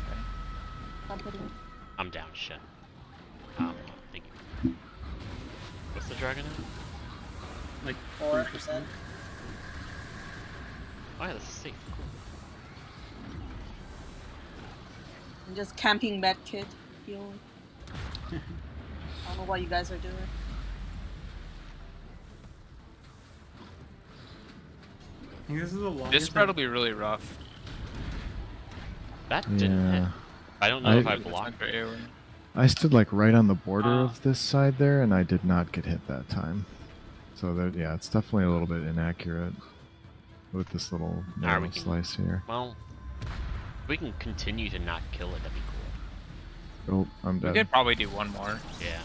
Stop hitting it. I'm down shit. Thank you. What's the dragon at? Like 4%? Oh yeah, this is safe. Cool. I'm just camping med kit. Healing. I don't know what you guys are doing. I think this is the longest. This spread will be really rough. That didn't hit. Yeah. I don't know if I It's blocked. not very early. I stood like right on the border of this side there and I did not get hit that time. So that, yeah, it's definitely a little bit inaccurate with this little narrow we can- slice here. Well, if we can continue to not kill it, that'd be cool. Oh, I'm We dead. could probably do one more. Yeah.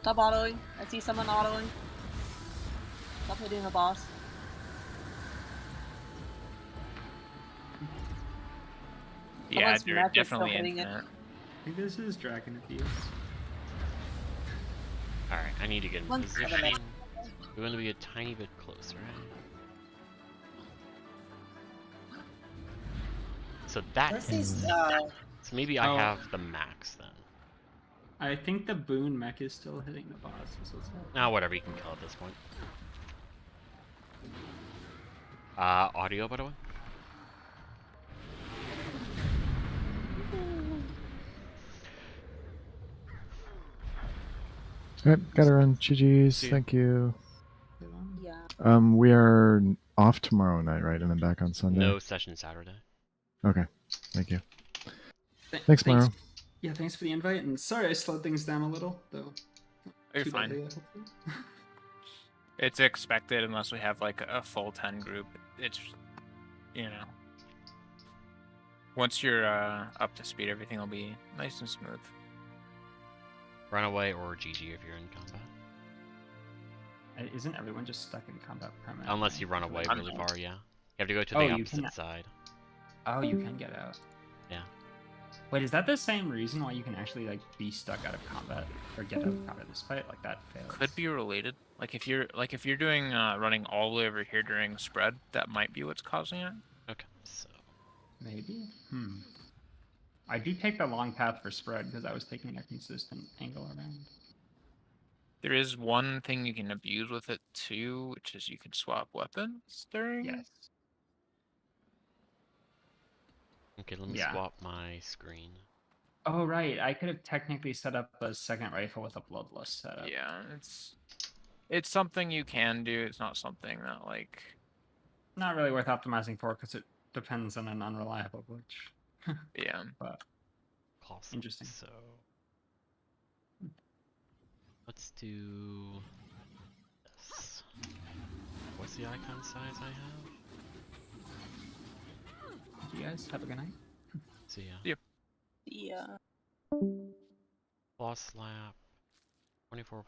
Stop autoing. I see someone autoing. Stop hitting the boss. Yeah, Someone's they're mech is still definitely hitting it. infinite. I think this is dragon abuse. Alright, I need to get in Once- position. We're going to be a tiny bit closer, right? So that Where's is. these, So maybe I Oh. have the max then. I think the boon mech is still hitting the boss. So it's Now, whatever, you can kill at this point. Audio, by the way? Alright, gotta run. GG's. See ya. Thank you. Yeah. We are off tomorrow night, right? And then back on Sunday? No session Saturday. Okay. Thank you. Thanks, Maro. Yeah, thanks for the invite, and sorry I slowed things down a little, though. You're Too fine. badly, hopefully. It's expected unless we have like a full 10 group. It's, you know. Once you're up to speed, everything will be nice and smooth. Runaway or GG if you're in combat. Isn't everyone just stuck in combat permanently? Unless you run away I'm really not. far, yeah. You have to go to Oh, the you opposite can- side. Oh, you can get out. Yeah. Wait, is that the same reason why you can actually like be stuck out of combat or get out of combat despite like that fails? Could be related. Like if you're doing running all the way over here during spread, that might be what's causing it. Okay, so. Maybe. I do take the long path for spread because I was taking a consistent angle around. There is one thing you can abuse with it too, which is you can swap weapons during. Yes. Okay, let me Yeah. swap my screen. Oh right, I could have technically set up a second rifle with a bloodlust setup. Yeah, it's something you can do. It's not something that like. Not really worth optimizing for because it depends on an unreliable glitch. Yeah. But Awesome. interesting. So let's do this. What's the icon size I have? You guys have a good night. See ya. Yep. Yeah. Claw slap 24.2.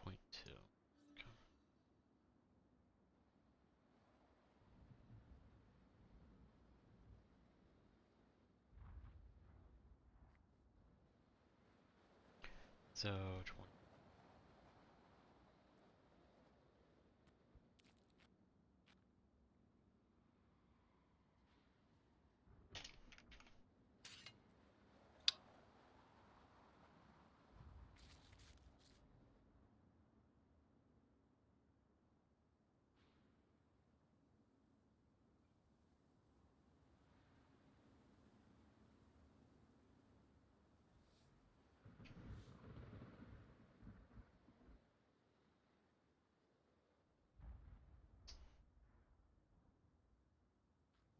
Okay. So 20.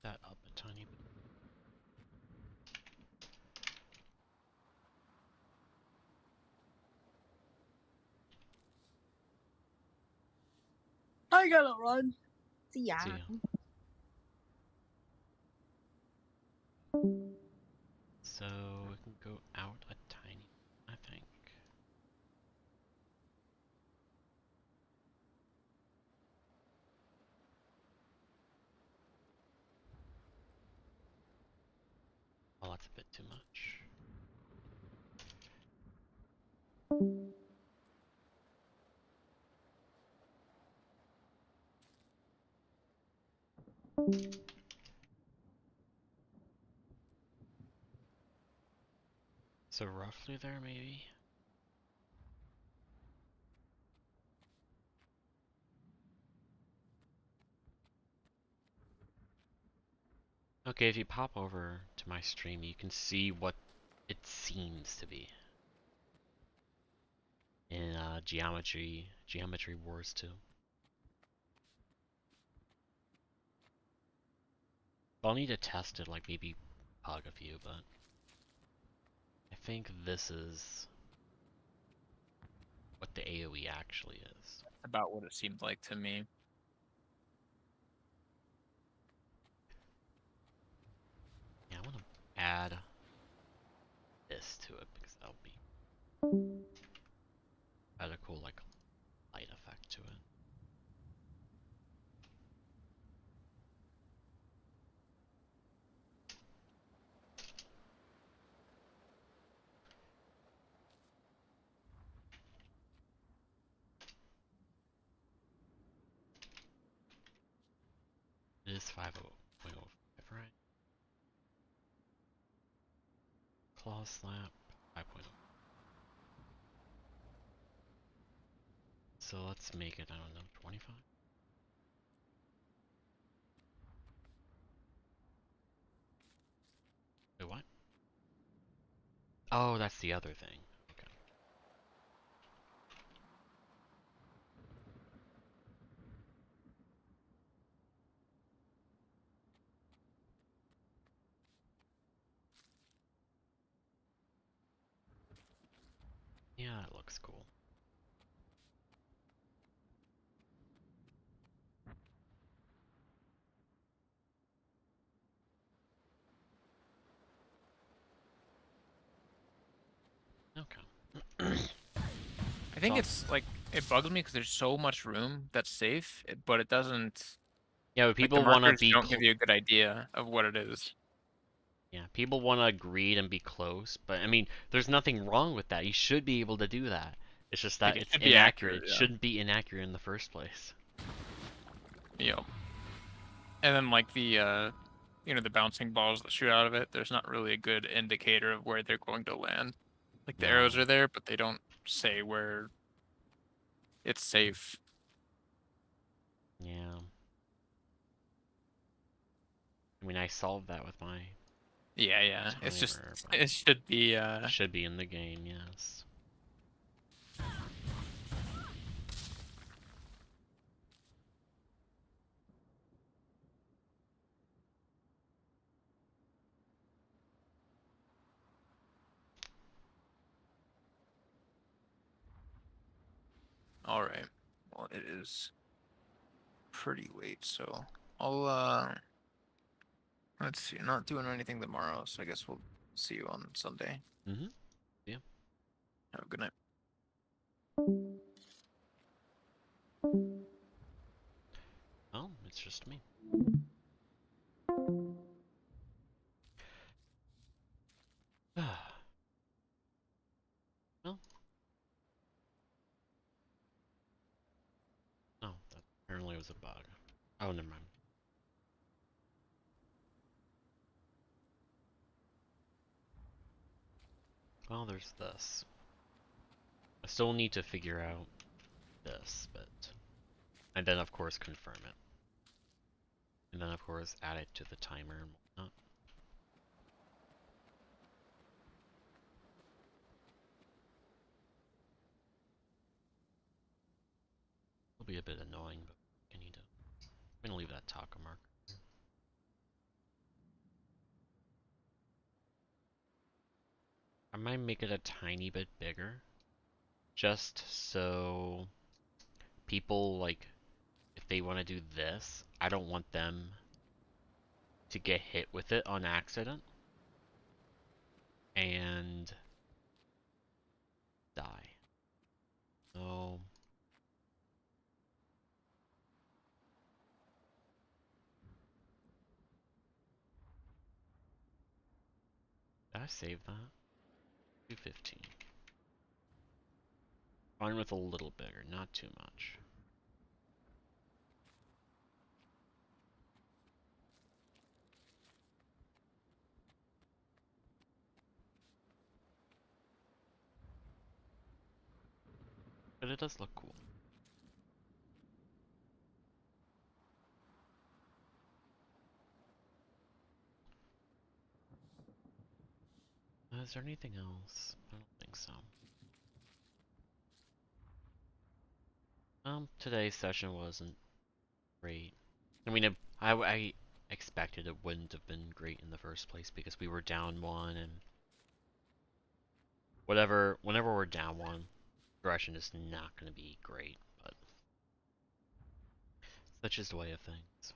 That up a tiny bit. I gotta run. See ya. See ya. So we can go out a tiny, I think. Oh, that's a bit too much. So roughly there, maybe? Okay, if you pop over to my stream, you can see what it seems to be. In Geometry Wars 2. I'll need to test it, like maybe pug a few, but I think this is what the AoE actually is. About what it seemed like to me. Yeah, I want to add this to it because that'll be add a cool like light effect to it. It is 5.05, right? Claw slap 5.0. So let's make it, I don't know, 25? Wait, what? Oh, that's the other thing. Okay. Yeah, that looks cool. Okay. I think it's like it bugs me because there's so much room that's safe, but it doesn't. Yeah, but Like the people want to markers be don't give you a good idea of what it is. yeah, people want to greed and be close, but I mean, there's nothing wrong with that. You should be able to do that. It's just Like that it it's should be inaccurate. accurate, It yeah. shouldn't be inaccurate in the first place. Yep. And then like the you know, the bouncing balls that shoot out of it, there's not really a good indicator of where they're going to land. Like the arrows No. are there, but they don't say where it's safe. Yeah. I mean, I solved that with my Yeah. It's just timer, but it should be it should be in the game, yes. all right. Well, it is pretty late, so I'll let's see. Not doing anything tomorrow, so I guess we'll see you on Sunday. Mhm. Yeah. Have a good night. Oh, it's just me. Well. Oh, that apparently was a bug. Oh, never mind. Well, there's this. I still need to figure out this, but... And then, of course, confirm it. And then, of course, add it to the timer and whatnot. It'll be a bit annoying, but I need to... I'm gonna leave that taco marker. I might make it a tiny bit bigger. Just so... people, like... If they want to do this, I don't want them to get hit with it on accident. And... die. So... Did I save that? 215. Fine with a little bigger, not too much. But it does look cool. Is there anything else? I don't think so. Today's session wasn't great. I mean, I expected it wouldn't have been great in the first place because we were down one and whenever we're down one, progression is not going to be great, but such is the way of things.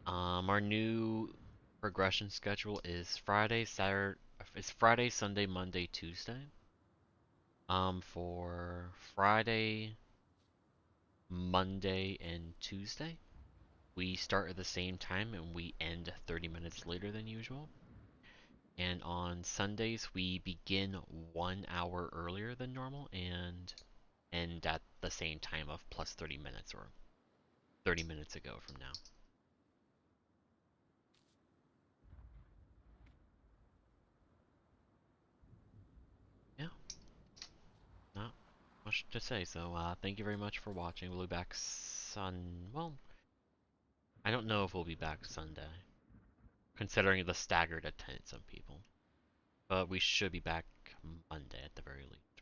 Our new progression schedule is Friday, Sunday, Monday, Tuesday. For Friday, Monday, and Tuesday, we start at the same time and we end 30 minutes later than usual. And on Sundays, we begin 1 hour earlier than normal and end at the same time of plus 30 minutes or 30 minutes ago from now. Yeah, not much to say. So thank you very much for watching. We'll be back well, I don't know if we'll be back Sunday, considering the staggered attendance of people. But we should be back Monday at the very least.